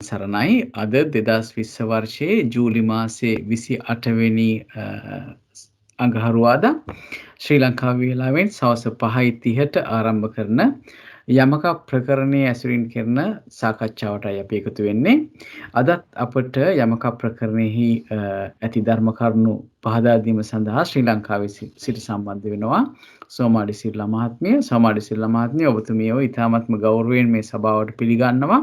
සරණයි. අද 2020 වර්ෂයේ ජූලි මාසේ 28 වෙනි අඟහරුවාදා ශ්‍රී ලංකාව වේලාවෙන් සවස් 5:30ට ආරම්භ කරන යමක ප්‍රකරණයේ ඇසුරින් කරන සාකච්ඡාවටයි අපි එකතු වෙන්නේ. අදත් අපට යමක ප්‍රකරණයෙහි ඇති ධර්ම කරුණු පහදා දීම සඳහා ශ්‍රී ලංකාවේ සිට සම්බන්ධ වෙනවා සෝමාඩි සිල්ලා මහත්මිය. සෝමාඩි සිල්ලා මහත්මිය ඔබතුමියව ඉතාමත්ම ගෞරවයෙන් මේ සභාවට පිළිගන්නවා.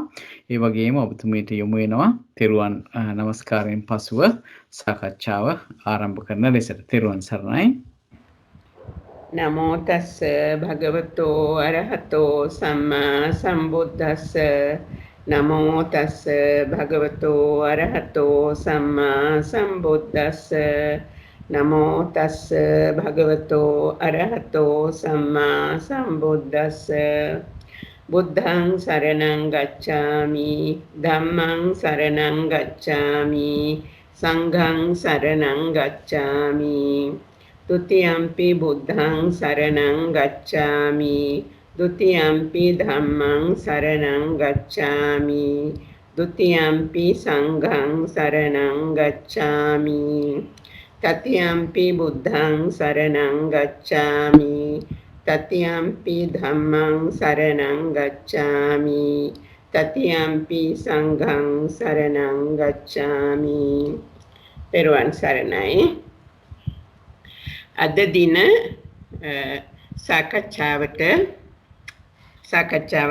ඒ වගේම ඔබතුමියට යොමු වෙනවා තෙරුවන් නමස්කාරයෙන් පසුව සාකච්ඡාව ආරම්භ කරන ලෙසට. තෙරුවන් සරණයි. නමෝ තස්ස භගවතෝ අරහතෝ සම්මා සම්බුද්දස්ස. නමෝ තස්ස භගවතෝ අරහතෝ සම්මා සම්බුද්දස්ස. නමෝ තස්ස භගවතෝ අරහතෝ සම්මා සම්බුද්දස්ස. බුද්ධං සරණං ගච්ඡාමි ධම්මං සරණං ගච්ඡාමි සංඝං සරණං ගච්ඡාමි. ဒုတိယံ පි බුද්ධං සරණං ගච්ඡාමි ဒုတိယံ පි ධම්මං සරණං ගච්ඡාමි ဒုတိယံ පි සංඝං සරණං ගච්ඡාමි တတိယံ පි බුද්ධං සරණං ගච්ඡාමි တတိယံ පි ධම්මං සරණං ගච්ඡාමි တတိယံ පි සංඝං සරණං ගච්ඡාමි. පෙරවන් සරණයි. අද දින සාකච්ඡාව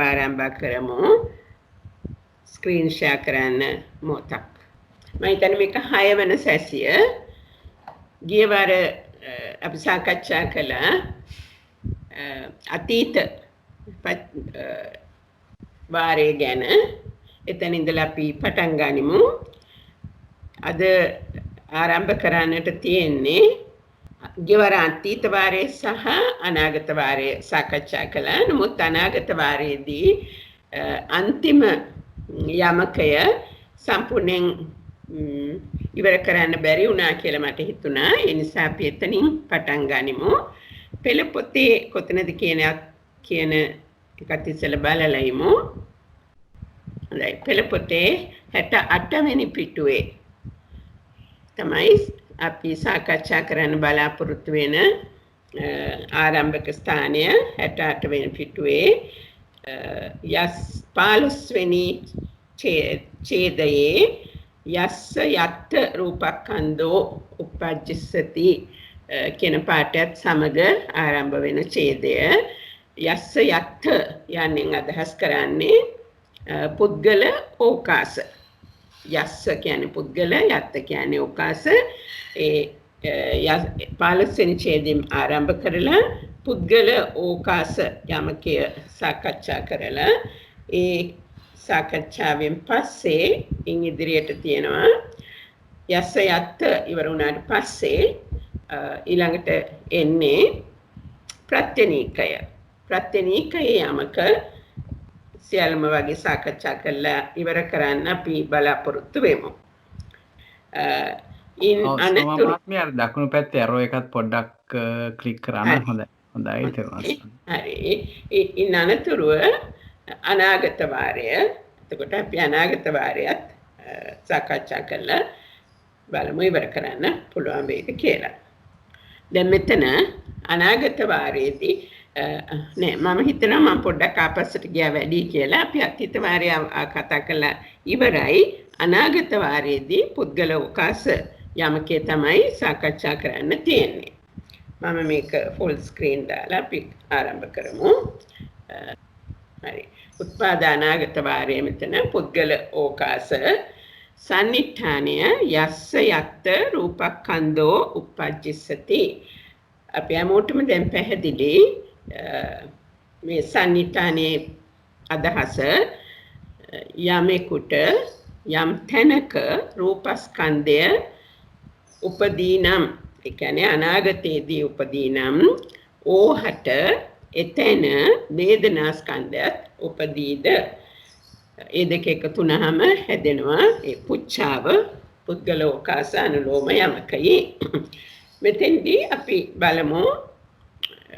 ආරම්භ කරමු. ස්ක්‍රීන් ෂෙයා කරන්න මොහොතක්. මම හිතන්නේ මේක 6 වෙනි සැසිය. ගිය වාර අපි සාකච්ඡා කළා අතීත වාරය ගැන. එතන ඉඳලා අපි පටන් ගනිමු. අද ආරම්භ කරන්නට තියෙන්නේ ගෙවර අතීත වාරයේ සහ අනාගත වාරයේ සාකච්ඡා කළා. නමුත් අනාගත වාරයේදී අන්තිම යමකය සම්පූර්ණයෙන් ඉවර කරන්න බැරි වුණා කියලා මට හිතුණා. ඒ නිසා අපි එතනින් පටන් ගනිමු. පෙළ පොතේ කොතනද කියන එකත් ඉස්සෙල්ලා බලලා ඉමු. හොඳයි. පෙළ පොතේ 68 වෙනි පිටුවේ තමයි අපි සාකච්ඡා කරන්න බලාපොරොත්තු වෙන ආරම්භක ස්ථානය 68 වෙනි පිටුවේ 15 වෙනි ඡේදයේ යස්ස යත් රූපක්ඛන්தோ උපජ්ජසති කියන පාඩයත් සමග ආරම්භ වෙන ඡේදය. යස්ස යත් යන්නේ අදහස් කරන්නේ පුද්ගල ඕකාස. යස්ස කියන්නේ පුද්ගල, යත් කියන්නේ ඕකාස. ඒ 15 වෙනි ඡේදයෙන් ආරම්භ කරලා පුද්ගල ඕකාස යමකය සාකච්ඡා කරලා ඒ සාකච්ඡාවෙන් පස්සේ ඉදිරියට තියෙනවා යස්ස යත් ඉවර වුණාට පස්සේ ඊළඟට එන්නේ ප්‍රත්‍යනීකය. ප්‍රත්‍යනීකයේ යමක සියල්ලම වගේ සාකච්ඡා කරලා ඉවර කරන්න අපි බලාපොරොත්තු වෙමු. මහත්මිය අර දකුණු පැත්තේ ඇරෝ එකත් පොඩ්ඩක් ක්ලික් කරන්න. හොඳයි තේරුණා. හරි. ඉන් අනතුරුව අනාගත වාරය. එතකොට අපි අනාගත වාරයත් සාකච්ඡා කරලා බලමු ඉවර කරන්න පුළුවන් වේද කියලා. දැන් මෙතන අනාගත වාරයේදී නෑ මම හිතනවා මම පොඩ්ඩක් ආපස්සට ගියා වැඩි කියලා. අපි අතීත වාරය කතා කළා ඉවරයි. අනාගත වාරයේදී පුද්ගල ඕකාස යමකේ තමයි සාකච්ඡා කරන්න තියෙන්නේ. මම මේක ෆුල් ස්ක්‍රීන් දාලා අපි ආරම්භ කරමු. හරි. උත්පාදානාගත වාරයේ මෙතන පුද්ගල ඕකාස සන්නිඨානය යස්ස යත් රූපක්ඛන්தோ උපජ්ජසති. අපි හැමෝටම දැන් පැහැදිලි මේ සන්නිඨානයේ අදහස යමෙකුට යම් තැනක රූපස්කන්ධය උපදීනම්, ඒ කියන්නේ අනාගතයේදී උපදීනම් ඕහට එතන වේදනාස්කන්ධයත් උපදීද. ඒ දෙක එකතු වුණාම හැදෙනවා ඒ පුච්ඡාව පුද්ගලෝකාස අනුලෝම යමකයි. මෙතෙන්දී අපි බලමු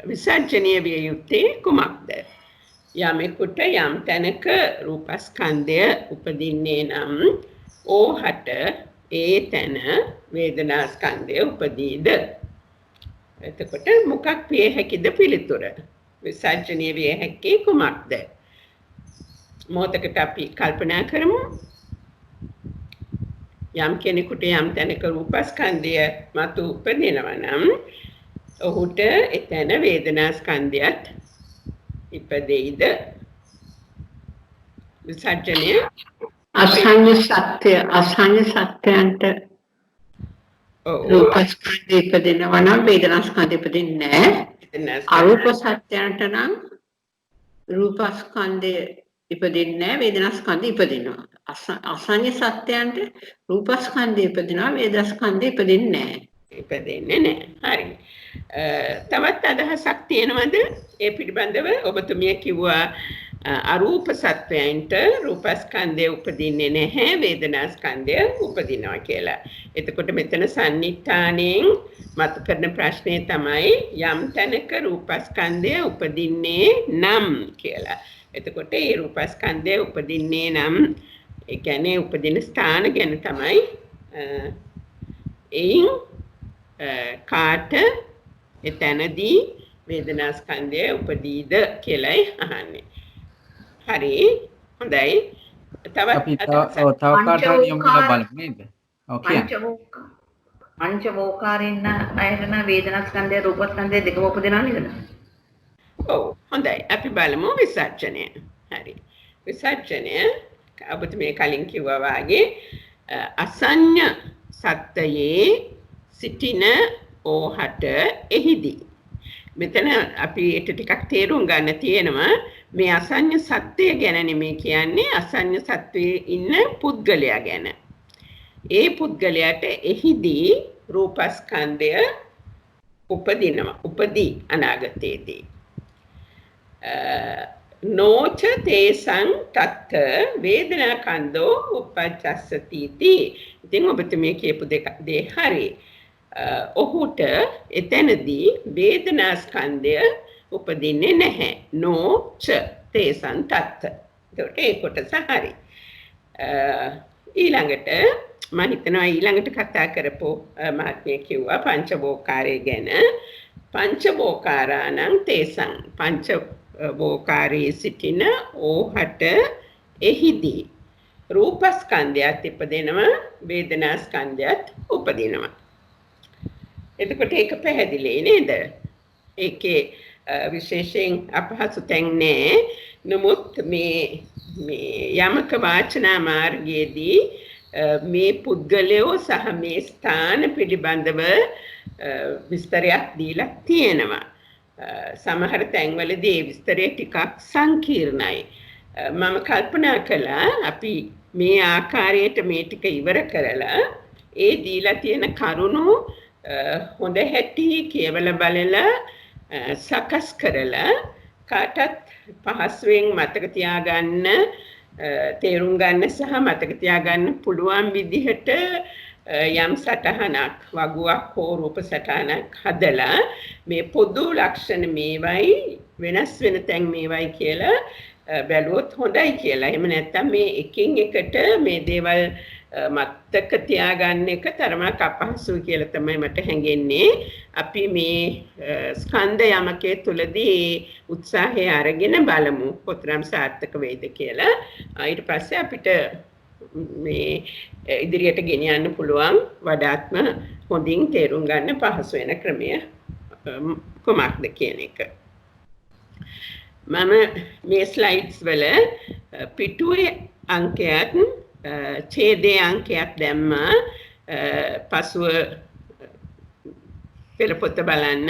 විසර්ජනීය විය යුත්තේ කුමක්ද? යමෙකුට යම් තැනක රූපස්කන්ධය උපදින්නේ නම් ඕහට ඒ තැන වේදනාස්කන්ධය උපදීද? එතකොට මොකක් විය හැකිද පිළිතුර? විසර්ජනීය විය හැකි කුමක්ද? මොහොතකට අපි කල්පනා කරමු. යම් කෙනෙකුට යම් තැනක රූපස්කන්ධය මතු උපදිනවා නම් ඔහුට එතන වේදනාස්කන්ධයත් ඉපදෙයිද? විසර්ජනය අසංය සත්‍යයන්ට රූපස්කන්ධය ඉපදෙනවා නම් වේදනාස්කන්ධය ඉපදෙන්නේ නැහැ. අරූප සත්‍යයන්ට නම් රූපස්කන්ධය ඉපදෙන්නේ නැහැ, වේදනාස්කන්ධය ඉපදෙනවා. අසංය සත්‍යයන්ට රූපස්කන්ධය ඉපදෙනවා, වේදනාස්කන්ධය ඉපදෙන්නේ නැහැ. ඉපදෙන්නේ නැහැ. හරි. තවත් අදහසක් තියෙනවද? ඒ පිළිබඳව ඔබතුමිය කිව්වා අරූප සත්වයන්ට රූපස්කන්ධය උපදින්නේ නැහැ, වේදනාස්කන්ධය උපදිනවා කියලා. එතකොට මෙතන සන්නිට්ඨාණයෙන් මතු කරන ප්‍රශ්නේ තමයි යම් තැනක රූපස්කන්ධය උපදින්නේ නම් කියලා. එතකොට ඒ රූපස්කන්ධය උපදින්නේ නම් ඒ කියන්නේ උපදින ස්ථාන ගැන තමයි එයින් කාට එතනදී වේදනාස්කන්ධය උපදීද කියලායි අහන්නේ. හරි. හොඳයි. අපි තව කාට හරි යමු කියලා බලමු නේද? ඔව් කියන්න. පංචවෝකාරින්න අයතන වේදනාස්කන්ධය රූපස්කන්ධය දෙකම උපදිනවා නේද? ඔව්. හොඳයි. අපි බලමු විසර්ජනය. හරි. විසර්ජනය ඔබතුමිය කලින් කිව්වා වාගේ අසඤ්ඤ සත්‍යයේ සිටින ඕහට එහිදී. මෙතන අපි ඒට ටිකක් තේරුම් ගන්න තියෙනවා මේ අසඤ්ඤ සත්‍යය ගැන නෙමෙයි කියන්නේ අසඤ්ඤ සත්‍යයේ ඉන්න පුද්ගලයා ගැන. ඒ පුද්ගලයාට එහිදී රූපස්කන්ධය උපදී අනාගතයේදී. නෝච තේසං තත්ත වේදනාකන්ධෝ උපජ්ජස්සති इति. ඉතින් ඔබතුමිය කියපු දේ හරි. ඔහුට එතනදී වේදනාස්කන්ධය උපදින්නේ නැහැ. නෝච තේසං තත්ත. ඒකට ඒ කොටස හරි. ඊළඟට මම හිතනවා ඊළඟට කතා කරපු මාත්‍යේ කිව්වා පංචවෝකාරය ගැන. පංචවෝකාරාණං තේසං පංචවෝකාරී සිටින ඕහට එහිදී රූපස්කන්ධයත් ඉපදෙනවා, වේදනාස්කන්ධයත් උපදිනවා. එතකොට ඒක පැහැදිලි නේද? ඒකේ විශේෂයෙන් අපහසු තැන් නෑ. නමුත් මේ යමක වාචනා මාර්ගයේදී මේ පුද්ගලයෝ සහ මේ ස්ථාන පිළිබඳව විස්තරයක් දීලා තියෙනවා. සමහර තැන්වලදී ඒ විස්තරය ටිකක් සංකීර්ණයි. මම කල්පනා කළා අපි මේ ආකාරයට මේ ටික ඉවර කරලා ඒ දීලා තියෙන කරුණු හොඳ හැටි කියවලා බලලා සකස් කරලා කාටත් පහසුවෙන් මතක තියාගන්න තේරුම් ගන්න සහ මතක තියාගන්න පුළුවන් විදිහට යම් සටහනක් වගුවක් හෝ රූප සටහනක් හදලා මේ පොදු ලක්ෂණ මේවයි වෙනස් වෙන තැන් මේවයි කියලා බැලුවොත් හොඳයි කියලා. එහෙම නැත්නම් මේ එකින් එකට මේ දේවල් මතක තියාගන්න එක තරමක් අපහසුයි කියලා තමයි මට හැඟෙන්නේ. අපි මේ ස්කන්ධ යමකේ තුලදී උත්සාහය අරගෙන බලමු කොතරම් සාර්ථක වෙයිද කියලා. ඊට පස්සේ අපිට මේ ඉදිරියට ගෙනියන්න පුළුවන් වඩාත්ම හොඳින් තේරුම් ගන්න පහසු වෙන ක්‍රමය කොහොමද කියන එක. මම මේ ස්ලයිඩ්ස් වල පිටුවේ අංකයත් ඡේදයේ අංකයක් දැම්මා. පසුව පෙළපොත බලන්න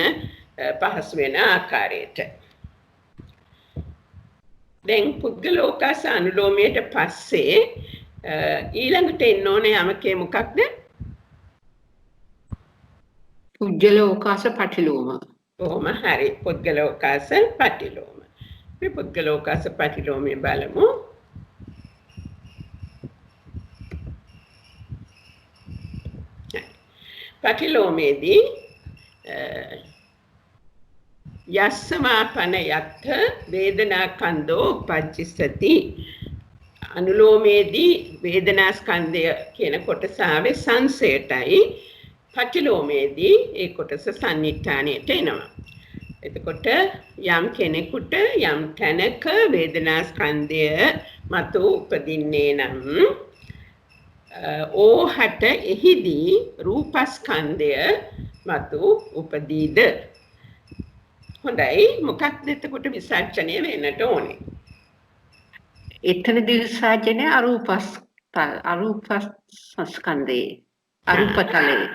පහසු වෙන ආකාරයට. දැන් පුද්ගලෝකාස අනුලෝමයට පස්සේ ඊළඟට එන්න ඕනේ යමකේ මොකක්ද? පුද්ගලෝකාස පටිලෝම. කොහොම හරි පුද්ගලෝකාස පටිලෝම. මේ පුද්ගලෝකාස පටිලෝමය බලමු. පටිලෝමේදී යස්සමාපන යත්ථ වේදනා කන්දෝ උපජ්ජිස්සති. අනුලෝමයේදී වේදනා ස්කන්ධය කියන කොටස ආවේ සංසයටයි. පටිලෝමයේදී ඒ කොටස සන්නිට්ඨානයට එනවා. එතකොට යම් කෙනෙකුට යම් තැනක වේදනා ස්කන්ධය මතු උපදින්නේ නම් ඕහට එහිදී රූපස්කන්ධය මතු උපදීද? හොඳයි, මොකක්ද එතකොට විසර්ජනය වෙන්නට ඕනේ? එතනදී විසර්ජනය අරූපස්කන්ධේ අරූපතලේ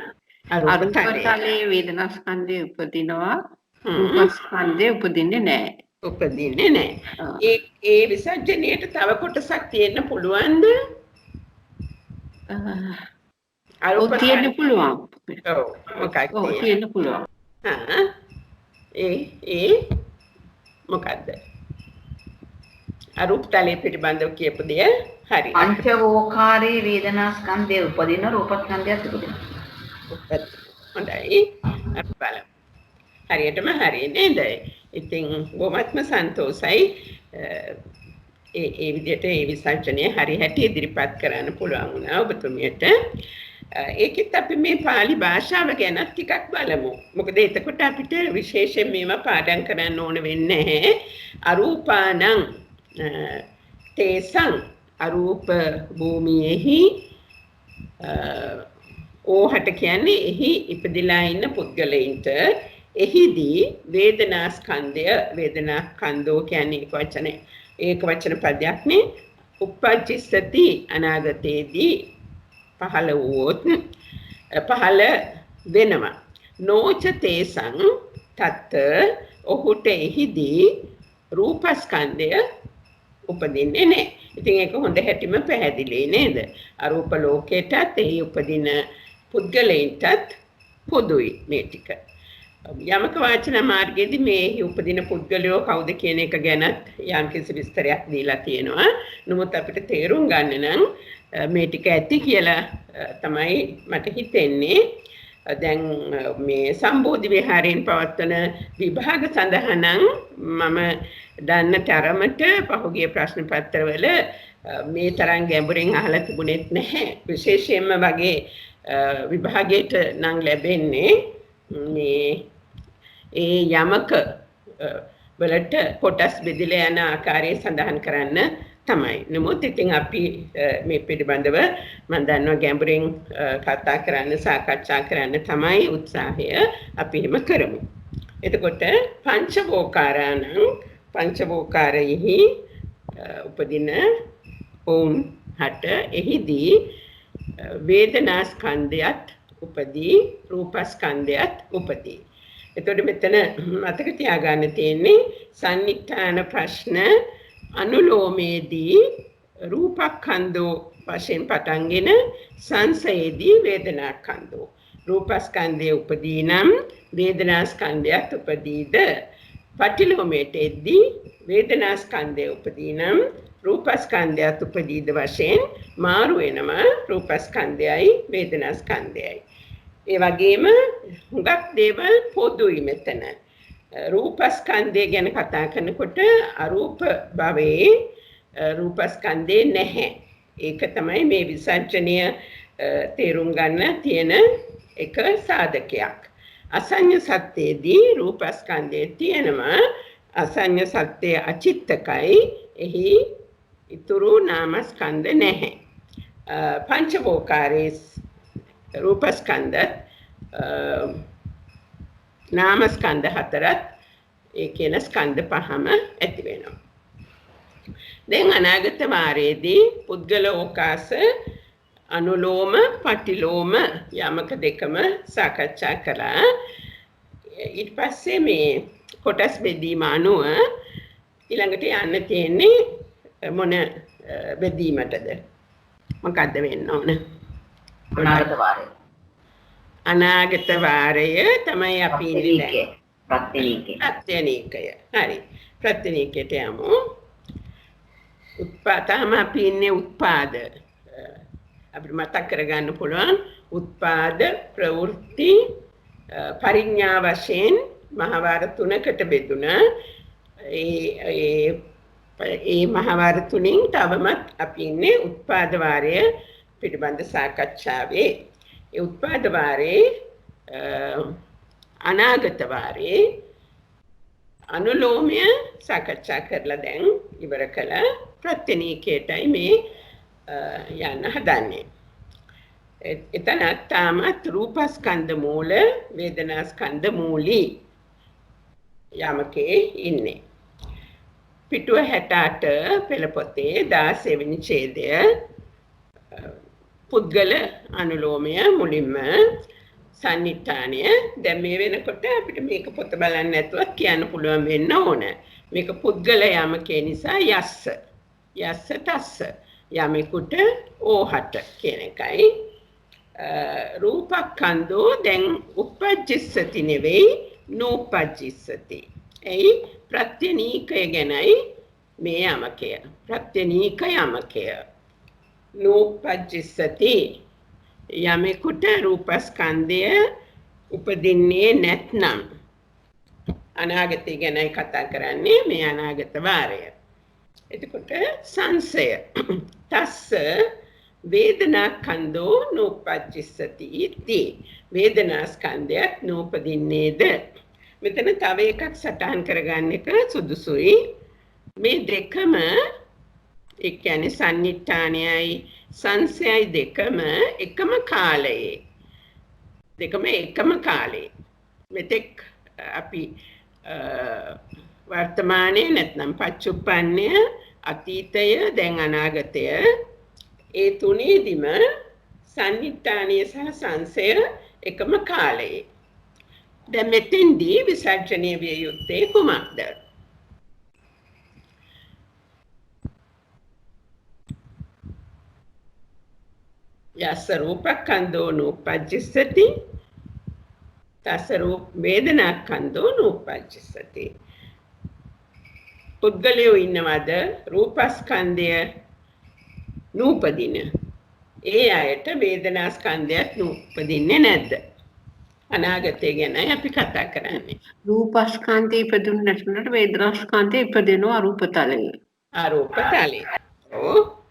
වේදනා ස්කන්ධය උපදිනවා, රූපස්කන්ධය උපදින්නේ නැහැ. උපදින්නේ නැහැ. ඒ විසර්ජනයට තව කොටසක් තියෙන්න පුළුවන්ද? තියෙන්න පුළුවන්. ඔව්, මොකක්ද? තියෙන්න පුළුවන්. මොකක්ද? අරූපතලයේ පිළිබඳව කියපු දෙය හරි. පංචවෝකාරී වේදනා ස්කන්ධය උපදින රූපස්කන්ධයත් උපදින. හොඳයි. අපි බලමු. හරියටම හරි නේද? ඉතින් බොහොමත්ම සන්තෝෂයි. ඒ විදිහට ඒ විසර්ජනය හරි හැටි ඉදිරිපත් කරන්න පුළුවන් වුණා ඔබතුමියට. ඒකෙත් අපි මේ පාලි භාෂාව ගැන ටිකක් බලමු. මොකද එතකොට අපිට විශේෂයෙන් මේවා පාඩම් කරන්න ඕන වෙන්නේ නැහැ. අරූපානං තේසං අරූප භූමියේහි ඕහට කියන්නේ එහි ඉපදිලා ඉන්න පුද්ගලයින්ට එහිදී වේදනා ස්කන්ධය වේදනා කන්දෝ කියන්නේ ඒක වචන පදයක් නේ. උපජ්ජිස්සති අනාගතයේදී පහළ වුවොත් පහළ වෙනවා. නොච තේසං තත් ඔහුට එහිදී රූපස්කන්ධය උපදින්නේ නැහැ. ඉතින් ඒක හොඳ හැටිම පැහැදිලි නේද? අරූප ලෝකයටත් එහි උපදින පුද්ගලයන්ටත් පොදුයි මේ ටික. යමක වාචන මාර්ගයේදී මේ උපදින පුද්ගලයෝ කවුද කියන එක ගැනත් යම්කිසි විස්තරයක් දීලා තියෙනවා. නමුත් අපිට තේරුම් ගන්න නම් මේ ටික ඇති කියලා තමයි මට හිතෙන්නේ. දැන් මේ සම්බෝධි විහාරයෙන් පවත්වන විභාග සඳහා නම් මම දන්න තරමට පහුගිය ප්‍රශ්න පත්‍රවල මේ තරම් ගැඹුරින් අහලා තිබුණෙත් නැහැ. විශේෂයෙන්ම වගේ විභාගයට නම් ලැබෙන්නේ මේ ඒ යමක වලට කොටස් බෙදලා යන ආකාරය සඳහන් කරන්න තමයි. නමුත් ඉතින් අපි මේ පිළිබඳව මම දන්නවා ගැඹුරින් කතා කරන්න සාකච්ඡා කරන්න තමයි උත්සාහය අපි එහෙම කරමු. එතකොට පංචවෝකාරයෙහි උපදින ඔවුන් හට එහිදී වේදනා ස්කන්ධයත් උපදී රූපස්කන්ධයත් උපදී. එතකොට මෙතන මතක තියාගන්න තියෙන්නේ සන්නිට්ඨාන ප්‍රශ්න අනුලෝමයේදී රූපස්කන්ධෝ වශයෙන් පටන්ගෙන සංසයේදී වේදනාස්කන්ධෝ රූපස්කන්ධය උපදී නම් වේදනාස්කන්ධයත් උපදීද පටිලෝමයේදී වේදනාස්කන්ධය උපදී නම් රූපස්කන්ධයත් උපදීද වශයෙන් මාරු වෙනවා රූපස්කන්ධයයි වේදනාස්කන්ධයයි. ඒ වගේම හුඟක් දේවල් පොදුයි මෙතන. රූපස්කන්ධය ගැන කතා කරනකොට අරූප භවයේ රූපස්කන්ධේ නැහැ. ඒක තමයි මේ විසර්ජනය තේරුම් ගන්න තියෙන එක සාධකයක්. අසඤ්ඤ සත්‍යයේදී රූපස්කන්ධය තියෙනවා. අසඤ්ඤ සත්‍ය අචිත්තකයි. එහි ඉතුරු නාමස්කන්ධ නැහැ. පංචවෝකාරයේ රූපස්කන්ධ නාමස්කන්ධ හතරත් ඒ කියන ස්කන්ධ පහම ඇති වෙනවා. දැන් අනාගත වාරයේදී පුද්ගල ඕකාස අනුලෝම පටිලෝම යමක දෙකම සාකච්ඡා කළා. ඊට පස්සේ මේ කොටස් බෙදීම අනුව ඊළඟට යන්න තියෙන්නේ මොන බෙදීමටද? මොකද්ද වෙන්න ඕන? අනාගත වාරය තමයි අපි ඉන්නේ. ප්‍රත්‍යනීකය. හරි. ප්‍රත්‍යනීකයට යමු. උත්පාදම අපි ඉන්නේ උත්පාද. අපිට මතක් කරගන්න පුළුවන් උත්පාද ප්‍රවෘත්ති පරිඥා වශයෙන් මහාවාර 3කට බෙදුණා. ඒ මහාවාර 3න් තවමත් අපි ඉන්නේ උත්පාද වාරය පිළිබඳ සාකච්ඡාවේ. ඒ උත්පාද වාරයේ අනාගත වාරයේ අනුලෝමය සාකච්ඡා කරලා දැන් ඉවර කළා. ප්‍රත්‍යනීකයටයි මේ යන්න හදන්නේ. එතන තාමත් රූපස්කන්ධ මූල වේදනාස්කන්ධ මූලී යමකේ ඉන්නේ. පිටුව 68 පෙළ පොතේ 16 වෙනි ඡේදය පුද්ගල අනුලෝමය මුලින්ම සන්නිට්ඨානය. දැන් මේ වෙනකොට අපිට මේක පොත බලන්න නැතුව කියන්න පුළුවන් වෙන්න ඕන. මේක පුද්ගල යමකේ නිසා යස්ස තස්ස යමෙකුට ඕහට කියන එකයි. රූපක්ඛන්தோ දැන් උපජ්ජස්සති නෙවෙයි නූපජ්ජස්සති. එයි ප්‍රත්‍යනීකය ගැනයි මේ යමකය. ප්‍රත්‍යනීක යමකය නූපජ්ජස්සති යමෙකුට රූපස්කන්ධය උපදින්නේ නැත්නම් අනාගතය ගැනයි කතා කරන්නේ මේ අනාගත වාරය. එතකොට සංසය තස්ස වේදනාඛන්தோ නූපජ්ජස්සති इति වේදනාස්කන්ධයත් නූපදින්නේද. මෙතන තව එකක් සටහන් කරගන්න එක සුදුසුයි. මේ දෙකම ඒ කියන්නේ සන්නිට්ඨානයයි සංසයයි දෙකම එකම කාලයේ මෙතෙක් අපි වර්තමානයේ නැත්නම් පච්චුප්පන්නය අතීතය දැන් අනාගතය ඒ තුනේදිම සන්නිට්ඨානය සහ සංසය එකම කාලයේ. දැන් මෙතෙන්දී විසර්ජනීය විය යුත්තේ කුමක්ද? යස්ස රූපක්ඛන්தோ නූපජ්ජස්සති තස්ස වේදනාක්ඛන්தோ නූපජ්ජස්සති. පුද්ගලයෝ ඉන්නවද රූපස්කන්ධය නූපදින? ඒ අයට වේදනාස්කන්ධයත් නූපදින්නේ නැද්ද? අනාගතය ගැනයි අපි කතා කරන්නේ. රූපස්කන්ධය ඉපදුනේ නැතුනට වේදනාස්කන්ධය ඉපදෙනවා අරූප තලයේ. අරූප තලයේ. ඔව්.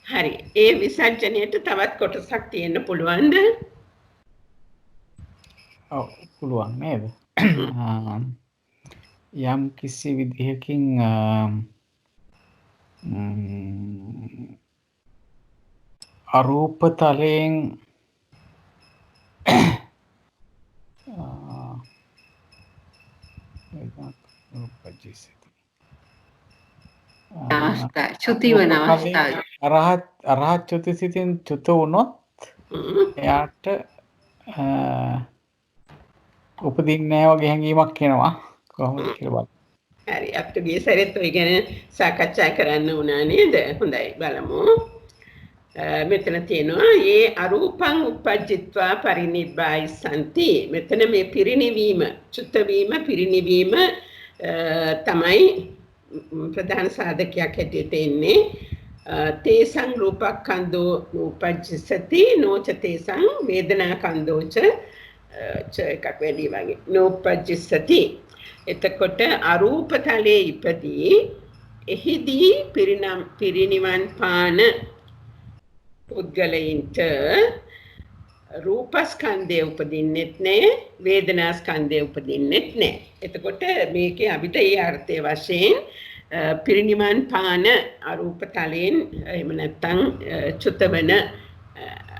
හරි. ඒ විසර්ජනයට තවත් කොටසක් තියෙන්න පුළුවන්ද? ඔව් පුළුවන් නේද? යම් කිසි විදිහකින් අරූප තලයෙන් චුතිවන අවස්ථාව අරහත් චුති සිතින් චුත වුණොත් එයාට උපදින්නේ නැහැ වගේ හැඟීමක් එනවා. කොහොමද කියලා බලන්න. හරි අපිට ගිය සැරේත් ඔය ගැන සාකච්ඡා කරන්න වුණා නේද? හොඳයි බලමු. මෙතන තියෙනවා ඒ අරූපං උපජ්ජිත්වා පරිනිබ්බායිසanti. මෙතන මේ පිරිනිවීම, චුත වීම, පිරිනිවීම තමයි ප්‍රධාන සාධකයක් හැටියට එන්නේ. තේසං රූපක්ඛන්தோ නූපජ්ජසති නොච තේසං වේදනාඛන්தோච එකක් වැඩි වගේ නූපජ්ජසති. එතකොට අරූප තලයේ ඉපදී එහිදී පිරිනිවන් පාන පුද්ගලයින්ට රූපස්කන්ධය උපදින්නෙත් නැහැ වේදනාස්කන්ධය උපදින්නෙත් නැහැ. එතකොට මේකේ අපිට ඒ අර්ථය වශයෙන් පිරිනිවන් පාන අරූප තලයෙන් එහෙම නැත්නම් චුතවන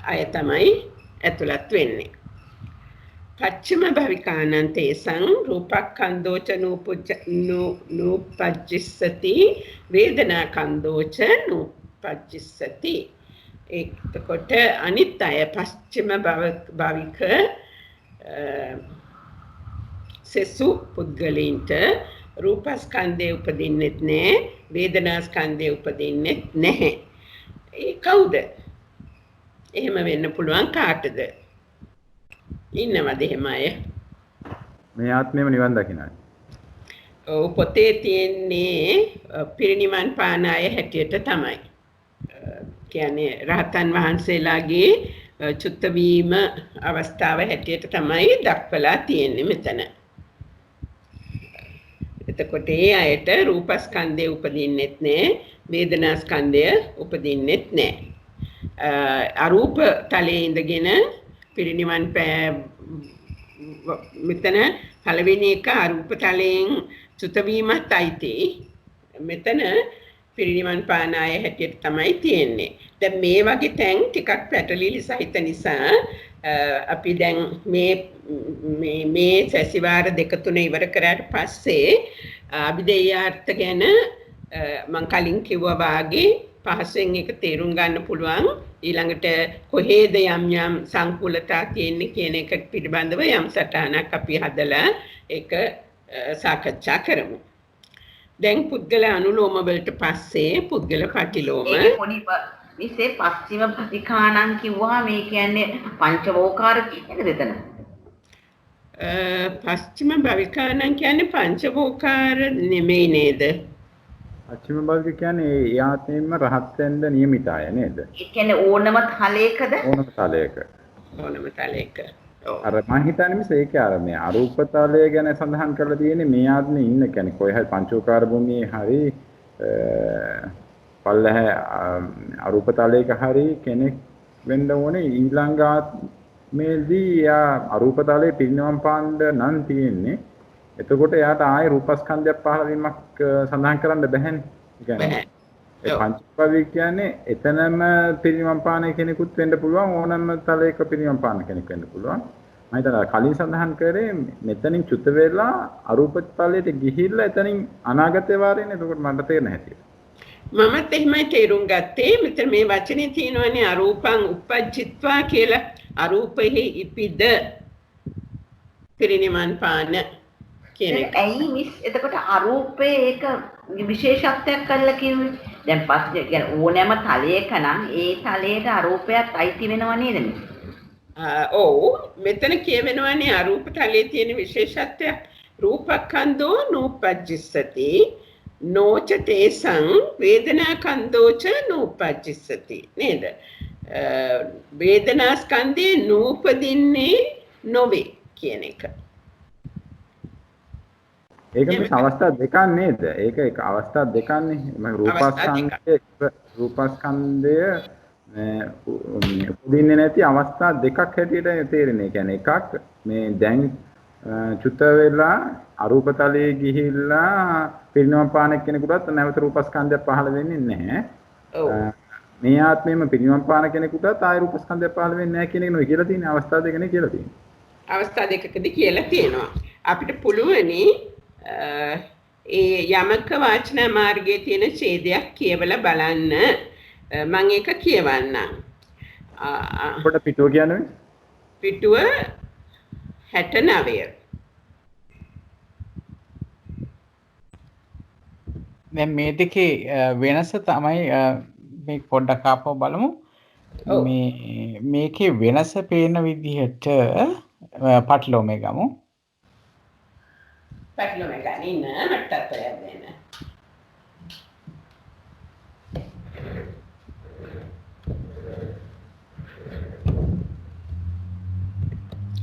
අය තමයි ඇතුළත් වෙන්නේ. පච්චම භවිකානං තේසං රූපක්ඛන්தோච නූපජ්ජස්සති වේදනාඛන්தோච නූපජ්ජස්සති. එතකොට අනිත් අය පස්චිම භවික සෙසු පුද්ගලයින්ට රූපස්කන්ධය උපදින්නෙත් නැහැ වේදනාස්කන්ධය උපදින්නෙත් නැහැ. ඒ කවුද? එහෙම වෙන්න පුළුවන් කාටද? ඉන්නවද එහෙම අය? මේ ආත්මෙම නිවන් දකින්න අය. ඔව් පොතේ තියෙන්නේ පිරිනිවන් පාන අය හැටියට තමයි. කියන්නේ රහතන් වහන්සේලාගේ චුත්ත වීම අවස්ථාව හැටියට තමයි දක්වලා තියෙන්නේ මෙතන. එතකොට ඒ අයට රූපස්කන්ධය උපදින්නෙත් නෑ, වේදනාස්කන්ධය උපදින්නෙත් නෑ. අරූප තලයේ ඉඳගෙන පිරිනිවන් මෙතන පළවෙනි එක අරූප තලයෙන් චුත වීමත් අයිති. මෙතන පිරිනිවන් පාන අය හැටියට තමයි තියෙන්නේ. දැන් මේ වගේ තැන් ටිකක් පැටලිලි සහිත නිසා අපි දැන් මේ සැසිවාර දෙක තුන ඉවර කරාට පස්සේ අභිධේයාර්ථ ගැන මම කලින් කිව්වා වාගේ පහසෙන් එක තේරුම් ගන්න පුළුවන්. ඊළඟට කොහේද යම් යම් සංකූලතා තියෙන්නේ කියන එක පිළිබඳව යම් සටහනක් අපි හදලා ඒක සාකච්ඡා කරමු. දැන් පුද්ගල අනුලෝම වලට පස්සේ පුද්ගල පටිලෝම විසේ පස්චිම ප්‍රතිකාණන් කිව්වා මේ කියන්නේ පංචවෝකාර කියනද එතන? පස්චිම භවිකාණන් කියන්නේ පංචවෝකාර නෙමෙයි නේද? පස්චිම භවික කියන්නේ ඒ ආත්මයෙන්ම රහත් වෙන්න නියමිත අය නේද? ඒ කියන්නේ ඕනම තලයකද? ඕනම තලයක. ඕනම තලයක. අර මම හිතන්නේ මිස ඒකේ අර මේ අරූප තලය ගැන සඳහන් කරලා තියෙන්නේ මේ ආත්මේ ඉන්න කියන්නේ කොයි හරි පංචෝකාර භූමියේ හරි පල්ලහ අරූප තලයක හරි කෙනෙක් වෙන්න ඕනේ ඊළඟ ආත්මේදී යා අරූප තලයේ පිරිනවම් පාන්න නම් තියෙන්නේ. එතකොට එයාට ආයේ රූපස්කන්ධයක් පහළ වීමක් සඳහන් කරන්න බැහැනේ. ඒ කියන්නේ ඒ පංචභවික කියන්නේ එතනම පිරිනවම් පාන කෙනෙකුත් වෙන්න පුළුවන් ඕනම තලයක පිරිනවම් පාන කෙනෙක් වෙන්න පුළුවන්. මම හිතනවා කලින් සඳහන් කරේ මෙතනින් චුත වෙලා අරූප තලයට ගිහිල්ලා එතනින් අනාගතේ වාරේනේ. එතකොට මට තේරෙන්නේ නැහැටි. මමත් එහෙමයි තේරුම් ගත්තේ. මෙතන මේ වචනේ තියෙනවනේ අරූපං උපජ්ජිත්වා කියලා. අරූපෙහි ඉපිද පිරිනිවන් පාන කියන එක. ඇයි මිස් එතකොට අරූපේ ඒක විශේෂත්වයක් කරලා කිව්වේ? දැන් පස්සේ කියන්නේ ඕනෑම තලයක නම් ඒ තලයට අරූපයක් අයිති වෙනව නේද මිස්? ඔව් මෙතන කියවෙනවනේ අරූප තලයේ තියෙන විශේෂත්වයක් රූපකන්தோ නූපජ්ජිස්සති නොච තේසං වේදනාකන්தோච නූපජ්ජිස්සති නේද? වේදනාස්කන්ධේ නූපදින්නේ නොවේ කියන එක. ඒක මේ අවස්ථා දෙකක් නේද? ඒක එක අවස්ථා දෙකක්නේ. මම රූපස්කන්ධය උපදින්නේ නැති අවස්ථා දෙකක් හැටියට තේරෙන්නේ. කියන්නේ එකක් මේ දැන් චුත වෙලා අරූප තලයේ ගිහිල්ලා පිරිනවම් පාන කෙනෙකුටත් නැවත රූපස්කන්ධය පහළ වෙන්නේ නැහැ. මේ ආත්මෙම පිරිනවම් පාන කෙනෙකුටත් ආය රූපස්කන්ධය පහළ වෙන්නේ නැහැ කියන එක නෙවෙයි කියලා තියෙන අවස්ථා දෙකනේ කියලා තියෙන්නේ. අවස්ථා දෙකකදී කියලා තියෙනවා. අපිට පුළුවනි ඒ යමක වාචනා මාර්ගයේ තියෙන ඡේදයක් කියවලා බලන්න. මම ඒක කියවන්නම්. පොඩ පිටුව කියන්නේ? පිටුව 69. දැන් මේ දෙකේ වෙනස තමයි මේ පොඩ්ඩක් ආපහු බලමු. මේකේ වෙනස පේන විදිහට පටලොමේ ගමු. පටලොමේ ගන්න මට්ටක් දෙන්න.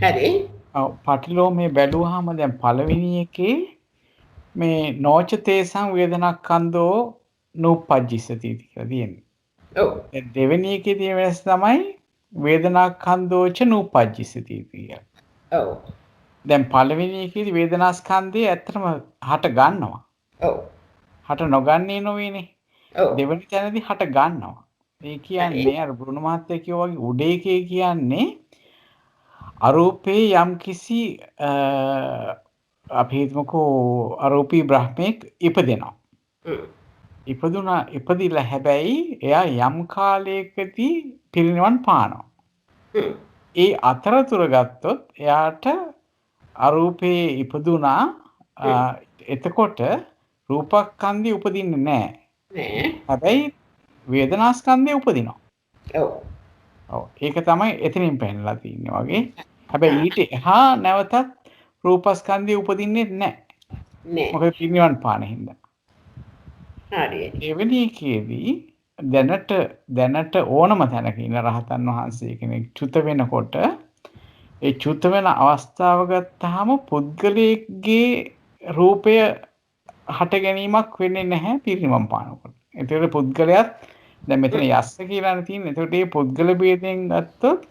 හරි. ඔව් පටලොමේ බැලුවාම දැන් පළවෙනි එකේ මේ නොච තේසං වේදනාකන්தோ නූපජ්ජිස්සති කියලා තියෙන්නේ. ඔව්. දෙවෙනි එකේ තියෙන වෙනස තමයි වේදනාකන්தோච නූපජ්ජිස්සති කියලා. ඔව්. දැන් පළවෙනි එකේදී වේදනාස්කන්ධය ඇත්තටම හට ගන්නවා. ඔව්. හට නොගන්නේ නොවේනේ. ඔව්. දෙවෙනි තැනදී හට ගන්නවා. ඒ කියන්නේ අර බුරුණ මහත්තයා කිව්වා වගේ උඩ එකේ කියන්නේ අරූපේ යම් කිසි අපි හිතමුකෝ අරූපී බ්‍රහ්මෙක් ඉපදෙනවා. ඉපදිලා හැබැයි එයා යම් කාලයකදී පිරිනිවන් පානවා. ඒ අතරතුර ගත්තොත් එයාට අරූපේ ඉපදුනා එතකොට රූපස්කන්ධය උපදින්නේ නැහැ. හැබැයි වේදනාස්කන්ධය උපදිනවා. ඔව්. ඔව් ඒක තමයි එතනින් පෙන්නලා තින්නේ වගේ. හැබැයි ඊට එහා නැවතත් රූපස්කන්ධය උපදින්නේ නැහැ. නෑ. මොකද පිරිනිවන් පාන හින්දා. හරි. එවැනි එකේදී දැනට ඕනම තැනක ඉන්න රහතන් වහන්සේ කෙනෙක් චුත වෙනකොට ඒ චුත වෙන අවස්ථාව ගත්තාම පුද්ගලයෙක්ගේ රූපය හට ගැනීමක් වෙන්නේ නැහැ පිරිනිවන් පානකොට. ඒතකොට පුද්ගලයාත් දැන් මෙතන යස්ස කියලානේ තියෙන්නේ. ඒතකොට මේ පුද්ගල ભેදයෙන් ගත්තොත්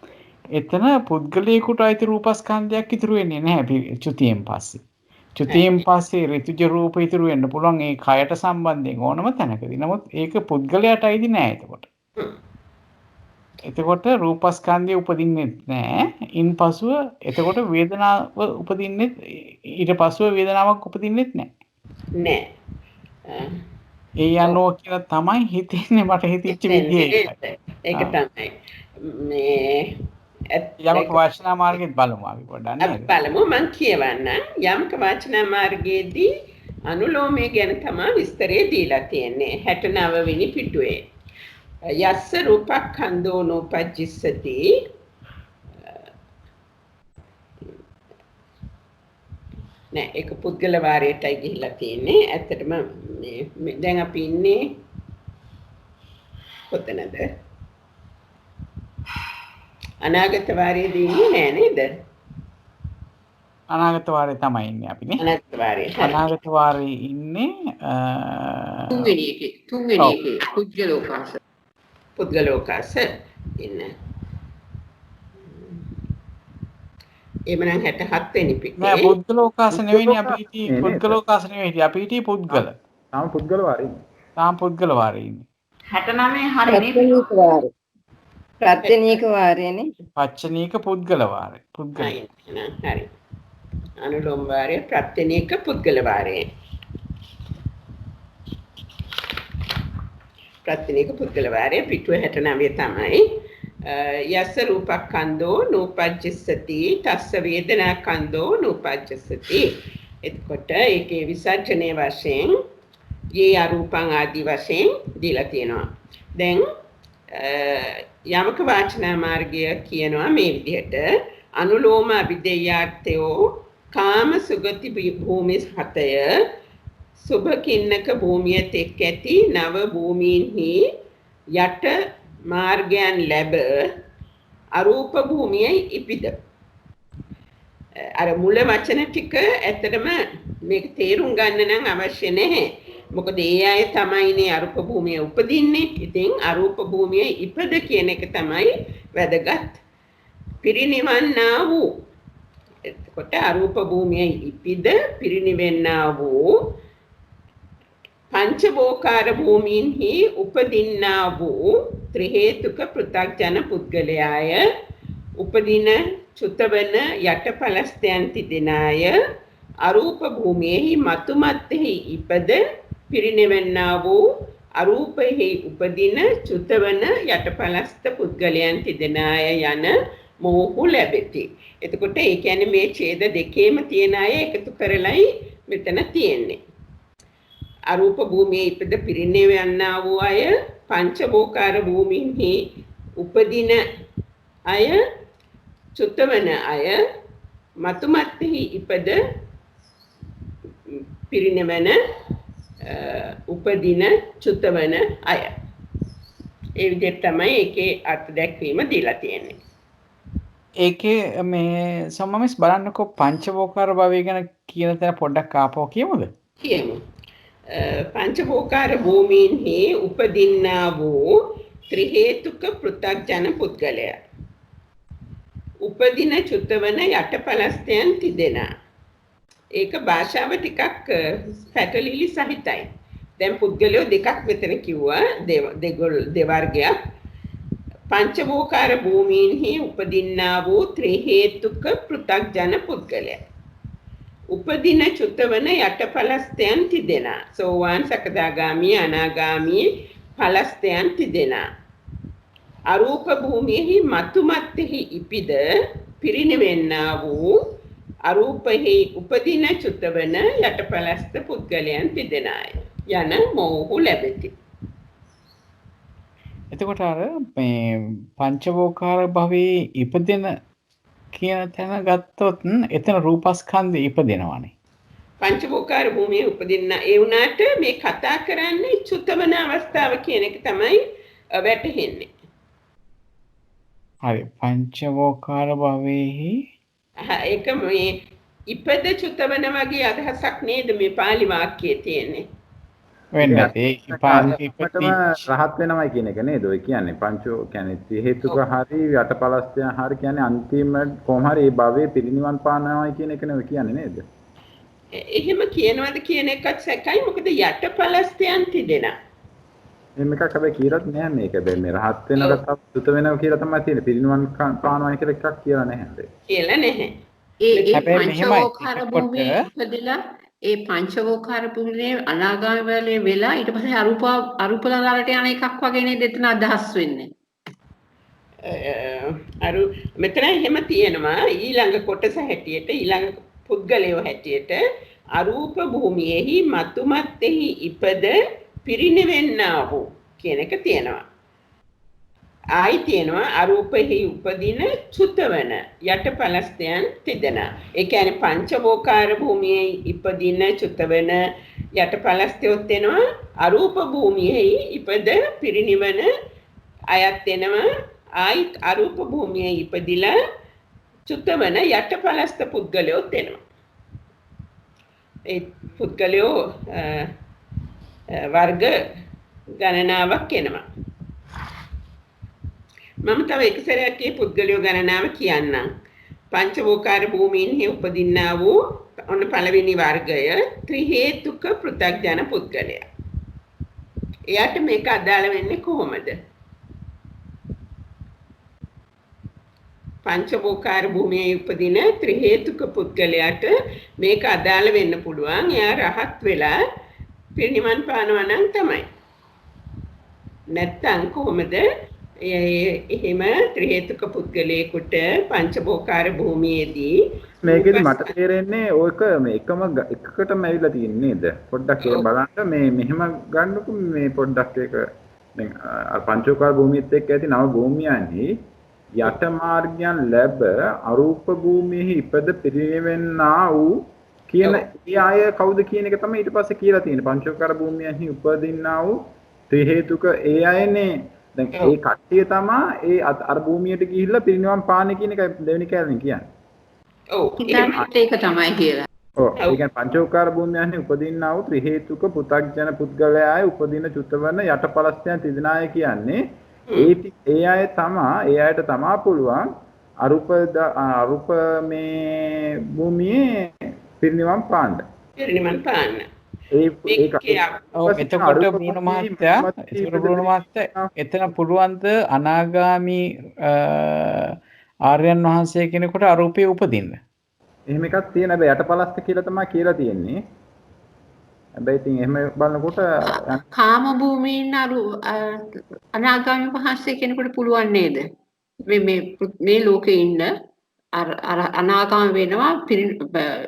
එතන පුද්ගලයෙකුට අයිති රූපස්කන්ධයක් ඉතුරු වෙන්නේ නැහැ චුතියෙන් පස්සේ. චුතියෙන් පස්සේ ඍතුජ රූප ඉතුරු වෙන්න පුළුවන් ඒ කයට සම්බන්ධයෙන් ඕනම තැනකදී. නමුත් ඒක පුද්ගලයාට අයිති නෑ එතකොට. එතකොට රූපස්කන්ධය උපදින්නේ නැහැ. ඉන්පසුව එතකොට වේදනාව උපදින්නේ ඊට පසුව වේදනාවක් උපදින්නේ නැහැ. නෑ. ඒ යනවා කියලා තමයි හිතෙන්නේ මට හිතෙච්ච විදිහේ. ඒක තමයි. මේ යමක වාචනා මාර්ගෙත් බලමු අපි පොඩ්ඩක් නේද? බලමු මම කියවන්න. යමක වාචනා මාර්ගයේදී අනුලෝමය ගැන තමයි විස්තරය දීලා තියෙන්නේ 69 වෙනි පිටුවේ. යස්ස රූපක්ඛන්தோ නෝපජ්ජිස්සති නෑ ඒක පුද්ගල වාරයටයි ගිහිලා තියෙන්නේ. ඇත්තටම මේ දැන් අපි ඉන්නේ කොතනද? අනාගත වාරයේදී ඉන්නේ නෑ නේද? අනාගත වාරේ තමයි ඉන්නේ අපි නේ. අනාගත වාරයේ. අනාගත වාරේ ඉන්නේ තුන්වෙනි එකේ පුද්ගලෝකාස. පුද්ගලෝකාස ඉන්න. එමනම් 67 වෙනි පිටේ. නෑ පුද්ගලෝකාස නෙවෙයි අපි හිටියේ පුද්ගලෝකාස නෙවෙයි අපි හිටියේ පුද්ගල. තාම පුද්ගල වාරේ. තාම පුද්ගල වාරේ ඉන්නේ. 69 හරිනේ. ප්‍රත්‍යනීක වාරයනේ. පච්චනීක පුද්ගල වාරේ. පුද්ගල. හරි. අනුලෝම වාරය ප්‍රත්‍යනීක පුද්ගල වාරය. ප්‍රත්‍යනීක පුද්ගල වාරය පිටුව 69 තමයි. යස්ස රූපක්ඛන්தோ නූපජ්ජස්සති තස්ස වේදනාඛන්தோ නූපජ්ජස්සති. එතකොට ඒකේ විසර්ජනයේ වශයෙන් යේ අරූපං ආදි වශයෙන් දීලා තියෙනවා. දැන් යමක වාචනා මාර්ගය කියනවා මේ විදිහට අනුලෝම අභිදේයාර්ථයෝ කාම සුගති භූමි 7 සුභ කින්නක භූමිය තෙක් ඇති නව භූමීන්හි යට මාර්ගයන් ලැබ අරූප භූමියයි ඉපිද. අර මුල වචන ටික ඇත්තටම මේක තේරුම් ගන්න නම් අවශ්‍ය නැහැ. මොකද ඒ අය තමයිනේ අරූප භූමිය උපදින්නේ. ඉතින් අරූප භූමියේ ඉපද කියන එක තමයි වැදගත්. පිරිනිවන්නා වූ. එතකොට අරූප භූමියේ ඉපිද පිරිනිවෙන්නා වූ පංචවෝකාර භූමීන්හි උපදින්නා වූ ත්‍රි හේතුක පෘථග්ජන පුද්ගලයාය උපදින චුතවන යටපලස්තයන් තිදෙනාය අරූප භූමියෙහි මතුමත්ෙහි ඉපද පිරිනිවෙන්නා වූ අරූපෙහි උපදින චුතවන යටපලස්ත පුද්ගලයන් තිදෙනාය යන මොහු ලැබෙති. එතකොට ඒ කියන්නේ මේ ඡේද දෙකේම තියෙන අය එකතු කරලයි මෙතන තියෙන්නේ. අරූප භූමියේ ඉපද පිරිනිවෙන්නා වූ අය පංචවෝකාර භූමින්හි උපදින අය චුතවන අය මතුමත්ෙහි ඉපද පිරිනිවන උපදින චුතවන අය. ඒ විදිහට තමයි ඒකේ අර්ථ දැක්වීම දීලා තියෙන්නේ. ඒකේ මේ සම්මමිස් බලන්නකෝ පංචවෝකාර භවය ගැන කියන තැන පොඩ්ඩක් ආපහු කියමුද? කියමු. පංචවෝකාර භූමීන්හි උපදින්නා වූ ත්‍රි හේතුක පෘථග්ජන පුද්ගලයා. උපදින චුතවන යටපලස්තයන් තිදෙනා. ඒක භාෂාව ටිකක් පැටලිලි සහිතයි. දැන් පුද්ගලයෝ දෙකක් මෙතන කිව්වා දෙවර්ගයක්. පංචවෝකාර භූමීන්හි උපදින්නා වූ ත්‍රි හේතුක පෘථග්ජන පුද්ගලයා. උපදින චුතවන යටපලස්තයන් තිදෙනා. සෝවාන් සකදාගාමී අනාගාමී පලස්තයන් තිදෙනා. අරූප භූමියෙහි මතුමත්ෙහි ඉපිද පිරිනිවෙන්නා වූ අරූපෙහි උපදින චුතවන යටපලස්ත පුද්ගලයන් තිදෙනාය යන මොහු ලැබෙති. එතකොට අර මේ පංචවෝකාර භවයේ ඉපදෙන කියන තැන ගත්තොත් එතන රූපස්කන්ධය ඉපදෙනවානේ. පංචවෝකාර භූමියේ උපදින්න ඒ වුණාට මේ කතා කරන්නේ චුතවන අවස්ථාව කියන එක තමයි වැටහෙන්නේ. හරි පංචවෝකාර භවෙහි ඒක මේ ඉපද චුතවන වගේ අදහසක් නේද මේ පාලි වාක්‍යයේ තියෙන්නේ. වෙන්න ඇති ඉපදීමටම රහත් වෙනවයි කියන එක නේද ඔය කියන්නේ පංචෝ කියන්නේ ත්‍රි හේතුක හරි යටපලස්තයන් හරි කියන්නේ අන්තිම කොහොම හරි ඒ භවයේ පිරිනිවන් පානවයි කියන එක නෙවෙයි කියන්නේ නේද? එහෙම කියනවාද කියන එකත් සැකයි මොකද යටපලස්තයන් තිදෙනා. එහෙම එකක් හැබැයි කියලාත් නෑ මේක. දැන් මේ රහත් වෙනකට සුත වෙනවා කියලා තමයි තියෙන්නේ. පිරිනිවන් පානවයි කියලා එකක් කියලා නැහැ. කියලා නැහැ. ඒ හැබැයි මෙහෙමයි, පංචවෝකාර භූමියේ ඉපදෙලා ඒ පංචවෝකාර භූමියේ අනාගාමී වලේ වෙලා ඊට පස්සේ අරූපලංගලට යන එකක් වගේ නේද එතන අදහස් වෙන්නේ. අර මෙතන එහෙම තියෙනවා ඊළඟ කොටස හැටියට ඊළඟ පුද්ගලයෝ හැටියට අරූප භූමියේහි මතුමත්ෙහි ඉපද පිරිනිවෙන්නා වූ කියන එක තියෙනවා. ආයි තියෙනවා අරූපෙහි උපදින චුතවන යටපලස්තයන් තිදෙනා. ඒ කියන්නේ පංචවෝකාර භූමියේ ඉපදින චුතවන යටපලස්තයොත් වෙනවා අරූප භූමියෙහි ඉපද පිරිනිවන අයත් වෙනවා. ආයි අරූප භූමියේ ඉපදිලා චුතවන යටපලස්ත පුද්ගලයොත් වෙනවා. ඒ පුද්ගලයෝ වර්ග ගණනාවක් එනවා. මම තව එක සැරයක් මේ පුද්ගලයෝ ගණනාව කියන්නම්. පංචවෝකාර භූමීන්හි උපදින්නා වූ ඔන්න පළවෙනි වර්ගය ත්‍රි හේතුක පෘථග්ජන පුද්ගලයා. එයාට මේක අදාළ වෙන්නේ කොහොමද? පංචවෝකාර භූමියේ උපදින ත්‍රි හේතුක පුද්ගලයාට මේක අදාළ වෙන්න පුළුවන්. එයා රහත් වෙලා පිරිනිවන් පානවා නම් තමයි. නැත්තම් කොහොමද එහෙම ත්‍රි හේතුක පුද්ගලයෙකුට පංචවෝකාර භූමියේදී මේකෙදි මට තේරෙන්නේ ඔයක මේ එකම එකකටම ඇවිල්ලා තියෙන්නේ නේද? පොඩ්ඩක් ඒක බලන්න මේ මෙහෙම ගන්නකො මේ පොඩ්ඩක් ඒක දැන් අර පංචවෝකාර භූමියත් එක්ක ඇති නව භූමියන්හි යට මාර්ගයන් ලැබ අරූප භූමියෙහි ඉපද පිරිනිවෙන්නා වූ කියන ඒ අය කවුද කියන එක තමයි ඊට පස්සේ කියලා තියෙන්නේ. පංචවෝකාර භූමියෙහි උපදින්නා වූ ත්‍රි හේතුක ඒ අයනේ. දැන් ඒ කට්ටිය තමයි ඒ අර භූමියට ගිහිල්ලා පිරිනිවන් පාන්නේ කියන එක දෙවෙනි කැලණි කියන්නේ. ඔව් ඒක තමයි කියලා. ඔව් ඒ කියන්නේ පංචවෝකාර භූමියන්හි උපදින්නා වූ ත්‍රි හේතුක පෘථග්ජන පුද්ගලයාය උපදින චුතවන යටපලස්තයන් තිදෙනාය කියන්නේ ඒ අයට තමා පුළුවන් අරූප මේ භූමියේ පිරිනිවන් පාන්න. පිරිනිවන් පාන්න. එතකොට බ්‍රුණ මහත්තයා එතන පුළුවන්ද අනාගාමී ආර්යයන් වහන්සේ කෙනෙකුට අරූපේ උපදින්න? එහෙම එකක් තියෙන හැබැයි යටපලස්ත කියලා තමයි කියලා තියෙන්නේ. හැබැයි ඉතින් එහෙම බලනකොට කාම භූමියේ ඉන්න අනාගාමී වහන්සේ කෙනෙකුට පුළුවන් නේද? මේ ලෝකේ ඉන්න අර අනාගාමී වෙනවා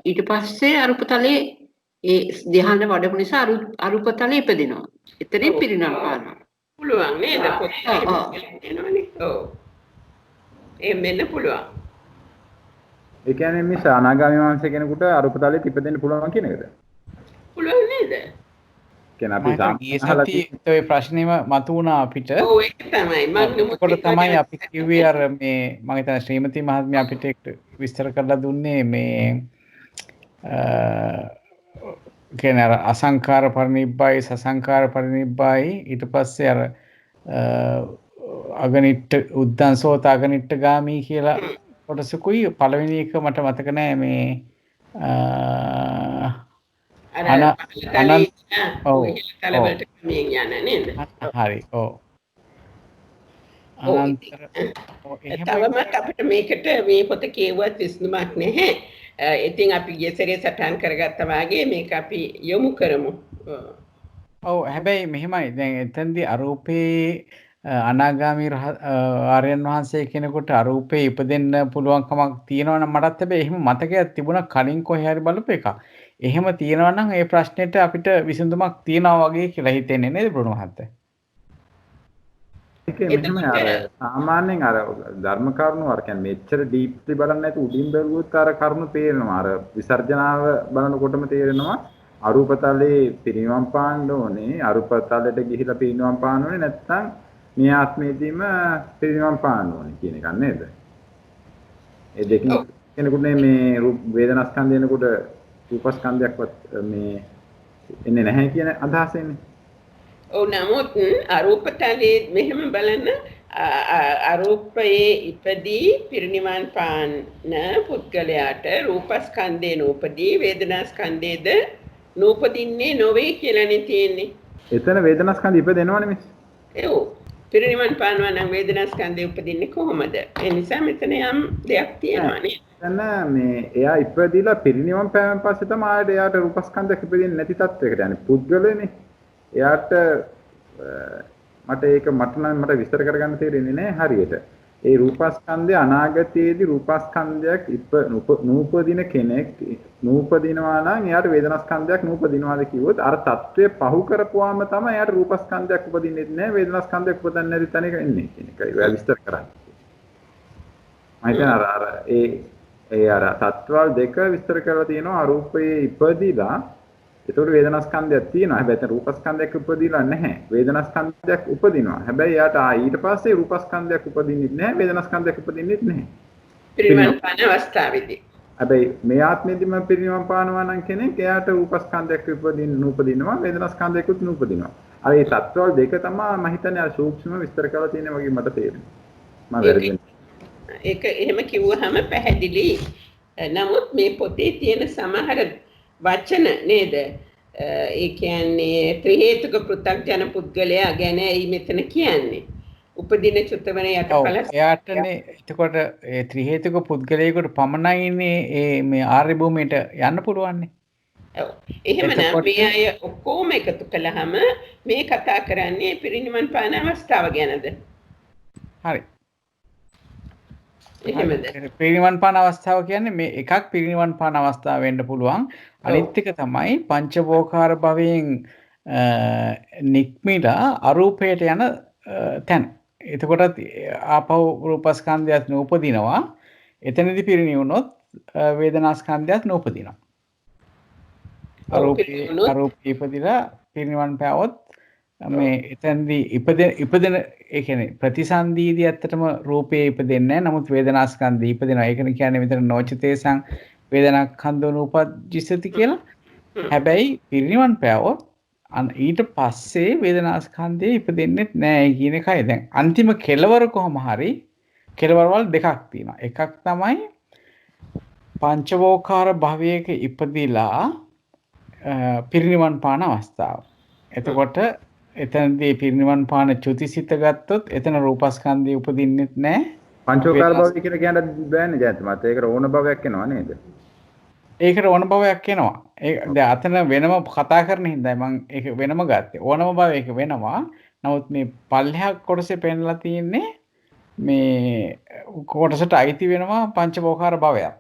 ඊට පස්සේ අරූපතලේ ඒ ධ්‍යාන වඩපු නිසා අරූපතලේ ඉපදිනවා. එතනින් පිරිනමන පානවා. පුළුවන් නේද? එනවනේ. ඔව්. එහෙම වෙන්න පුළුවන්. ඒ කියන්නේ මේ අනාගාමී වහන්සේ කෙනෙකුට අරූපතලේ ඉපදෙන්න පුළුවන් කියන එකද? පුළුවන් නේද? කියන අපි ඔය ප්‍රශ්නේම මතුවුණා අපිට. ඔව් ඒක තමයි. මම තමයි අපි කිව්වේ අර මේ මම හිතන ශ්‍රීමති මහත්මිය අපිට විස්තර කරලා දුන්නේ මේ කියන්නේ අර අසංකාර පරිනිබ්බයි සසංකාර පරිනිබ්බයි ඊට පස්සේ අර අගනිට්ට උද්දන්සෝත අගනිට්ට ගාමී කියලා කොටසකුයි පළවෙනි එක මට මතක නෑ මේ හරි ඔව් තවමත් අපිට මේකට මේ පොත කියුවත් විසඳුමක් නැහැ. ඉතින් අපි ගිය සැරේ සටහන් කරගත්තා වාගේ මේක අපි යොමු කරමු. ඔව් හැබැයි මෙහෙමයි දැන් එතෙන්දී අරූපේ අනාගාමී ආර්යයන් වහන්සේ කෙනෙකුට අරූපේ ඉපදෙන්න පුළුවන්කමක් තියෙනවා නම් මටත් හැබැයි එහෙම මතකයක් තිබුණා කලින් කොහේ හරි බලපු එක. එහෙම තියෙනවා නම් ඒ ප්‍රශ්නෙට අපිට විසඳුමක් තියනවා වගේ කියලා හිතෙන්නේ නේද බ්‍රුණ මහත්තයා? සාමාන්‍යයෙන් අර ධර්ම කරුණු අර කියන්නේ මෙච්චර ඩීප්ලි බලන්නේ නැතු උඩින් බැලුවොත් අර කරුණු තේරෙනවා. අර විසර්ජනාව බලනකොටම තේරෙනවා අරූපතලේ පිරිනිවන් පාන්න ඕනේ. අරූපතලයට ගිහිලා පිරිනිවන් පාන්න ඕනේ නැත්නම් මේ ආත්මයේදීම පිරිනිවන් පාන්න ඕනේ කියන එක නේද? ඒ දෙකින් කෙනෙකුට මේ වේදනා ස්කන්ධය එනකොට රූප ස්කන්ධයක්වත් මේ එන්නේ නැහැ කියන අදහස එන්නේ. ඔව් නමුත් අරූප තලයේ මෙහෙම බලන්න අරූපයේ ඉපදී පිරිනිවන් පාන පුද්ගලයාට රූපස්කන්ධේ නූපදී වේදනාස්කන්ධේද නූපදින්නේ නොවේ කියලානේ තියෙන්නේ. එතන වේදනා ස්කන්ධය ඉපදෙනවනේ මිස්. ඒව පිරිනිවන් පානවා නම් වේදනාස්කන්ධය උපදින්නේ කොහොමද? ඒ නිසා මෙතන යම් දෙයක් තියෙනවා නේ. එතන මේ එයා ඉපදිලා පිරිනිවන් පෑවෙන් පස්සේ තමයි ආයෙත් එයාට රූපස්කන්ධයක් ඉපදෙන්නේ නැති තත්වයකට යන්නේ. පුද්ගලනේ. එයාට මට විස්තර කරගන්න තේරෙන්නේ නැහැ හරියට. ඒ රූපස්කන්ධය අනාගතයේදී රූපස්කන්ධයක් නූපදින කෙනෙක් නූපදිනවා නම් එයාට වේදනාස්කන්ධයක් නූපදිනවාද කිව්වොත් අර తත්වය පහු කරපුවාම තමයි එයාට රූපස්කන්ධයක් උපදින්නේ නැහැ වේදනාස්කන්ධයක් උපදින්නේ නැති තැනක එන්නේ කියන එකයි ඔයා විස්තර කරන්නේ. මම හිතන්නේ අර තත්වල් දෙක විස්තර කරලා තියෙනවා අරූපයේ ඉපදිලා ඒතකොට වේදනාස්කන්ධයක් තියෙනවා. හැබැයි එතන රූපස්කන්ධයක් උපදිලා නැහැ. වේදනාස්කන්ධයක් උපදිනවා. හැබැයි යාට ඊට පස්සේ රූපස්කන්ධයක් උපදින්නේ නැහැ. වේදනාස්කන්ධයක් උපදින්නේ නැහැ. පිරිනිවන් පාන අවස්ථාවේදී. හැබැයි මේ ආත්මෙදිම පිරිනිවන් පානවා නම් කෙනෙක් එයාට රූපස්කන්ධයක් නූපදිනවා. වේදනාස්කන්ධයකුත් නූපදිනවා. අර මේ තත්ත්වවල දෙක තමයි මම හිතන්නේ අර සූක්ෂම විස්තර කරලා තියෙන වගේ මට තේරෙනවා. මම වැරදිද? ඒක එහෙම කිව්වහම පැහැදිලි. නමුත් මේ පොතේ තියෙන සමහර වචන නේද? ඒ කියන්නේ ත්‍රි හේතුක පෘථග්ජන පුද්ගලයා ගැන මෙතන කියන්නේ. උපදින චුතවන යටපල එයාටනේ එතකොට ඒ ත්‍රි හේතුක පුද්ගලයෙකුට පමණයිනේ මේ ආර්ය භූමියට යන්න පුළුවන්නේ. ඔව්. එහෙමනම් මේ අය ඔක්කොම එකතු කළාම මේ කතා කරන්නේ පිරිනිවන් පාන අවස්ථාව ගැනද? හරි. එහෙමද? පිරිනිවන් පාන අවස්ථාව කියන්නේ මේ එකක් පිරිනිවන් පාන අවස්ථාව වෙන්න පුළුවන්. අනිත් එක තමයි පංචවෝකාර භවයෙන් නික්මිලා අරූපයට යන තැන. එතකොටත් ආපහු රූපස්කන්ධයත් නූපදිනවා. එතනදී පිරිනිවුනොත් වේදනාස්කන්ධයත් නූපදිනවා. අරූපී ඉපදිලා පිරිනිවන් පෑවොත් මේ එතනදී ඉපදෙන ඒ කියන්නේ ප්‍රතිසන්දීදී ඇත්තටම රූපේ ඉපදෙන්නේ නැහැ. නමුත් වේදනාස්කන්ධය ඉපදෙනවා. ඒක කියන්නේ මෙතන නොචිතේසං වේදනාඛන්‍දෝ නූපජ්ජිසති කියලා. හැබැයි පිරිනිවන් පෑවොත් ඊට පස්සේ වේදනාස්කන්ධය ඉපදෙන්නේ නැහැ කියන එකයි. දැන් අන්තිම කෙලවර කොහොම හරි කෙලවරවල් දෙකක් තියෙනවා. එකක් තමයි පංචවෝකාර භවයක ඉපදිලා පිරිනිවන් පාන අවස්ථාව. එතකොට එතනදී පිරිනිවන් පාන චුතිසිත ගත්තොත් එතන රූපස්කන්ධය උපදින්නෙත් නැහැ. පංචෝකාර භවය කියලා කියන්න බෑනේ ජයන්ත මත. ඒකට ඕන භවයක් එනවා නේද? ඒකට ඕන භවයක් එනවා. ඒ දැන් අතන වෙනම කතා කරන හින්දායි මම ඒක වෙනම ගත්තේ. ඕනම භවයක වෙනවා. නමුත් මේ පල්ලෙහා කොටසේ පෙන්නලා තියෙන්නේ මේ කොටසට අයිති වෙනවා පංචවෝකාර භවයක්.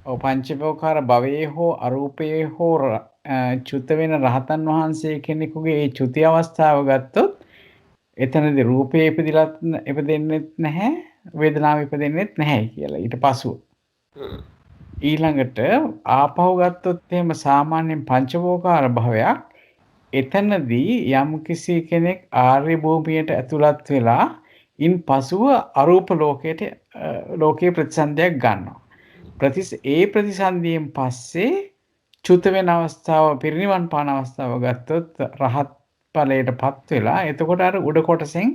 ඔව් පංචවෝකාර භවයේ හෝ අරූපයේ හෝ චුත වෙන රහතන් වහන්සේ කෙනෙකුගේ ඒ චුති අවස්ථාව ගත්තොත් එතනදී රූපේ ඉපදෙන්නෙත් නැහැ වේදනාව ඉපදෙන්නෙත් නැහැ කියලා ඊට පසුව ඊළඟට ආපහු ගත්තොත් එහෙම සාමාන්‍යයෙන් පංචවෝකාර භවයක් එතනදී යම් කිසි කෙනෙක් ආර්ය භූමියට ඇතුළත් වෙලා ඉන් පසුව අරූප ලෝකයේ ප්‍රතිසන්දියක් ගන්නවා ඒ ප්‍රතිසන්දියෙන් පස්සේ චුත වෙන අවස්ථාව පිරිනිවන් පාන අවස්ථාව ගත්තොත් රහත් ඵලයටපත් වෙලා එතකොට අර උඩ කොටසෙන්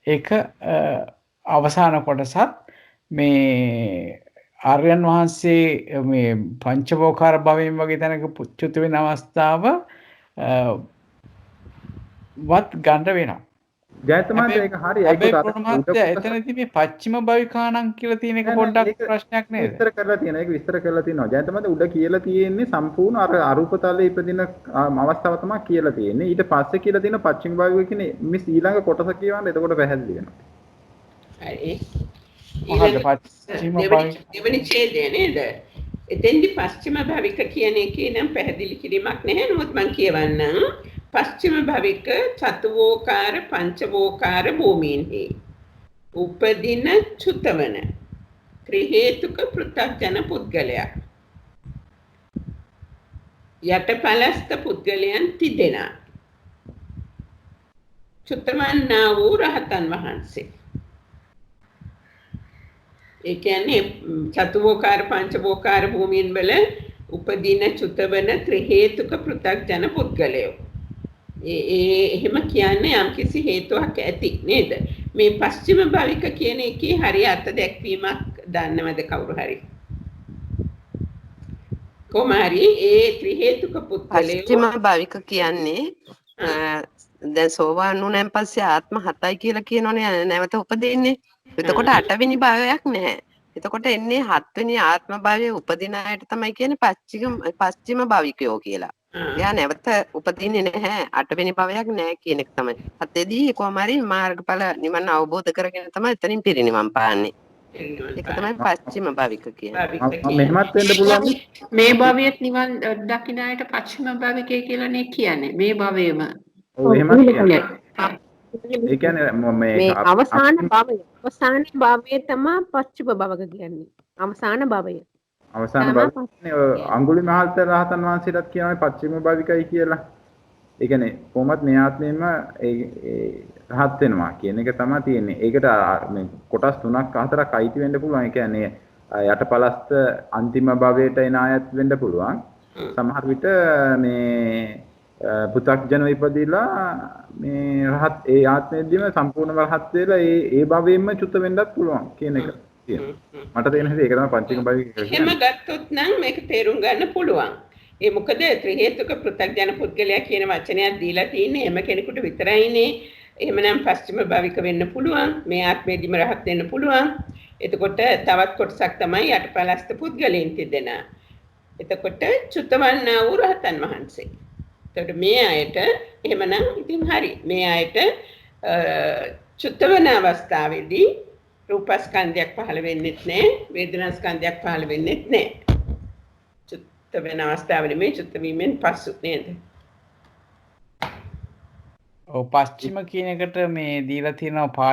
ඒක අවසාන කොටසත් මේ ආර්යයන් වහන්සේ මේ පංචවෝකාර භවයෙන් වගේ තැනක චුත වෙන අවස්ථාව වත් ගන්න වෙනවා. ජයතමාන්ත ඒක හරි. ඒක එතනදී මේ පච්චිම භවිකාණන් කියලා තියෙන එක පොඩ්ඩක් ප්‍රශ්නයක් නේද? විස්තර කරලා තියෙනවා. ඒක විස්තර කරලා තියෙනවා. ජයතමාන්ත උඩ කියලා තියෙන්නේ සම්පූර්ණ අර අරූපතලයේ ඉපදින අවස්ථාව තමයි කියලා තියෙන්නේ. ඊට පස්සේ කියලා තියෙන පච්චිම භවික කියන්නේ මිස් ඊළඟ කොටස කියවන්න එතකොට පැහැදිලි වෙනවා. හරි. පච්චිම භවික දෙවෙනි ඡේදය නේද? එතෙන්දි පස්චිම භවික කියන එකේ නම් පැහැදිලි කිරීමක් නැහැ. නමුත් මම කියවන්නම්. පස්චිම භවික චතුවෝකාර පංචවෝකාර භූමීන්හි උපදින චුතවන ත්‍රි හේතුක පෘථග්ජන පුද්ගලයා යටපලස්ත පුද්ගලයන් තිදෙනා චුතවන්නා වූ රහතන් වහන්සේ. ඒ කියන්නේ චතුෝකාර පංචවෝකාර භූමියන් වල උපදින චුතවන ත්‍රි හේතුක පෘථග්ජන පුද්ගලයෝ. එහෙම කියන්නේ යම්කිසි හේතුවක් ඇති නේද? මේ පස්චිම භවික කියන එකේ හරිය අත දැක්වීමක් දන්නවද කවුරු හරි? කොමාරි ඒ ත්‍රි හේතුක පුද්ගලයෝ පස්චිම භවික කියන්නේ දැන් සෝවාන් වුණාන් පස්සේ ආත්ම 7යි කියලා කියනෝනේ නැවත උපදින්නේ. එතකොට 8වෙනි භවයක් නැහැ. එතකොට එන්නේ 7වෙනි ආත්ම භවයේ උපදින අයට තමයි කියන්නේ පස්චිම භවිකයෝ කියලා. එයා නැවත උපදින්නේ නැහැ. 8වෙනි භවයක් නැහැ කියන එක තමයි. හතේදී කොහොම හරි මාර්ගඵල නිවන අවබෝධ කරගෙන තමයි එතනින් පිරිනිවන් පාන්නේ. ඒක තමයි පස්චිම භවික කියන්නේ. මෙහෙමත් වෙන්න පුළුවන්. මේ භවයේත් නිවන් දකින්න අයට පස්චිම භවිකය කියලානේ කියන්නේ. මේ භවයේම. ඔව් එහෙමත් කියන්නේ. ඒ කියන්නේ මේ අවසාන භවය තමයි පස්චිම භවක කියන්නේ. අවසාන භවය. අවසාන භවයේ අඟුලිමාල් රහතන් වහන්සේටත් කියනවා පස්චිම භවිකයි කියලා. ඒ කියන්නේ කොහොමත් මේ ආත්මෙම ඒ රහත් වෙනවා කියන එක තමයි තියෙන්නේ. ඒකට මේ කොටස් 3ක් 4ක් අයිති වෙන්න පුළුවන්. ඒ කියන්නේ යටපලස්ත අන්තිම භවයට එන අයත් වෙන්න පුළුවන්. සමහර විට මේ පු탁ජන ඉපදිලා මේ රහත් ඒ ආත්මෙදිම සම්පූර්ණ රහත් වෙලා ඒ භවයෙන්ම චුත වෙන්නත් පුළුවන් කියන එක තියෙනවා. මට තේරෙන හැටි ඒක තමයි පංචික භවික කියන්නේ. එහෙම ගත්තොත් නම් මේක තේරුම් ගන්න පුළුවන්. ඒ මොකද ත්‍රි හේතුක පෘථග්ජන පුද්ගලයා කියන වචනයක් දීලා තියෙන්නේ එම කෙනෙකුට විතරයිනේ. එහෙමනම් පස්චිම භවික වෙන්න පුළුවන්. මේ ආත්මෙදිම රහත් වෙන්න පුළුවන්. එතකොට තවත් කොටසක් තමයි යටපලස්ත පුද්ගලයන් තිදෙන. එතකොට චුතවන්නා වූ රහතන් වහන්සේ. එතකොට මේ අයට එහෙමනම් ඉතින් හරි. මේ අයට චුතවන අවස්ථාවේදී රූපස්කන්ධයක් පහළ වෙන්නෙත් නැහැ. වේදනාස්කන්ධයක් පහළ වෙන්නෙත් නැහැ. චුත වෙන අවස්ථාවේදී මේ චුත වීමෙන් පසු නේද? ඔව් පස්චිම කියන එකට මේ දීලා තියෙනවා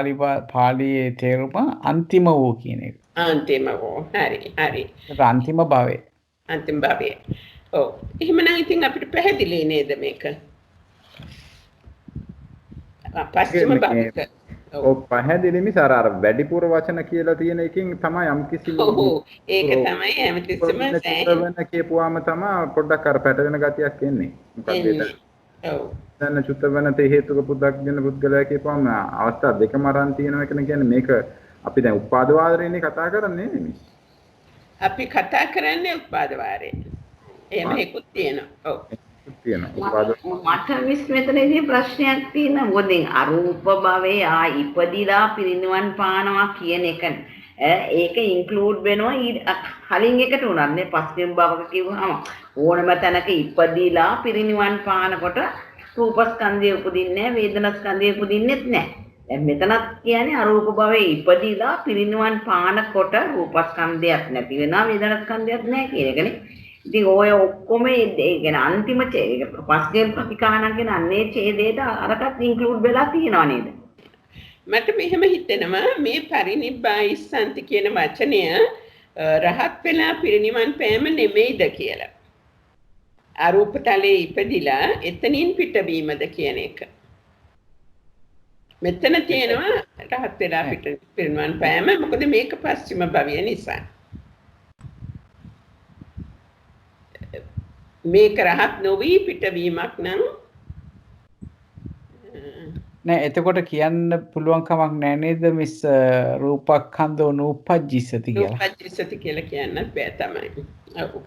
පාලියේ තේරුම අන්තිම වූ කියන එක. අන්තිම වූ. හරි. ඒක අන්තිම භවය. අන්තිම භවය. ඔව්. එහෙමනම් ඉතින් අපිට පැහැදිලි නේද මේක? පස්චිම භවික. ඔව් පැහැදිලි මිස අර වැඩිපුර වචන කියලා තියෙන එකකින් තමයි යම්කිසි ඔව් ඒක තමයි හැමතිස්සෙම වෙන කියපුවාම තමයි පොඩ්ඩක් අර පැටලෙන ගතියක් එන්නේ. මොකද ඒක? ඔව්. දැන් චුත වෙන තේ හේතුක පුද්ගලයන් පුද්ගලයා කියපුවාම අවස්ථා දෙකම අරන් තියෙනවා කියන්නේ මේක අපි දැන් උපාද වාදරේනේ කතා කරන්නේ නෙමෙයි. අපි කතා කරන්නේ උපාද වාරේ. එහෙම එකක් තියෙනවා. ඔව්. මට මෙතනදී ප්‍රශ්නයක් තියෙනවා. මොකද අරූප භවයේ ඉපදිලා පිරිනිවන් පානවා කියන එක ඒක ඉන්ක්ලූඩ් වෙනවා කලින් එකට උනත් මේ පස්වෙනි භවක කිව්වම ඕනම තැනක ඉපදිලා පිරිනිවන් පානකොට රූපස්කන්ධය උපදින්නේ වේදනාස්කන්ධය උපදින්නෙත් නැහැ. දැන් මෙතනත් කියන්නේ අරූප භවයේ ඉපදිලා පිරිනිවන් පානකොට රූපස්කන්ධයක් නැති වෙනවා වේදනාස්කන්ධයක් නැහැ කියන එකනේ. ඉතින් ඔය ඔක්කොම ඒ කියන්නේ අන්තිම පස්කේල් ප්‍රතිකාණන් කියන අන්නේ ඡේදයට අරකට ඉන්ක්ලූඩ් වෙලා තියෙනව නේද? මට මෙහෙම හිතෙනවා මේ පරිනිබ්බායිස්සන්ති කියන වචනය රහත් වෙලා පිරිනිවන් පෑම නෙමෙයිද කියලා. අරූප තලයේ ඉපදිලා එතනින් පිටවීමද කියන එක. මෙතන තියෙනවා රහත් වෙලා පිරිනිවන් පෑම. මොකද මේක පස්චිම භවය නිසා. මේක රහත් නොවි පිටවීමක් නම් නෑ එතකොට කියන්න පුළුවන් කමක් නෑ නේද මිස් රූපක්ඛන්ධෝ නූපජ්ජිසති කියලා. නූපජ්ජිසති කියලා කියන්නත් බෑ තමයි. ඔව්.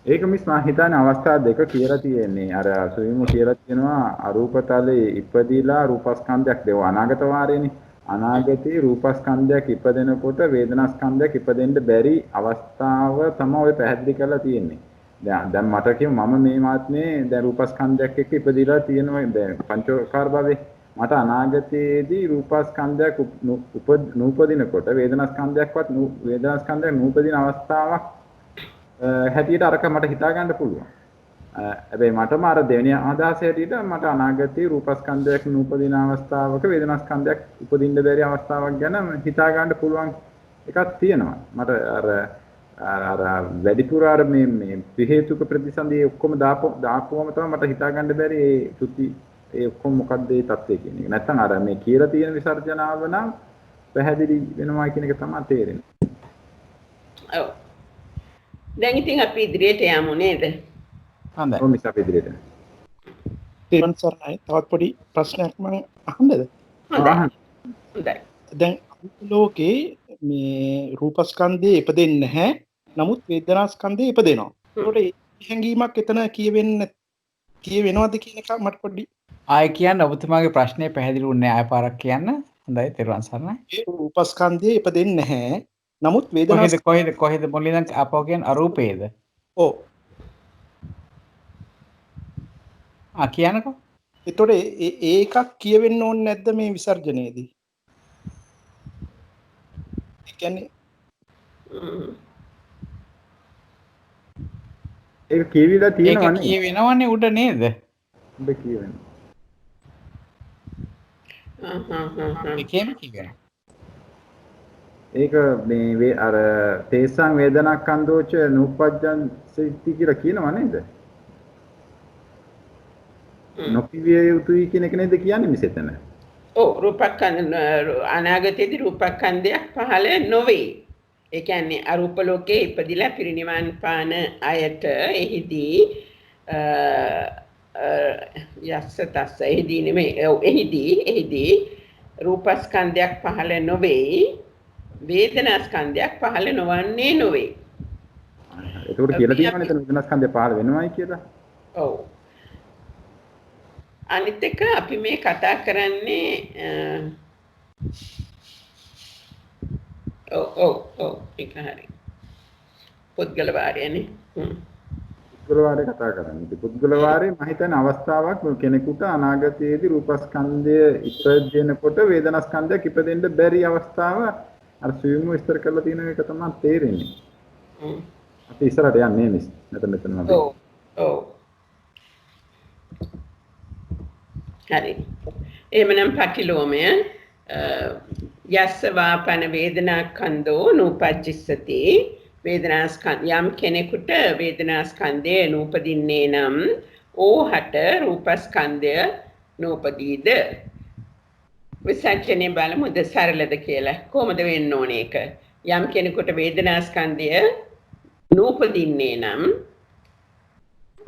ඒක මිස් මම හිතන්නේ අවස්ථා දෙක කියලා තියෙන්නේ. අර සුවිමු කියලා තියෙනවා අරූපතලයේ ඉපදිලා රූපස්කන්ධයක් දෙව අනාගත වාරේනේ. අනාගතේ රූපස්කන්ධයක් ඉපදෙනකොට වේදනාස්කන්ධයක් ඉපදෙන්න බැරි අවස්ථාව තමයි ඔය පැහැදිලි කරලා තියෙන්නේ. දැන් මට කියමු මම මේ මාත්මේ දැන් රූපස්කන්ධයක් එක්ක ඉපදිලා තියෙනවා දැන් පංචෝකාර භවයේ මට අනාගතයේදී රූපස්කන්ධයක් නූපදිනකොට වේදනාස්කන්ධයක්වත් වේදනාස්කන්ධයක් නූපදින අවස්ථාවක් හැටියට අරක මට හිතා ගන්න පුළුවන්. හැබැයි මටම අර දෙවෙනි අදහස හැටියට මට අනාගතයේ රූපස්කන්ධයක් නූපදින අවස්ථාවක වේදනාස්කන්ධයක් උපදින්න බැරි අවස්ථාවක් ගැන හිතා ගන්න පුළුවන් එකක් තියෙනවා. මට අර අර වැඩිපුර අර මේ හේතුක ප්‍රතිසන්දී ඔක්කොම දාපුවම තමයි මට හිතා ගන්න බැරි ඒ සුති ඒ ඔක්කොම මොකක්ද ඒ தත්ත්වය කියන එක. නැත්නම් අර මේ කියලා තියෙන විසර්ජනාව නම් පැහැදිලි වෙනවා කියන එක තමයි තේරෙන්නේ. ඔව්. දැන් ඉතින් අපි ඉදිරියට යමු නේද? හොඳයි. කොහොමද අපි ඉදිරියට? තේරුම් සරණයි. තවත් පොඩි ප්‍රශ්නයක් මම අහන්නද? හොඳයි. දැන් ලෝකේ මේ රූපස්කන්ධයේ ඉපදෙන්නේ නැහැ. නමුත් වේදනාස්කන්ධයේ ඉපදෙනවා. ඒකට හැඟීමක් එතන කියවෙනවද කියන එක මට පොඩි ආයෙ කියන්න ඔබතුමාගේ ප්‍රශ්නේ පැහැදිලි වුණේ ආයෙ පාරක් කියන්න. හොඳයි තෙරුවන් සරණයි. ඒ රූපස්කන්ධයේ ඉපදෙන්නේ නැහැ. නමුත් කොහෙද මොළෙන් ආපහු කියන්නේ අරූපේද? ඔව්. කියන්නකෝ. ඒතකොට ඒකක් කියවෙන්න ඕනේ නැද්ද මේ විසර්ජනයේදී? ඒ කියන්නේ ඒක කියවිලා තියෙනවනේ. ඒක කියවෙනවනේ උඩ නේද? උඩ කියවෙනවා. ඒකේම කියවෙනවා. ඒක මේ අර තේසං වේදනාකන්දෝච නූපජ්ජන් සිටි කියලා කියනවා නේද? නොකිවිය යුතුයි කියන එක නේද කියන්නේ මෙතන? ඔව් රූපස්කන්ධ අනාගතයේදී රූපස්කන්ධයක් පහළ නොවේ. ඒ කියන්නේ අරූප ලෝකයේ ඉපදිලා පිරිනිවන් පාන අයට එහිදී යස්ස තස්ස එහිදී නෙමෙයි එහිදී රූපස්කන්ධයක් පහළ නොවේ. වේදනාස්කන්ධයක් පහළ නොවන්නේ නොවේ. ඒකට කියලා තියෙනවනේ එතන වේදනාස්කන්ධය පහළ වෙනවයි කියලා. ඔව්. අනිත් එක අපි මේ කතා කරන්නේ ඒක හරි. පුද්ගල වාරයනේ. පුද්ගල වාරය කතා කරන්නේ. පුද්ගල වාරයේ මම හිතන්නේ අවස්ථාවක් කෙනෙකුට අනාගතයේදී රූපස්කන්ධය ඉපදෙනකොට වේදනාස්කන්ධයක් ඉපදෙන්න බැරි අවස්ථාව අර සුයුම්ව විස්තර කරලා තියෙන එක තමයි තේරෙන්නේ. අපි ඉස්සරහට යන්නේ මෙතන. ඔව්. හරි. එහෙමනම් පටිලෝමය යස්ස වාපන වේදනාස්කන්ධෝ නූපජ්ජස්සති වේදනාස්කන්ධ යම් කෙනෙකුට වේදනාස්කන්ධය නූපදින්නේ නම් ඕහට රූපස්කන්ධය නූපදීද විසර්ජනය බලමුද සරලද කියලා කොහොමද වෙන්න ඕනේ ඒක යම් කෙනෙකුට වේදනාස්කන්ධය නූපදින්නේ නම්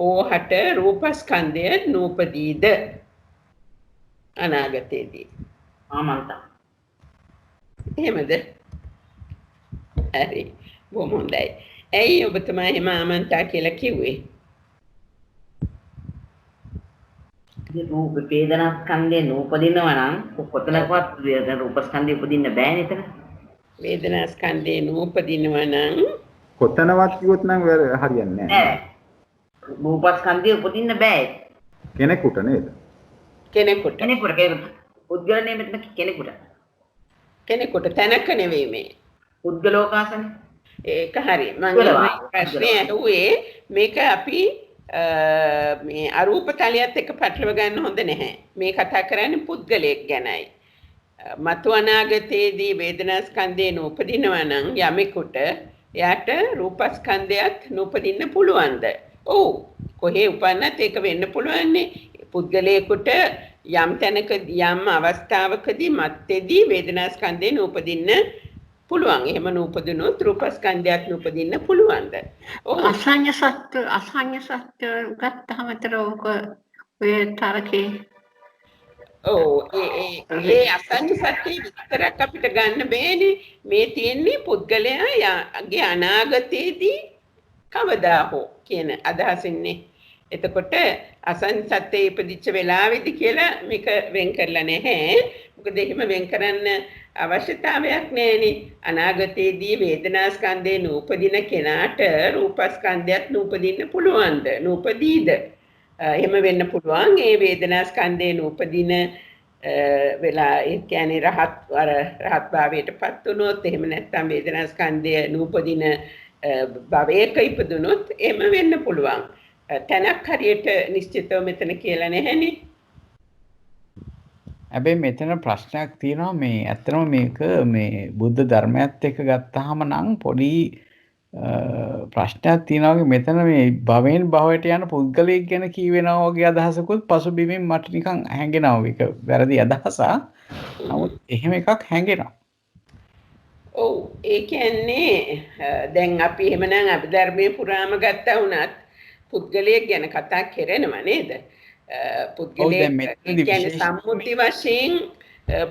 ඕහට රූපස්කන්ධය නූපදීද අනාගතයේදී ආමන්තා එහෙමද හරි බොහොම හොඳයි ඇයි ඔබතුමා එහෙම ආමන්තා කියලා කිව්වේ රූප වේදනාස්කන්ධේ නූපදිනවා නම් කොතනකවත් රූපස්කන්ධය උපදින්න බෑනේ එතන වේදනාස්කන්ධේ නූපදිනවා නම් කොතනවත් කිව්වොත් නම් හරියන්නේ නැහැ රූපස්කන්ධය උපදින්න බෑ කෙනෙකුට නේද කෙනෙකුට පුද්ගලනේ මෙතන කෙනෙකුට තැනක නෙවෙයි මේ පුද්ගලෝකාසනේ ඒක හරි මම ප්‍රශ්නේ අහුවේ මේක අපි මේ අරූප තලයත් එක්ක පැටලව ගන්න හොඳ නැහැ මේ කතා කරන්නේ පුද්ගලයෙක් ගැනයි මතු අනාගතයේදී වේදනාස්කන්ධේ නූපදිනවා නම් යමෙකුට එයාට රූපස්කන්ධයත් නූපදින්න පුළුවන්ද ඔව් කොහේ උපන්නත් ඒක වෙන්න පුළුවන්නේ පුද්ගලයෙකුට යම් තැනක යම් අවස්ථාවකදී මත්තේදී වේදනාස්කන්ධේ නූපදින්න පුළුවන්. එහෙම නූපදිනොත් රූපස්කන්ධයක් නූපදින්න පුළුවන්ද? අසඤ්ඤ සත්‍ය ගත්තහම තර ඔය තරකේ ඒ අසඤ්ඤ සත්‍ය විතරක් අපිට ගන්න බෑනේ. මේ තියෙන්නේ පුද්ගලයාගේ අනාගතයේදී කවදා හෝ කියන අදහසින්නේ. එතකොට අසං සත්‍යයේ ඉපදිච්ච වෙලාවේදී කියලා මේක වෙන් කරලා නැහැ. මොකද එහෙම වෙන් කරන්න අවශ්‍යතාවයක් නැහැනේ. අනාගතයේදී වේදනාස්කන්ධේ නූපදින කෙනාට රූපස්කන්ධයත් නූපදින්න පුළුවන්ද? නූපදීද? එහෙම වෙන්න පුළුවන්. ඒ වේදනාස්කන්ධේ නූපදින වෙලා ඒ කියන්නේ රහත් භාවයටපත් වුණොත් එහෙම නැත්නම් වේදනාස්කන්ධය නූපදින භවයක ඉපදුනොත් එහෙම වෙන්න පුළුවන්. තැනක් හරියට නිශ්චිතව මෙතන කියලා නැහැනේ. හැබැයි මෙතන ප්‍රශ්නයක් තියෙනවා මේ ඇත්තම මේක මේ බුද්ධ ධර්මයත් එක්ක ගත්තාම නම් පොඩි ප්‍රශ්නයක් තියෙනවා වගේ මෙතන මේ භවෙන් භවයට යන පුද්ගලයෙක් ගැන කියවෙනවා වගේ අදහසකුත් පසුබිමින් මට නිකන් හැඟෙනවා. ඒක වැරදි අදහසක්. නමුත් එහෙම එකක් හැඟෙනවා. ඔව් ඒ කියන්නේ දැන් අපි එහෙමනම් අභිධර්මයේ පුරාම ගත්තා වුණත් පුද්ගලයෙක් ගැන කතා කරනවා නේද? පුද්ගලයෙක් කියන්නේ සම්මුති වශයෙන්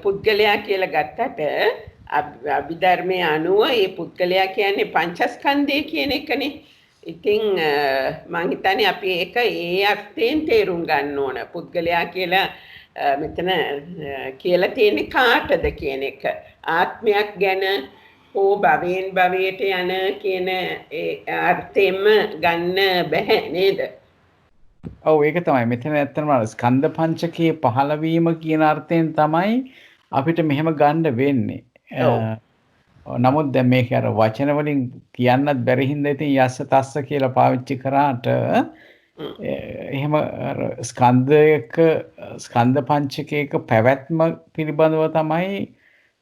පුද්ගලයා කියලා ගත්තට අභිධර්මයේ අනුව ඒ පුද්ගලයා කියන්නේ පංචස්කන්ධය කියන එකනේ. ඉතින් මම හිතන්නේ අපි ඒක ඒ අර්ථයෙන් තේරුම් ගන්න ඕන. පුද්ගලයා කියලා මෙතන කියලා තියෙන්නේ කාටද කියන එක. ආත්මයක් ගැන හෝ භවයෙන් භවයට යන කියන ඒ අර්ථයෙන්ම ගන්න බෑ නේද? ඔව් ඒක තමයි. මෙතන ඇත්තටම ස්කන්ධ පංචකයේ පහළවීම කියන අර්ථයෙන් තමයි අපිට මෙහෙම ගන්න වෙන්නේ. නමුත් දැන් මේක අර වචන වලින් කියන්නත් බැරි හින්දා ඉතින් යස්ස තස්ස කියලා පාවිච්චි කරාට එහෙම අර ස්කන්ධ පංචකයක පැවැත්ම පිළිබඳව තමයි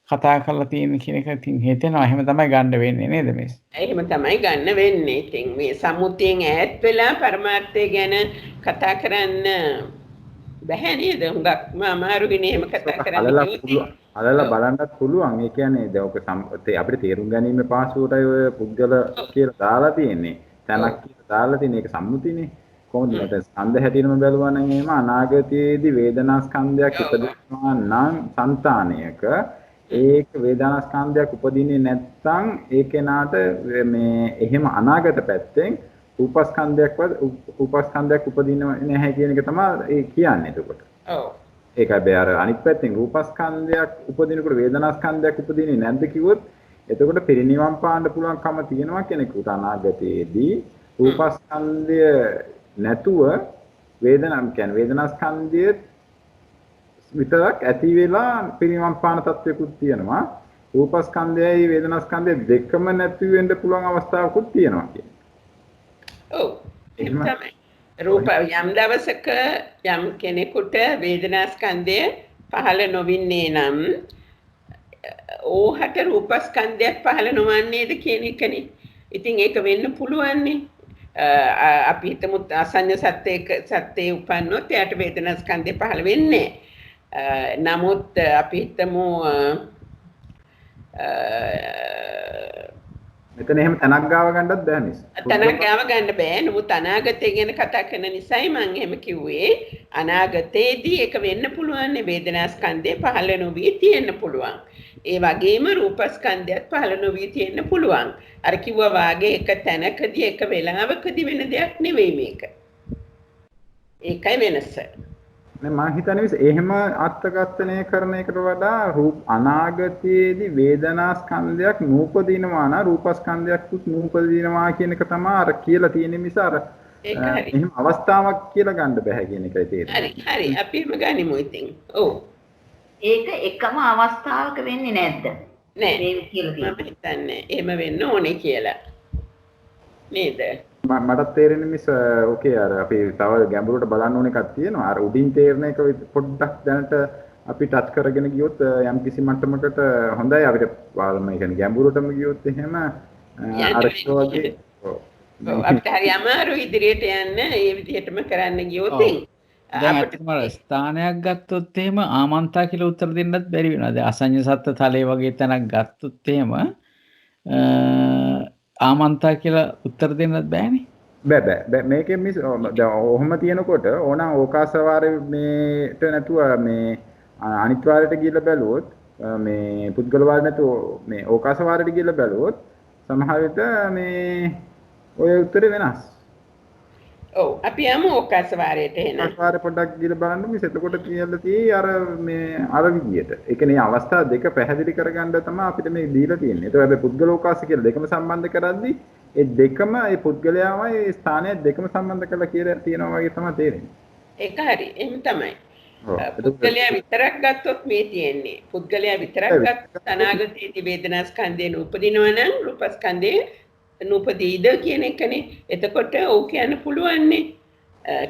කතා කරලා තියෙන කියන එක ඉතින් හිතෙනවා එහෙම තමයි ගන්න වෙන්නේ නේද මේ? එහෙම තමයි ගන්න වෙන්නේ. ඉතින් මේ සම්මුතියෙන් ඈත් වෙලා පරමාර්ථය ගැන කතා කරන්න බැහැ නේද? හුඟක්ම අමාරුයිනේ එහෙම කතා කරන්න. අදලා බලන්නත් පුළුවන්. ඒ කියන්නේ දැන් ඔක අපිට තේරුම් ගැනීම පාසුවටයි ඔය පුද්ගල කියලා දාලා තියෙන්නේ. තැනක් කියලා දාලා තියෙන එක සම්මුතිනේ. කොහොමද නැත්නම් ස්කන්ධ හැටියෙම බැලුවා නම් එහෙම අනාගතයේදී වේදනා ස්කන්ධයක් ඉපදෙනවා නම් సంతානයක ඒක වේදනා ස්කන්ධයක් උපදින්නේ නැත්නම් ඒ කෙනාට මේ එහෙම අනාගත පැත්තෙන් රූපස්කන්ධයක් උපදින්නේ නැහැ කියන එක තමයි ඒ කියන්නේ එතකොට. ඔව්. ඒකයි බෑ අර අනිත් පැත්තෙන් රූපස්කන්ධයක් උපදිනකොට වේදනාස්කන්ධයක් උපදින්නේ නැද්ද කිව්වොත් එතකොට පිරිනිවන් පාන්න පුළුවන්කම තියෙනවා කෙනෙකුට අනාගතයේදී රූපස්කන්ධය නැතුව වේදනාස්කන්ධය විතරක් ඇති වෙලා පිරිනිවන් පාන තත්වයකුත් තියෙනවා රූපස්කන්ධයයි වේදනාස්කන්ධය දෙකම නැති වෙන්න පුළුවන් අවස්ථාවකුත් තියෙනවා කියන්නේ. ඔව් එහෙම තමයි. රූප යම් දවසක යම් කෙනෙකුට වේදනාස්කන්ධය පහළ නොවින්නේ නම් ඕහට රූපස්කන්ධයක් පහළ නොවන්නේද කියන එකනේ. ඉතින් ඒක වෙන්න පුළුවන්නේ. අපි හිතමු අසඤ්ඤ සත්‍යයේ උපන්නොත් එයාට වේදනාස්කන්ධය පහළ වෙන්නේ. නමුත් අපි හිතමු මෙතන එහෙම තනක් ගාව ගන්නත් බෑ නේද? තනක් ගාව ගන්න බෑ. නමුත් අනාගතය ගැන කතා කරන නිසායි මම එහෙම කිව්වේ. අනාගතයේදී ඒක වෙන්න පුළුවන් වේදනාස්කන්ධය පහළ නොවී තියෙන්න පුළුවන්. ඒ වගේම රූපස්කන්ධයත් පහළ නොවී තියෙන්න පුළුවන්. අර කිව්වා වාගේ එක තැනකදී එක වෙලාවකදී වෙන දෙයක් නෙවෙයි මේක. ඒකයි වෙනස. මම හිතන්නේ එහෙම අර්ථකථනය කරන එකට වඩා අනාගතයේදී වේදනා ස්කන්ධයක් නූපදිනවා නා රූපස්කන්ධයක් නූපදිනවා කියන එක තමයි අර කියලා තියෙන නිසා අර එහෙම අවස්ථාවක් කියලා ගන්න බෑ කියන එකයි තේරෙන්නේ. හරි අපිම ගනිමු ඉතින්. ඔව්. ඒක එකම අවස්ථාවක වෙන්නේ නැද්ද? නෑ මේ කියලා මම හිතන්නේ එහෙම වෙන්න ඕනේ කියලා. නේද? මට තේරෙන්නේ මිස් ඕකේ අර අපි තව ගැඹුරට බලන්න ඕන එකක් තියෙනවා. අර උඩින් තේරෙන එක පොඩ්ඩක් දැනට අපි ටච් කරගෙන ගියොත් යම් කිසි මට්ටමකට හොඳයි. අපිට මේ කියන්නේ ගැඹුරටම ගියොත් එහෙම අර වගේ අපිට හරි අමාරු ඉදිරියට යන්න ඒ විදිහටම කරන්න ගියොත් දැන් අතම ස්ථානයක් ගත්තොත් එහෙම ආමන්තා කියලා උත්තර දෙන්නත් බැරි වෙනවා. දැන් අසඤ්ඤ සත්ත්‍ය තලයේ වගේ තැනක් ගත්තොත් එහෙම ආමන්තා කියලා උත්තර දෙන්නත් බෑනේ. බෑ මේකෙන් මිස් දැන් ඔහොම තියෙනකොට ඕනම් ඕකාසවාරේ මේට නැතුව මේ අනිත් වාරයට ගිහලා බැලුවොත් මේ පුද්ගල වාරේ නැතුව මේ ඕකාසවාරයට ගිහලා බැලුවොත් සමහර විට මේ ඔය උත්තරේ වෙනස්. ඔව් අපි යමු ඕකාසවාරයට එන. ඕකාසවාරේ පොඩ්ඩක් ගිහලා බලන්න මිස් එතකොට කියලා තියෙයි අර මේ අර විදියට. ඒ කියන්නේ අවස්ථා දෙක පැහැදිලි කරගන්න තමයි අපිට මේ දීලා තියෙන්නේ. ඒක හැබැයි පුද්ගල ඕකාස කියලා දෙකම සම්බන්ධ කරද්දී ඒ දෙකම ඒ පුද්ගලයාමයි ඒ ස්ථානය දෙකම සම්බන්ධ කරලා කියලා තියෙනවා වගේ තමයි තේරෙන්නේ. ඒක හරි. එහෙම තමයි. පුද්ගලයා විතරක් ගත්තොත් මේ තියෙන්නේ. පුද්ගලයා විතරක් ගත්තොත් අනාගතයේදී වේදනා ස්කන්ධේ උපදිනවා නම් රූපස්කන්ධේ නූපදීද කියන එකනේ. එතකොට ඕක කියන්න පුළුවන්නේ.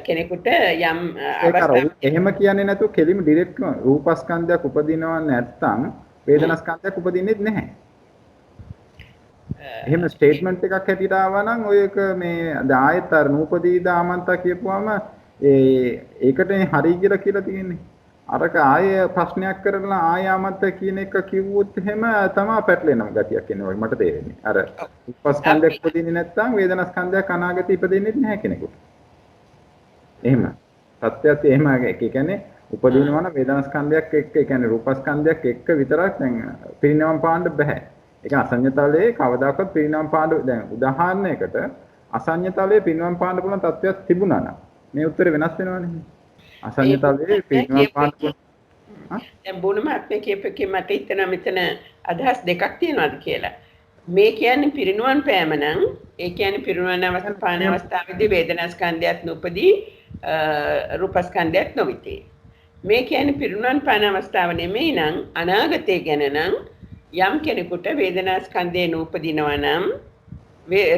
කෙනෙකුට යම් අවස්ථාවක් එහෙම කියන්නේ නැතුව කෙලිම ඩිරෙක්ට් රූපස්කන්ධයක් උපදිනවා නැත්නම් වේදනාස්කන්ධයක් උපදින්නේ නැහැ. එහෙම ස්ටේට්මන්ට් එකක් හැටියට ආවා නම් ඔයක මේ දැන් ආයෙත් අර නූපදී දාමන්තා කියපුවාම ඒකට හරි කියලා තියෙන්නේ. අරක ආයෙ ප්‍රශ්නයක් කරලා ආයෙ ආමන්ත කියන එක කිව්වොත් එහෙම තමයි පැටලෙනම ගතියක් එන්නේ වගේ මට තේරෙන්නේ. අර උපස්කන්ධයක් උපදින්නේ නැත්නම් වේදනාස්කන්ධයක් අනාගතේ ඉපදෙන්නේ නැහැ කෙනෙකුට. එහෙම. සත්‍යයත් එහෙම ඒ කියන්නේ උපදිනවා නම් වේදනාස්කන්ධයක් එක්ක ඒ කියන්නේ රූපස්කන්ධයක් එක්ක විතරක් දැන් පිරිනවම් පාන්න බෑ. ඒ කියන්නේ අසඤ්ඤතලයේ කවදාකවත් පිරිනවම් පාන්න දැන් උදාහරණයකට අසඤ්ඤතලයේ පිරිනවම් පාන්න පුළුවන් තත්ත්වයක් තිබුණා නම් මේ උත්තරේ වෙනස් වෙනවනේ. අසඤ්ඤතලයේ පිරිනවම් පාන්න දැන් බුණුමත් කියපේකේ මට හිතෙනවා මෙතන අදහස් දෙකක් තියෙනවාද කියලා. මේ කියන්නේ පිරිනුවන් පෑම නම් ඒ කියන්නේ පිරිනුවන් අවස්ථාවේදී වේදනාස්කන්ධයත් නොපදී රූපස්කන්ධයත් නොවිතේ. මේ කියන්නේ පිරිනුවන් පාන අවස්ථාව නෙමෙයි නම් අනාගතය ගැන නම් යම් කෙනෙකුට වේදනාස්කන්ධේ නූපදිනවා නම්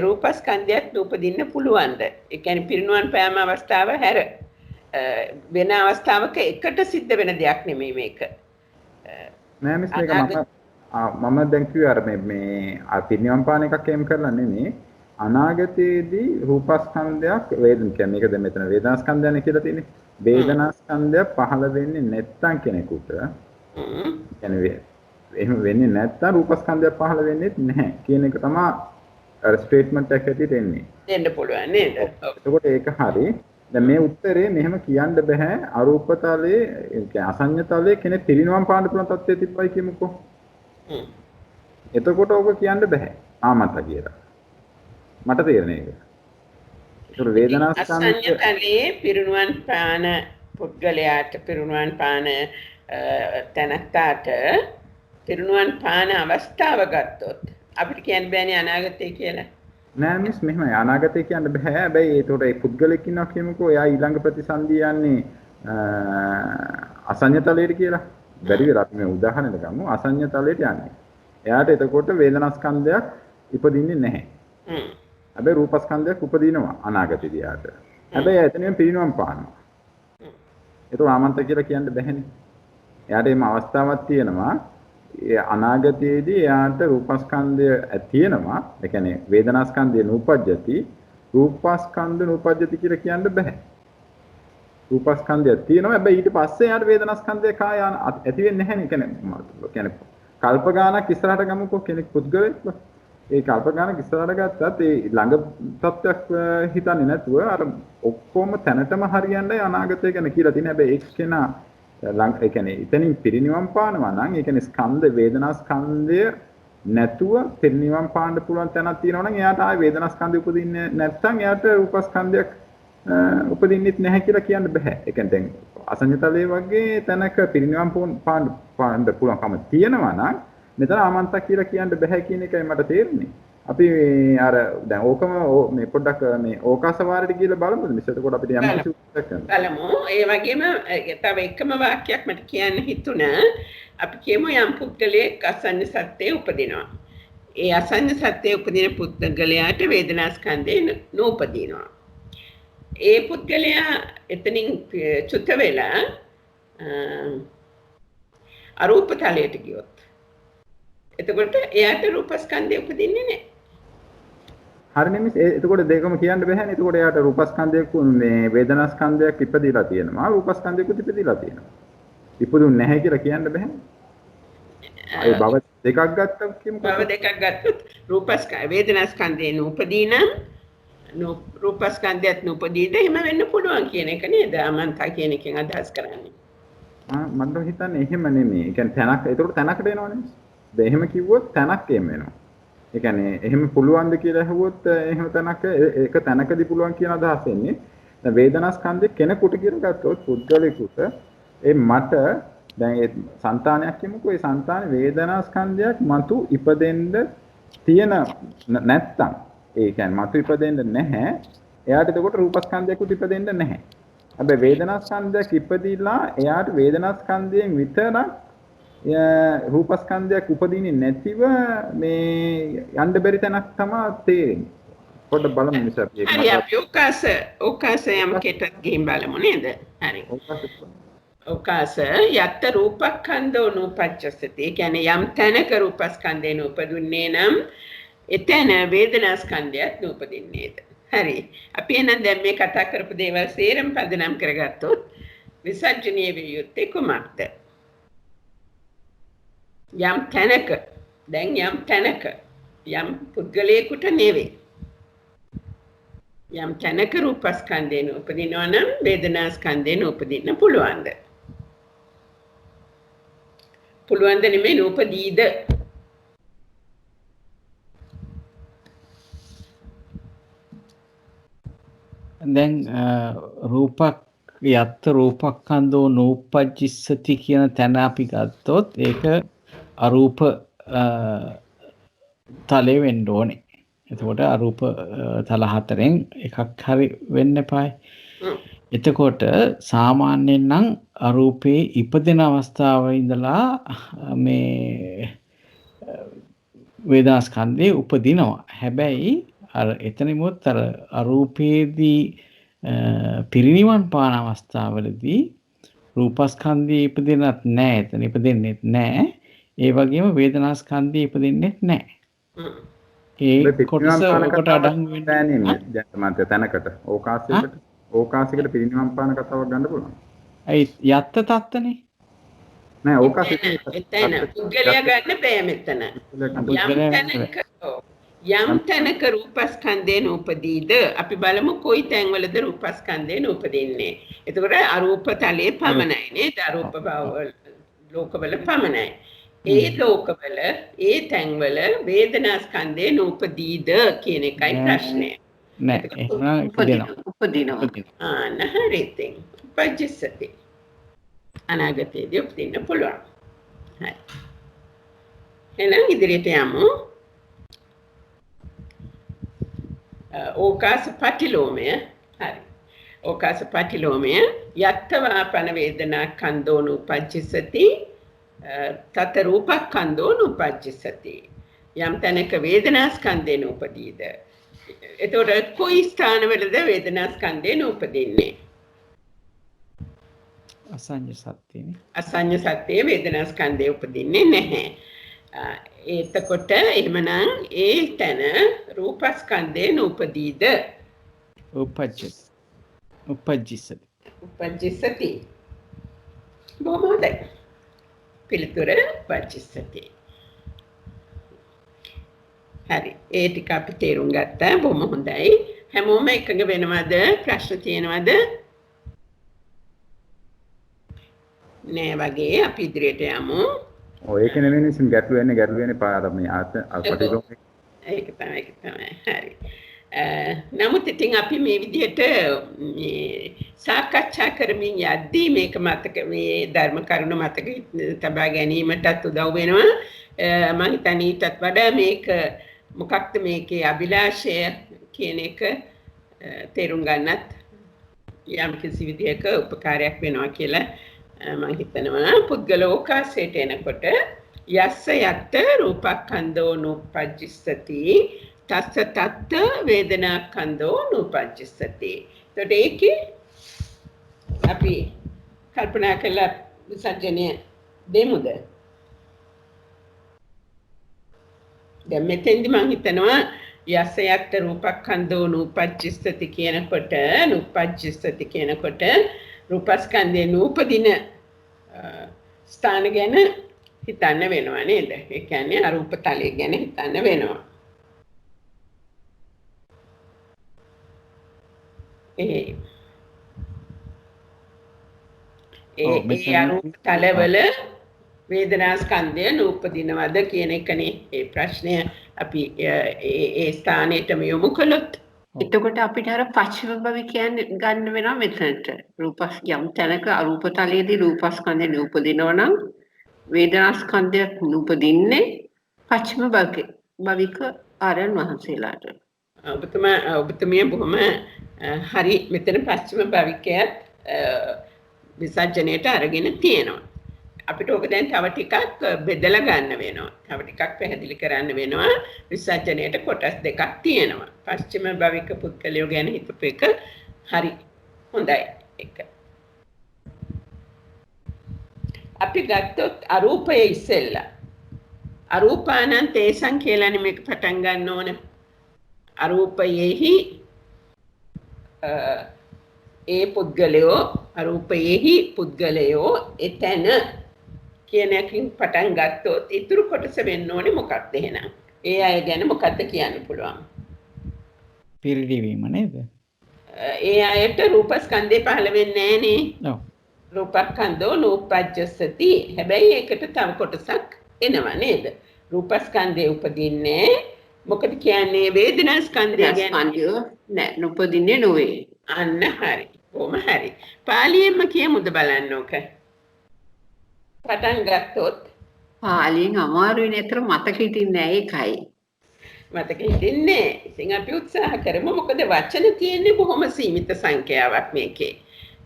රූපස්කන්ධයත් නූපදින්න පුළුවන්ද? ඒ කියන්නේ පිරිනුවන් පෑම අවස්ථාව හැර වෙන අවස්ථාවක එකට සිද්ධ වෙන දෙයක් නෙමෙයි මේක. නෑ මිස් මේක මම දැන් කිව්වේ අර මේ පිරිනිවන් පාන එකක් එම් කරලා නෙමෙයි අනාගතයේදී රූපස්කන්ධයක් කියන්නේ මේක දැන් මෙතන වේදනාස්කන්ධයනේ කියලා තියෙන්නේ. වේදනාස්කන්ධය පහළ වෙන්නේ නැත්තම් කෙනෙකුට කියන්නේ එහෙම වෙන්නේ නැත්තම් රූපස්කන්ධය පහළ වෙන්නේ නැහැ කියන එක තමයි අර ස්ටේට්මන්ට් එක හැටියට එන්නේ. දෙන්න පුළුවන් නේද? එතකොට ඒක හරි. දැන් මේ උත්තරේ මෙහෙම කියන්න බෑ අරූපතලයේ කියන්නේ අසඤ්ඤතලයේ කෙනෙක් පිරිනවම් පාන්න පුළුවන් තත්ත්වයේ තිබ්බයි කියමුකෝ. එතකොට ඔක කියන්න බෑ ආමත කියලා. මට තේරෙන එක. ඒක වේදනාස්කන්ධයේ පිරිනුවන් පාන පුද්ගලයාට පිරිනුවන් පාන තැනත්තාට පිරිනුවන් පාන අවස්ථාව ගත්තොත් අපිට කියන්න බෑනේ අනාගතය කියලා. නෑ මිස් මෙහෙමයි අනාගතය කියන්න බෑ. හැබැයි ඒතකොට ඒ පුද්ගලෙක් ඉන්නවා කියමුකෝ එයා ඊළඟ ප්‍රතිසන්දිය යන්නේ අසඤ්ඤතලයට කියලා. බැරි වෙලා අපි මේ උදාහරණයක් ගමු අසඤ්ඤතලයට යන්නේ. එයාට එතකොට වේදනාස්කන්ධයක් ඉපදින්නේ නැහැ. හැබැයි රූපස්කන්ධයක් උපදිනවා අනාගතයේදී යාට. හැබැයි එතනින් පිරිනවම් පානවා. ඒක ආමන්ත කියලා කියන්න බැහැනේ. එයාට මේ අවස්ථාවක් තියෙනවා. ඒ අනාගතයේදී එයාට රූපස්කන්ධය තියෙනවා. ඒ කියන්නේ වේදනාස්කන්ධය නූපජ්ජති. රූපස්කන්ධ නූපජ්ජති කියලා කියන්න බෑ. රූපස්කන්ධය තියෙනවා. හැබැයි ඊට පස්සේ එයාට වේදනාස්කන්ධය කාය ඇති වෙන්නේ නැහැ නේ. කියන්නේ කල්ප ගානක් ඉස්සරහට ගමුකෝ කෙනෙක් පුද්ගලෙක්. ඒ කල්ප ගානක් ඉස්සරහට ගත්තත් ඒ ළඟ තත්ත්වයක් හිතන්නේ නැතුව අර ඔක්කොම තැනටම හරියන්නේ අනාගතය ගැන කියලා තියෙන. හැබැයි ඒක කෙනා ඒ කියන්නේ එතනින් පිරිනිවන් පානවා නම් ඒ කියන්නේ ස්කන්ධ වේදනා ස්කන්ධය නැතුව පිරිනිවන් පාන්න පුළුවන් තැනක් තියෙනවා නම් එයාට ආයේ වේදනා ස්කන්ධය උපදින්නේ නැත්නම් එයාට රූප ස්කන්ධයක් උපදින්නෙත් නැහැ කියලා කියන්න බෑ. ඒ කියන්නේ දැන් අසඤ්ඤතලයේ වගේ තැනක පිරිනිවන් පාන්න පුළුවන්කම තියෙනවා නම් මෙතන ආමන්තක් කියලා කියන්න බෑ කියන එකයි මට තේරෙන්නේ. අපි අර දැන් ඕකම මේ පොඩ්ඩක් මේ ඕකාස වාරයට කියලා බලමුද මිස් එතකොට අපිට යම් කිසි උත්තරයක් ගන්න. බලමු. ඒ වගේම තව එකම වාක්‍යයක් මට කියන්න හිතුණා. අපි කියමු යම් පුද්ගලයෙක් අසඤ්ඤ සත්‍යයේ උපදිනවා. ඒ අසඤ්ඤ සත්‍යයේ උපදින පුද්ගලයාට වේදනාස්කන්ධේ නූපදිනවා. ඒ පුද්ගලයා එතනින් චුත වෙලා අරූප තලයට ගියොත් එතකොට එයාට රූපස්කන්ධය උපදින්නේ නැහැ. හරි නෙමෙයි එතකොට දෙකම කියන්න බෑනේ. එතකොට එයාට රූපස්කන්ධයක් මේ වේදනාස්කන්ධයක් ඉපදිලා තියෙනවා. රූපස්කන්ධයකුත් ඉපදිලා තියෙනවා. ඉපදුන්නේ නැහැ කියලා කියන්න බෑනේ. ඒ බව දෙකක් ගත්තොත් කියමුකෝ. බව දෙකක් ගත්තොත් වේදනාස්කන්ධේ නූපදී නම් රූපස්කන්ධයත් නූපදීද එහෙම වෙන්න පුළුවන් කියන එක නේද? අමන්තා කියන එකෙන් අදහස් කරන්නේ. මම හිතන්නේ එහෙම නෙමෙයි. ඒ කියන්නේ තැනක් ඒතකොට තැනකට එනවනේ. එහෙම කිව්වොත් තැනක් එම් වෙනවා. ඒ කියන්නේ එහෙම පුළුවන්ද කියලා අහුවොත් එහෙම තැනක ඒක තැනකදී පුළුවන් කියන අදහස එන්නේ. දැන් වේදනාස්කන්ධේ කෙනෙකුට කියලා ගත්තොත් පුද්ගලයෙකුට මට දැන් ඒ సంతානයක් කියමුකෝ ඒ సంతාන වේදනාස්කන්ධයක් මතු ඉපදෙන්න තියෙන නැත්තම් ඒ කියන්නේ මතු ඉපදෙන්න නැහැ. එයාට එතකොට රූපස්කන්ධයකුත් ඉපදෙන්න නැහැ. හැබැයි වේදනාස්කන්ධයක් ඉපදිලා එයාට වේදනාස්කන්ධයෙන් විතරක් රූපස්කන්ධයක් උපදින්නේ නැතිව මේ යන්න බැරි තැනක් තමයි තේරෙන්නේ. පොඩ්ඩක් බලමු මිස අපි ඒක. හරි අපි ඕකාස යමකට ගිහින් බලමු නේද? හරි. ඕකාස යත් රූපස්කන්ධෝ නූපච්චසති. ඒ කියන්නේ යම් තැනක රූපස්කන්ධේ නූපදුන්නේ නම් එතන වේදනා ස්කන්ධයත් නූපදින්නේද? හරි. අපි එහෙනම් දැන් මේ කතා කරපු දේවල් සේරම පදනම් කරගත්තොත් විසර්ජනීය විය යුත්තේ කුමක්ද? යම් තැනක දැන් යම් තැනක යම් පුද්ගලයෙකුට නෙවෙයි. යම් තැනක රූපස්කන්ධේ නූපදිනවා නම් වේදනා ස්කන්ධේ නූපදින්න පුළුවන්ද? පුළුවන්ද නෙමෙයි නූපදීද? දැන් රූපක් යත්ත රූපක්ඛන්தோ නූපජ්ජිස්සති කියන තැන අපි ගත්තොත් ඒක අරූප තලෙ වෙන්න ඕනේ. එතකොට අරූප තල හතරෙන් එකක් හරි වෙන්න එපායි. එතකොට සාමාන්‍යයෙන් නම් අරූපේ ඉපදෙන අවස්ථාවේ ඉඳලා මේ වේදනා ස්කන්ධේ උපදිනවා. හැබැයි අර එතනමුත් අර අරූපේදී පිරිනිවන් පාන අවස්ථාවලදී රූපස්කන්ධය ඉපදෙන්නත් නැහැ. එතන ඉපදෙන්නෙත් නැහැ. ඒ වගේම වේදනා ස්කන්ධය ඉපදෙන්නෙත් නැහැ. ඒ කොටස ඔකට අඩංගු වෙන්නේ නැහැ නේද? මන්ට තැනකට ඕකාසිකට පිරිනිවන් පාන කතාවක් ගන්න පුළුවන්. ඒ යත්ත තත්තනේ. නෑ ඕකාසික එතන පුද්ගලයා ගන්න බෑ මෙතන. යම් තැනක රූපස්කන්ධේ නූපදීද අපි බලමු කොයි තැන්වලද රූපස්කන්ධේ නූපදින්නේ. එතකොට අරූප තලයේ පමණයි නේද? අරූප භව ලෝකවල පමණයි. ඒ ලෝකවල ඒ තැන්වල වේදනා ස්කන්ධේ නූපදීද කියන එකයි ප්‍රශ්නය. නෑ එහෙනම් උපදිනවා. හරි ඉතින් උපජ්ජසති. අනාගතයේදී උපදින්න පුළුවන්. හරි. එහෙනම් ඉදිරියට යමු. ඕකාස පටිලෝමය හරි. ඕකාස පටිලෝමය යත්තවාපන වේදනා කන්දෝනු උපජ්ජසති තත රූපක් කන්දෝනු උපජ්ජසති. යම් තැනක වේදනා ස්කන්ධේ නූපදීද? එතකොට කොයි ස්ථානවලද වේදනා ස්කන්ධේ නූපදින්නේ? අසඤ්ඤ සත්‍යනේ. අසඤ්ඤ සත්‍යයේ වේදනා ස්කන්ධේ උපදින්නේ නැහැ. එතකොට එහෙමනම් ඒ තැන රූපස්කන්ධේ නූපදීද? උපජ්ජිසති. බොහොම හොඳයි. පිළිතුර උපජ්ජිසති. හරි. ඒ ටික අපි තේරුම් ගත්තා. බොහොම හොඳයි. හැමෝම එකඟ වෙනවද? ප්‍රශ්න තියෙනවද? නෑ වගේ අපි ඉදිරියට යමු. ඔය ඒක නෙවෙයි ඉතින් ගැටලු වෙන්නේ පාර මේ අපටිලෝ ඒක තමයි හරි. නමුත් ඉතින් අපි මේ විදිහට මේ සාකච්ඡා කරමින් යද්දී මේක මතක මේ ධර්ම කරුණ මතක තබා ගැනීමටත් උදව් වෙනවා. මම හිතන්නේ ඊටත් වඩා මේක මොකක්ද මේකේ අභිලාෂය කියන එක තේරුම් ගන්නත් යම් කිසි විදිහක උපකාරයක් වෙනවා කියලා මම හිතනවා. පුද්ගලෝකාසයට එනකොට යස්ස යත්ත රූපක්ඛන්தோ නූපජ්ජසති තස්ස තත්ත වේදනාක්ඛන්தோ නූපජ්ජසති. එතකොට ඒකේ අපි කල්පනා කළා විසර්ජනය දෙමුද? දැන් මෙතෙන්දි මම හිතනවා යස්ස යත්ත රූපක්ඛන්தோ නූපජ්ජසති කියනකොට රූපස්කන්ධේ නූපදින ස්ථාන ගැන හිතන්න වෙනවා නේද? ඒ කියන්නේ අරූප තලය ගැන හිතන්න වෙනවා. ඒ අරූප තලවල වේදනා ස්කන්ධය නූපදිනවද කියන එකනේ ඒ ප්‍රශ්නය අපි ඒ ස්ථානෙටම යොමු කළොත්. එතකොට අපිට අර පස්චිම භවිකයන් ගන්න වෙනවා මෙතනට. රූපස් යම් තැනක අරූප තලයේදී රූපස්කන්ධය නූපදිනවා නම් වේදනා ස්කන්ධය නූපදින්නේ පස්චිම භවික ආරයන් වහන්සේලාට. ඔබතුමිය බොහොම හරි. මෙතන පස්චිම භවිකයත් විසර්ජනයට අරගෙන තියෙනවා. අපිට ඕක දැන් තව ටිකක් බෙදලා ගන්න වෙනවා. තව ටිකක් පැහැදිලි කරන්න වෙනවා. විසර්ජනයට කොටස් දෙකක් තියෙනවා. පස්චිම භවික පුද්ගලයෝ ගැන හිතපු එක හරි හොඳයි. එක අපි ගත්තොත් අරූපය ඉස්සෙල්ලා අරූපානං තේසං කියලානේ මේක පටන් ගන්න ඕන. අරූපයෙහි ඒ පුද්ගලයෝ අරූපයෙහි පුද්ගලයෝ එතන කියන එකකින් පටන් ගත්තොත් ඊතුරු කොටස වෙන්න ඕනේ මොකක්ද එහෙනම්? ඒ අය ගැන මොකක්ද කියන්න පුළුවන්? පිරිඩිවීම නේද? ඒ අයට රූපස්කන්ධය පහළ වෙන්නේ නැහනේ. ඔව්. රූපස්කන්ධෝ නූපජ්ජසති. හැබැයි ඒකට තව කොටසක් එනවා නේද? රූපස්කන්ධය උපදින්නේ මොකද කියන්නේ වේදනාස්කන්ධය ගැන. නෑ නුපදින්නේ නොවේ. අන්න හරි. කොහොම හරි. පාලියෙන්ම කියමුද බලන්න ඕක. පටන් ගත්තොත් පාලියෙන් අමාරුයි නේතර මතක හිටින්නේ නෑ ඒකයි. මතක හිටින්නේ. ඉතින් අපි උත්සාහ කරමු. මොකද වචන තියෙන්නේ බොහොම සීමිත සංඛ්‍යාවක් මේකේ.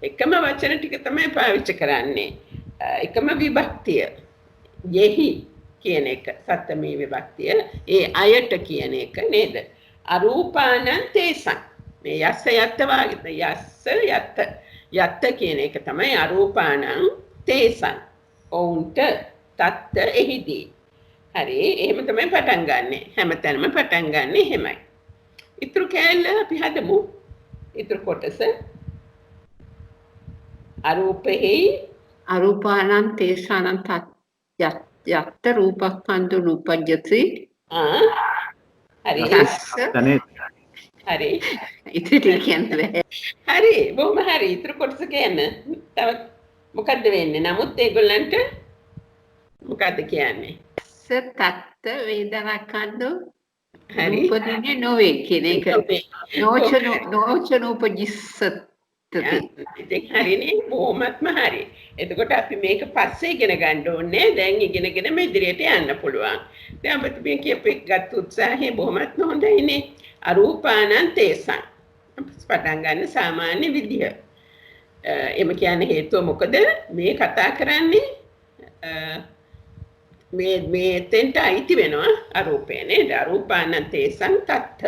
එකම වචන ටික තමයි පාවිච්චි කරන්නේ. එකම විභක්තිය. යෙහි කියන එක සත්තමී විභක්තිය. ඒ අයට කියන එක නේද? අරූපානං තේසං. මේ යස්ස යත්ත වාගේ යස්ස යත්ත යත්ත කියන එක තමයි අරූපානං තේසං. ඔවුන්ට තත්ත එහිදී. හරි එහෙම තමයි පටන් ගන්නෙ. හැමතැනම පටන් ගන්නෙ එහෙමයි. ඊතුරු කැලේ අපි හදමු. ඊතුරු කොටස අරූපෙහි අරූපානං තේසානං යත්ත රූපස්කන්ධ නූපජ්ජති. හරි. හරි. ඉතින් කියන්නේ හරි බොහොම හරි. ඊතුරු කොටස කියන්න. තව මොකද්ද වෙන්නේ? නමුත් ඒගොල්ලන්ට මොකද්ද කියන්නේ? තත්ත වේදනාස්කන්ධ හරි. උපදින්නේ නොවේ කියන එක. නෝචනෝපජිස්සති. ඉතින් හරිනේ බොහොමත්ම හරි. එතකොට අපි මේක පස්සේ ඉගෙන ගන්න ඕනේ. දැන් ඉගෙනගෙන මේ ඉදිරියට යන්න පුළුවන්. දැන් අපිට මේ කියපේ ගත් උත්සාහය බොහොමත්ම හොඳයිනේ. අරූපානං තේසං. පටන් ගන්න සාමාන්‍ය විදිය. එම කියන්නේ හේතුව මොකද? මේ කතා කරන්නේ මේ තෙන්ට අයිති වෙනවා අරූපය නේද? අරූපානං තේසං තත්ත.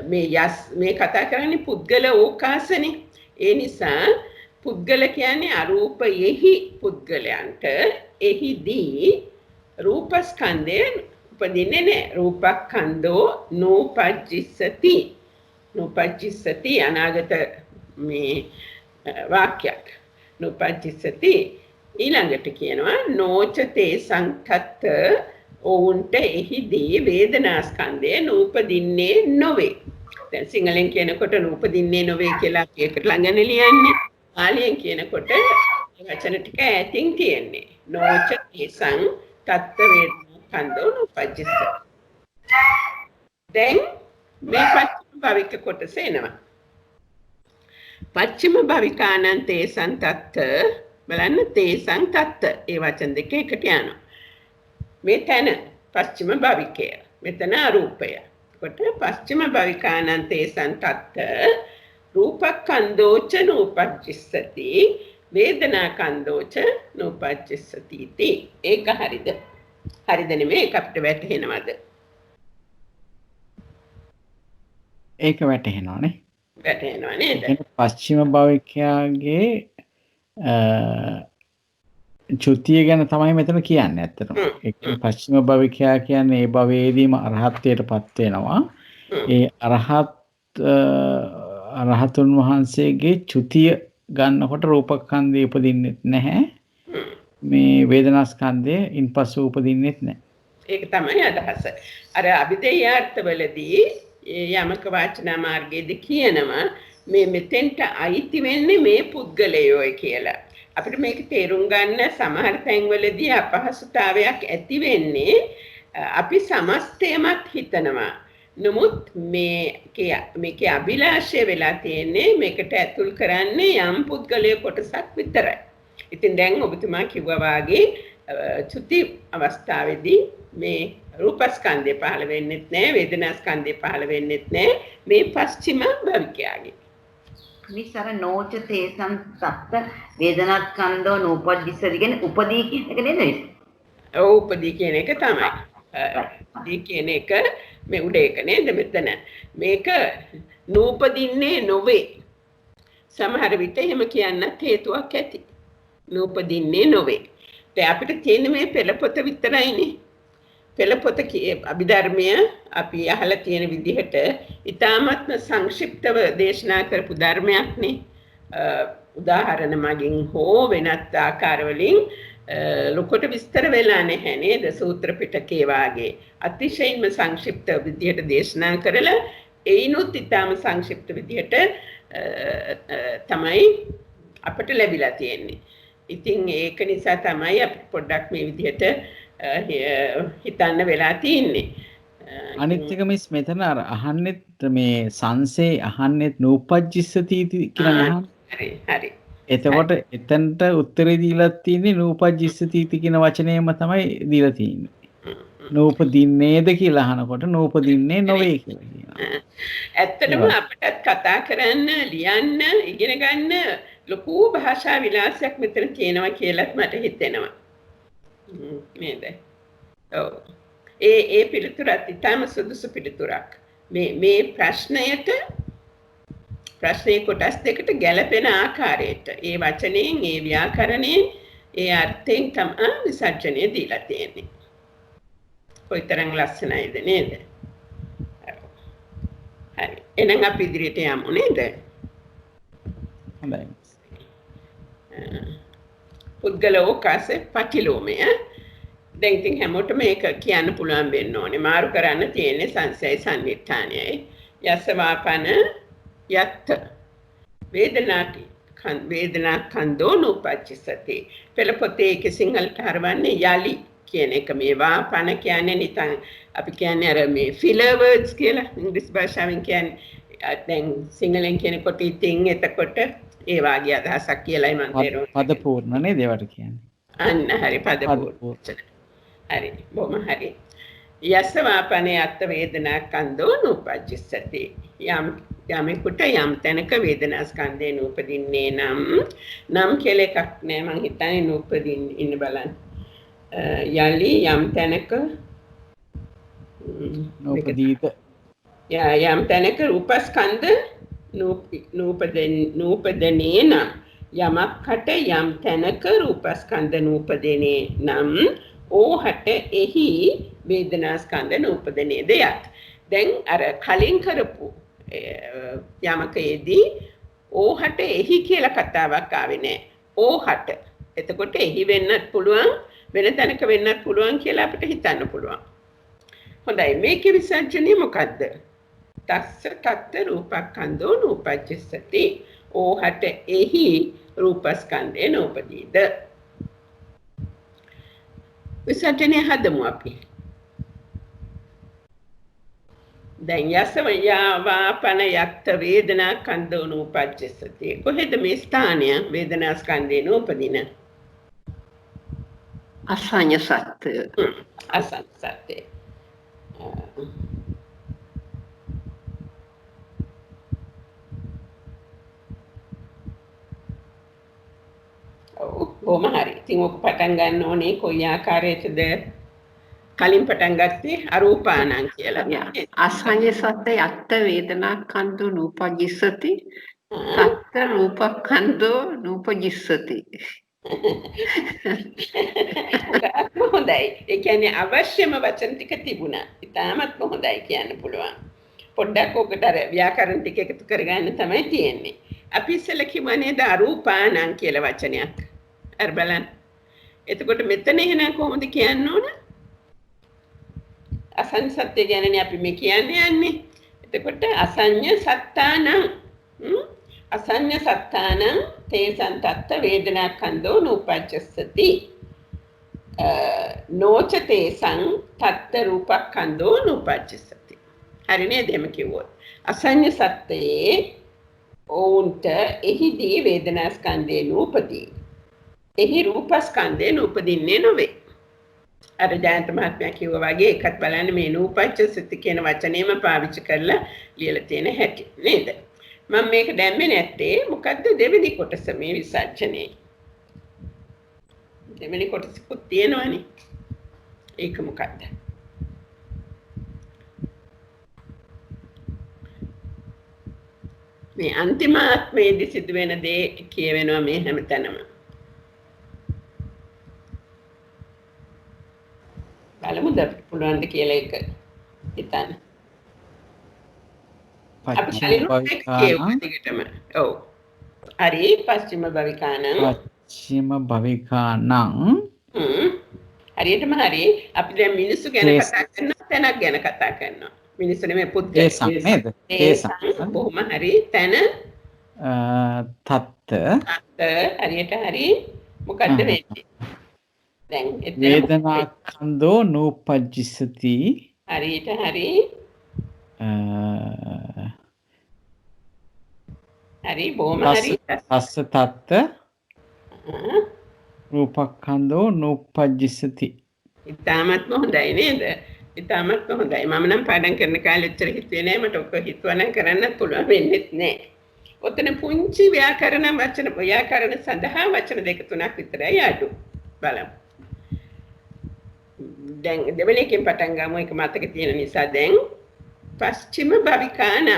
මේ කතා කරන්නේ පුද්ගල ඕකාසනේ. ඒ නිසා පුද්ගල කියන්නේ අරූපයෙහි පුද්ගලයන්ට එහිදී රූපස්කන්ධය උපදින්නේ නැහැ. රූපස්කන්ධෝ නූපජ්ජිස්සති. නූපජ්ජිස්සති අනාගත මේ වාක්‍යයක්. නූපජ්ජිස්සති ඊළඟට කියනවා නොචතේ සංකත්ත ඔවුන්ට එහිදී වේදනාස්කන්ධය නූපදින්නේ නොවේ. දැන් සිංහලෙන් කියනකොට නූපදින්නේ නොවේ කියලා අපි එකට ළඟන ලියන්නේ. පාලියෙන් කියනකොට වචන ටික ඈතින් තියෙන්නේ. නොචතේ සංකත්ත වේදනාස්කන්ධෝ නූපජ්ජිස්ස. දැන් මේ පච්චම භවික කොටස එනවා. පච්චම භවිකානං තේසං තත්ත බලන්න තේසං තත්ත ඒ වචන දෙක එකට යනවා. මේ තැන පස්චිම භවිකය. මෙතන අරූපය. කොට පස්චිම භවිකානං තේසං තත්ත රූපස්කන්ධෝච නූපජ්ජිස්සති වේදනාස්කන්ධෝච නූපජ්ජිස්සති इति. ඒක හරිද? හරිද නෙමෙයි ඒක අපිට වැටහෙනවද? ඒක වැටහෙනවනේ. වැටහෙනව නේද? පස්චිම භවිකයාගේ චුතිය ගැන තමයි මෙතන කියන්නේ ඇත්තටම. ඒ පස්චිම භවිකයා කියන්නේ ඒ භවයේදීම අරහත්ත්වයටපත් වෙනවා. ඒ අරහතුන් වහන්සේගේ චුතිය ගන්නකොට රූපස්කන්ධය උපදින්නෙත් නැහැ. මේ වේදනාස්කන්ධය ඉන්පසු උපදින්නෙත් නැහැ. ඒක තමයි අදහස. අර අභිධේයාර්ථවලදී යමක වාචනා මාර්ගයේදී කියනවා මේ මෙතෙන්ට අයිති වෙන්නේ මේ පුද්ගලයෝයි කියලා. අපිට මේක තේරුම් ගන්න සමහර තැන්වලදී අපහසුතාවයක් ඇති වෙන්නේ අපි සමස්තයමත් හිතනවා. නමුත් මේකේ අභිලාෂය වෙලා තියෙන්නේ මේකට ඇතුල් කරන්නේ යම් පුද්ගලය කොටසක් විතරයි. ඉතින් දැන් ඔබතුමා කිව්වා වාගේ චුති අවස්ථාවේදී මේ රූපස්කන්ධය පහළ වෙන්නෙත් නැහැ, වේදනාස්කන්ධය පහළ වෙන්නෙත් නැහැ මේ පස්චිම භවිකයාගේ. මිසර නෝච තේසං සත්ත වේදනාස්කන්ධෝ නූපජ්ජිස්සති කියන්නේ උපදී කියන එක නේද? ඔව් උපදී කියන එක තමයි. උපදී කියන එක මේ උඩ එක නේද මෙතන. මේක නූපදින්නේ නොවේ. සමහර විට එහෙම කියන්නත් හේතුවක් ඇති. නූපදින්නේ නොවේ. දැන් අපිට තියෙන්නේ මේ පෙළපොත විතරයිනේ. පෙළපොත අභිධර්මය අපි අහලා තියෙන විදිහට ඊ타මත්ම සංක්ෂිප්තව දේශනා කරපු ධර්මයක්නේ. උදාහරණ මගින් හෝ වෙනත් ආකාරවලින් ලොකට විස්තර වෙලා නැහැ නේද? සූත්‍ර පිටකේ වාගේ අතිශයින්ම සංක්ෂිප්ත විදිහට දේශනා කරලා ඒනොත් ඊටාම සංක්ෂිප්ත විදිහට තමයි අපට ලැබිලා තියෙන්නේ. ඉතින් ඒක නිසා තමයි අපිට පොඩ්ඩක් මේ විදිහට හිතන්න වෙලා තියෙන්නේ. අනිත් එක මිස් මෙතන අර අහන්නෙත් මේ සංසේ අහන්නෙත් නූපජ්ජිස්සති කියලා අහන්න. හරි. එතකොට එතනට උත්තරේ දීලා තියෙන්නේ නූපජ්ජිස්සති කියන වචනයම තමයි දීලා තියෙන්නේ. නූපදින්නේද කියලා අහනකොට නූපදින්නේ නොවේ කියලා කියනවා. ඇත්තටම අපිටත් කතා කරන්න, ලියන්න, ඉගෙන ගන්න ලොකු භාෂා විලාසයක් මෙතන තියෙනවා කියලාත් මට හිතෙනවා. නේද? ඔව්. ඒ පිළිතුරත් ඊටම සුදුසු පිළිතුරක්. මේ ප්‍රශ්නයේ කොටස් දෙකට ගැළපෙන ආකාරයට ඒ වචනයෙන්, ඒ ව්‍යාකරණයෙන්, ඒ අර්ථයෙන් තමයි විසර්ජනය දීලා තියෙන්නේ. කොයිතරම් ලස්සනයිද නේද? හරි. එහෙනම් අපි ඉදිරියට යමු නේද? හොඳයි. පුද්ගලෝකාස පටිලෝමය. දැන් ඉතින් හැමෝටම මේක කියන්න පුළුවන් වෙන්න ඕනේ. මාරු කරන්න තියෙන්නේ සංසය සම්නිඨානයයි. යසවාපන යත් වේදනා කන්දෝ නූපච්චසති. පෙළපොතේ ඒක සිංහලට හරවන්නේ යලි කියන එක. මේ වාපන කියන්නේ නිකන් අපි කියන්නේ අර මේ filler words කියලා ඉංග්‍රීසි භාෂාවෙන් කියන්නේ. දැන් සිංහලෙන් කියනකොට ඉතින් එතකොට ඒ වාගේ අදහසක් කියලායි මම තේරුම් පද පූර්ණ නේද ඒවට කියන්නේ. අන්න හරි පද පූර්ණ. හරි බොහොම හරි. යසවාපනේ අත් වේදනා කන්දෝ නූපජ්ජසති. යමෙකුට යම් තැනක වේදනා ස්කන්ධේ නූපදින්නේ නම් කියලා එකක් නෑ. මං හිතන්නේ නූපදින්න ඉන්න බලන්න. යලි යම් තැනක නූපදීත යම් තැනක රූපස්කන්ධ නූපදනේ නම් යමක්කට යම් තැනක රූපස්කන්ධ නූපදනේ නම් ඕහට එහි වේදනාස්කන්ධ නූපදනේද යත්. දැන් අර කලින් කරපු යමකයේදී ඕහට එහි කියලා කතාවක් ආවේ නෑ. ඕහට. එතකොට එහි වෙන්නත් පුළුවන්, වෙන තැනක වෙන්නත් පුළුවන් කියලා අපිට හිතන්න පුළුවන්. හොඳයි, මේකේ විසර්ජනය මොකද්ද? තස්ස තත්ත රූපස්කන්ධෝ නූපජ්ජසති. ඕහට එහි රූපස්කන්ධේ නූපදීද. විසර්ජනය හදමු අපි. දැන් යසවයාවාපන යක්ත වේදනා කන්දෝ නූපජ්ජසති. කොහෙද මේ ස්ථානය වේදනා ස්කන්ධේ නූපදින? අසඤ්ඤ සත්‍ය. අසඤ්ඤ සත්‍ය. බොහොම හරි. ඉතින් ඔක පටන් ගන්න ඕනේ කොයි ආකාරයකද? කලින් පටන් ගත්තේ අරූපානං කියලා. අසඤ්ඤ සත්‍ය යක්ත වේදනා කන්දෝ නූපජ්ජසති. තත්ත රූපකන්දෝ නූපජ්ජසති. හොඳයි. ඒ කියන්නේ අවශ්‍යම වචන ටික තිබුණා. ඉතාමත් හොඳයි කියන්න පුළුවන්. පොඩ්ඩක් ඔකට අර ව්‍යාකරණ ටික එකතු කරගන්න තමයි තියෙන්නේ. අපි ඉස්සෙල්ලා කිව්වා නේද අරූපානං කියලා වචනයක්. අර බලන්න. එතකොට මෙතන එහෙනම් කොහොමද කියන්න ඕන? අසඤ්ඤ සත්‍ය ගැනනේ අපි මේ කියන්නේ යන්නේ. එතකොට අසඤ්ඤ සත්තානං අසඤ්ඤ සත්තානං තේසං තත්ත වේදනා කන්දෝ නූපජ්ජසති. නෝච තේසං තත්ත රූපක්ඛන්தோ නූපජ්ජසති. හරි නේද එහෙම කිව්වොත්? අසඤ්ඤ සත්‍යයේ ඕන්ට එහිදී වේදනා ස්කන්ධේ නූපදී. එහි රූපස්කන්ධේ නූපදින්නේ නොවේ. අර ජයන්ත මහත්මයා කිව්වා වගේ එකත් බලන්න මේ නූපජ්ජසති කියන වචනේම පාවිච්චි කරලා ලියලා තියෙන හැටි නේද? මම මේක දැම්මේ නැත්තේ මොකද්ද දෙවෙනි කොටස මේ විසර්ජනයේ. දෙවෙනි කොටසකුත් තියෙනවනේ. ඒක මොකද්ද? මේ අන්තිම ආත්මයේදී සිදුවෙන දේ කියවෙනවා මේ හැමතැනම. බලමුද පුළුවන් ද කියලා එක හිතන්න. අපි කලිනුත් එක කියවුවා දිගටම. ඔව්. හරි පස්චිම භවිකානං. පස්චිම භවිකානං. හරියටම හරි. අපි දැන් මිනිස්සු ගැන කතා කරනවා තැනක් ගැන කතා කරනවා. මිනිස්සු නෙමෙයි පුද්ගලයන්. නේද? බොහොම හරි. තැන තත්ත. හරියට හරි. මොකද්ද වෙන්නේ? දැන් වේදනා කන්දෝ නූපජ්ජසති. හරියට හරි. හරි බොහොම හරි. තස්ස තත්ත රූපක්ඛන්தோ නූපජ්ජසති. ඉතාමත්ම හොඳයි නේද? ඉතාමත්ම හොඳයි. මම නම් පාඩම් කරන කාලේ ඇත්තට හිතුවේ නෑ මට ඔක හිතුවනම් කරන්නත් පුළුවන් වෙන්නේත් නෑ. ඔතන පුංචි ව්‍යාකරණ සඳහා වචන දෙක තුනක් විතරයි අඩු. බලමු. දැන් දෙවෙනි එකෙන් පටන් ගමු. ඒක මතක තියෙන නිසා දැන් පස්චිම භවිකානං.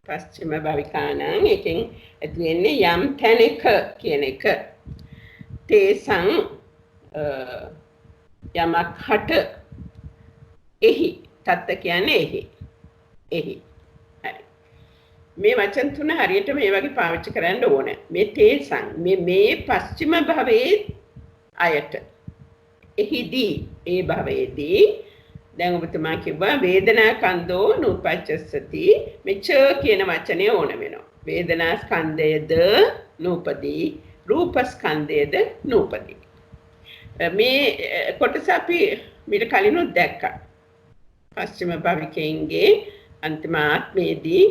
පස්චිම භවිකානං එකෙන් ඇති වෙන්නේ යම් තැනක කියන එක. තේසං යමක් හට එහි තත්ත කියන්නේ එහි. එහි. හරි. මේ වචන තුන හරියට මේ වගේ පාවිච්චි කරන්න ඕන. මේ තේසං මේ පස්චිම භවයේ අයට එහිදී ඒ භවයේදී දැන් ඔබතුමා කිව්වා වේදනා කන්දෝ නූපජ්ජසති මෙච කියන වචනේ ඕන වෙනවා. වේදනා ස්කන්ධයද නූපදී රූප ස්කන්ධයද නූපදී. මේ කොටස අපි මීට කලිනුත් දැක්කා. පස්චිම භවිකයන්ගේ අන්තිම ආත්මයේදී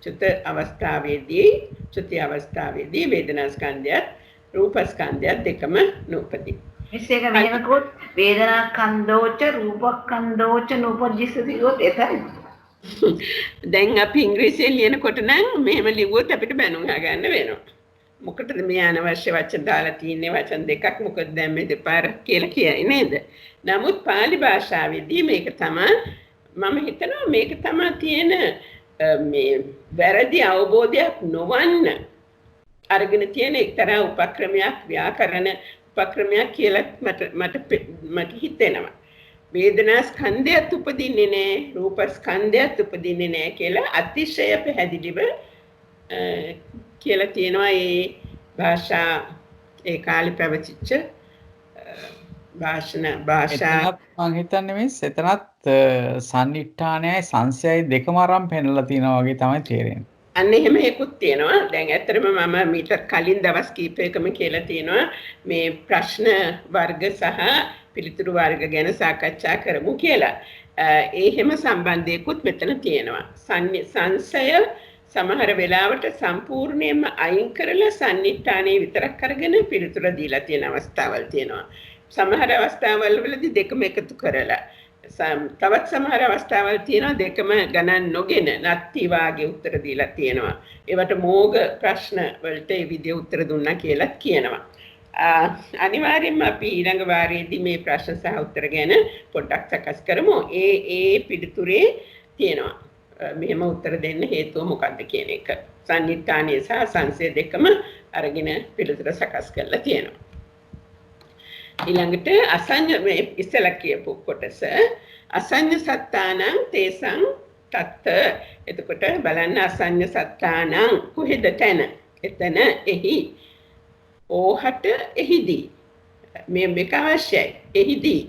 චුත අවස්ථාවේදී වේදනා ස්කන්ධයත් රූප ස්කන්ධයත් දෙකම නූපදී. මේක මෙහෙමකොත් වේදනා කන්දෝච රූප කන්දෝච නූපජ්ජසති ගොත් එතන. දැන් අපි ඉංග්‍රීසියෙන් ලියනකොට නම් මෙහෙම ලිව්වොත් අපිට බැනුම් ගන්න වෙනවා. මොකටද මේ අනවශ්‍ය වචන දාලා තියන්නේ වචන දෙකක් මොකද දැන් මේ දෙපාර කියලා කියයි නේද? නමුත් පාලි භාෂාවේදී මේක තමයි මම හිතනවා මේක තමයි තියෙන මේ වැරදි අවබෝධයක් නොවන්න අරගෙන තියෙන එක්තරා උපක්‍රමයක් ව්‍යාකරණ උපක්‍රමයක් කියලා මට හිතෙනවා. වේදනා ස්කන්ධයත් උපදින්නේ නැහැ රූප ස්කන්ධයත් උපදින්නේ නැහැ කියලා අතිශය පැහැදිලිව කියලා තියෙනවා ඒ භාෂා ඒ කාලේ පැවතිච්ච භාෂා මම හිතන්නේ මේ එතනත් සන්නිට්ඨානයයි සංසයයි දෙකම අරන් පෙන්නලා තියෙනවා වගේ තමයි තේරෙන්නේ. අන්න එහෙම එකකුත් තියෙනවා. දැන් ඇත්තටම මම මීට කලින් දවස් කීපයකම කියලා තියෙනවා මේ ප්‍රශ්න වර්ග සහ පිළිතුරු වර්ග ගැන සාකච්ඡා කරමු කියලා. එහෙම සම්බන්ධයකුත් මෙතන තියෙනවා. සංසය සමහර වෙලාවට සම්පූර්ණයෙන්ම අයින් කරලා සන්නිට්ඨානයේ විතරක් අරගෙන පිළිතුර දීලා තියෙන අවස්ථාවල් තියෙනවා. සමහර අවස්ථාවල් වලදී දෙකම එකතු කරලා තවත් සමහර අවස්ථාවල් තියෙනවා දෙකම ගණන් නොගෙන නැත්ති වාගේ උත්තර දීලා තියෙනවා. ඒවට මෝග ප්‍රශ්න වලට ඒ විදිහ උත්තර දුන්නා කියලා කියනවා. අනිවාර්යයෙන්ම අපි ඊළඟ වාරයේදී මේ ප්‍රශ්න සහ උත්තර ගැන පොඩ්ඩක් සකස් කරමු. ඒ පිළිතුරේ තියෙනවා. මෙහෙම උත්තර දෙන්න හේතුව මොකක්ද කියන එක. සන්නිට්ඨානය සහ සංසය දෙකම අරගෙන පිළිතුර සකස් කරලා තියෙනවා. ඊළඟට අසඤ්ඤ මේ ඉස්සලා කියපු කොටස අසඤ්ඤ සත්තානං තේසං තත්ත. එතකොට බලන්න අසඤ්ඤ සත්තානං කොහෙද තැන? එතන එහි. ඕහට එහිදී. මේක අවශ්‍යයි. එහිදී.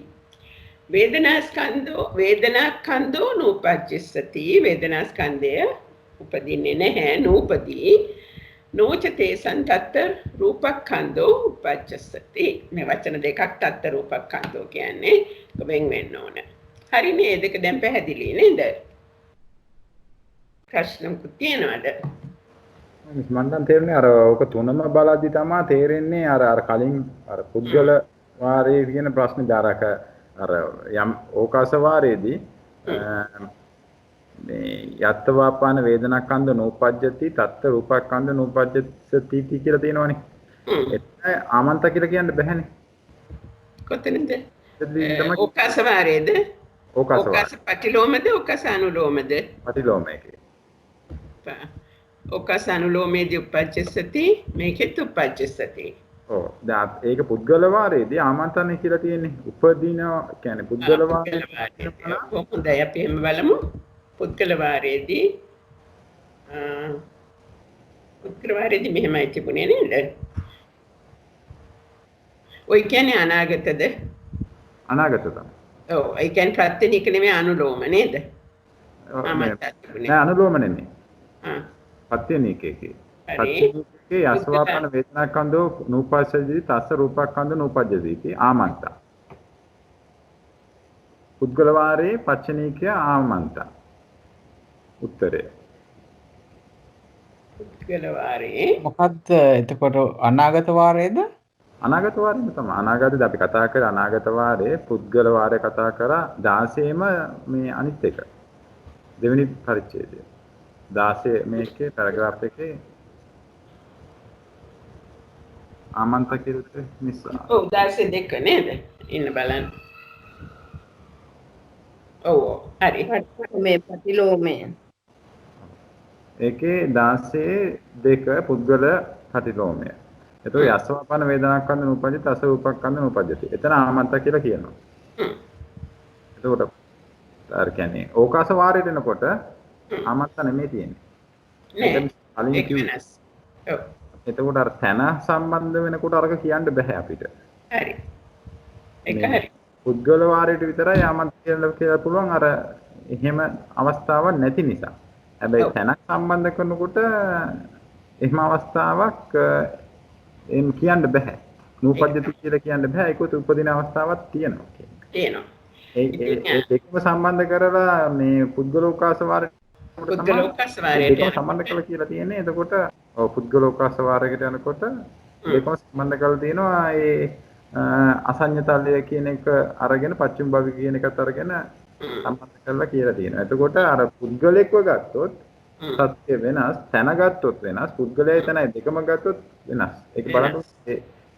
වේදනා කන්දෝ නූපජ්ජසති වේදනා ස්කන්ධය උපදින්නේ නැහැ නූපදී. නෝචතේ සන්තත්ත රූපක්ඛන්தோ උපජ්ජසති. මේ වචන දෙකක් තත්ත රූපක්ඛන්தோ කියන්නේ වෙන් වෙන්න ඕන. හරි නේද? දෙක දැන් පැහැදිලි නේද? ප්‍රශ්නකුත් තියෙනවද? මම නම් තේරෙන්නේ අර ඔක තුනම බලද්දි තමයි තේරෙන්නේ අර කලින් අර පුද්ගල වාරයේ කියන ප්‍රශ්නේ දාරක අර යම් ඕකාස වාරයේදී මේ යත්තවාපාන වේදනාකන්ද නෝපජ්ජති තත්ත රූපකන්ද නෝපජ්ජති කියලා තියෙනවනේ. එතන ආමන්ත කියලා කියන්න බෑනේ. කොතනද? ඕකාස වාරයේද? ඕකාස පටිලෝමද ඕකාස අනුලෝමද? පටිලෝම එකේ. ඕකාස අනුලෝමේදී උපජ්ජසති මේකෙත් උපජ්ජසති. ඔව්. දැන් ඒක පුද්ගල වාරයේදී ආමන්ත්‍රණය කියලා තියෙන්නේ. උපදින කියන්නේ පුද්ගල වාරයේ හොඳයි අපි එහෙම බලමු. පුද්ගල වාරයේදී පුද්ගල වාරයේදී මෙහෙමයි තිබුණේ නේද? ඔය කියන්නේ අනාගතද? අනාගත තමයි. ඔව් ඒ කියන්නේ ප්‍රත්‍යනික නෙමෙයි අනුලෝම නේද? නෑ අනුලෝම නෙමෙයි. පත්‍යනිකේකේ. පත්‍යනිකේ යස්වාපන වේදනාකන්දෝ නූපස්සජී තස්ස රූපකන්ද නූපජ්ජති ආමන්ත. පුද්ගල වාරේ පච්චනීකය ආමන්ත. උත්තරය. පුද්ගල වාරේ මොකද්ද එතකොට අනාගත වාරයේද? අනාගත වාරේ තමයි. අනාගතද අපි කතා කරේ අනාගත වාරේ පුද්ගල වාරේ කතා කරා 16ම මේ අනිත් එක. දෙවෙනි පරිච්ඡේදය. 16 මේකේ පැරග්‍රාෆ් එකේ ආමන්ත කියලා මිස්. ඔව් 16 නේද? ඉන්න බලන්න. ඔව් හරි. මේ ප්‍රතිලෝමය. ඒකේ 16 පුද්ගල ප්‍රතිලෝමය. එතකොට යස්වාපන වේදනාකන්ද නූපජ්ජති තස රූපකන්ද නූපජ්ජති. එතන ආමන්ත කියලා කියනවා. එතකොට අර කියන්නේ ඕකාස වාරයට එනකොට ආමන්ත නෙමෙයි තියෙන්නේ. නෑ. එතකොට අර තන සම්බන්ධ වෙනකොට අරක කියන්න බෑ අපිට. හරි. ඒක හරි. පුද්ගල වාරයට විතරයි ආමන්ත කියලා පුළුවන් අර එහෙම අවස්ථාවක් නැති නිසා. හැබැයි තනක් සම්බන්ධ කරනකොට එහෙම අවස්ථාවක් එම් කියන්න බෑ. නූපජ්ජති කියලා කියන්න බෑ. ඒකත් උපදින අවස්ථාවක් තියෙනවා කියන්නේ. තියෙනවා. ඒ දෙකම සම්බන්ධ කරලා මේ පුද්ගලෝකාස වාරයට සම්බන්ධ කරලා කියලා තියෙන්නේ. එතකොට ඔව් පුද්ගලෝකාස වාරයකට යනකොට දෙකම සම්බන්ධ කරලා තියෙනවා. ඒ අසඤ්ඤතලය කියන එක අරගෙන පච්චම භවි කියන එකත් අරගෙන සම්බන්ධ කරලා කියලා තියෙනවා. එතකොට අර පුද්ගලෙක්ව ගත්තොත් සත්‍ය වෙනස්, තැන ගත්තොත් වෙනස්, පුද්ගලයයි තැනයි දෙකම ගත්තොත් වෙනස්. ඒක බලන්න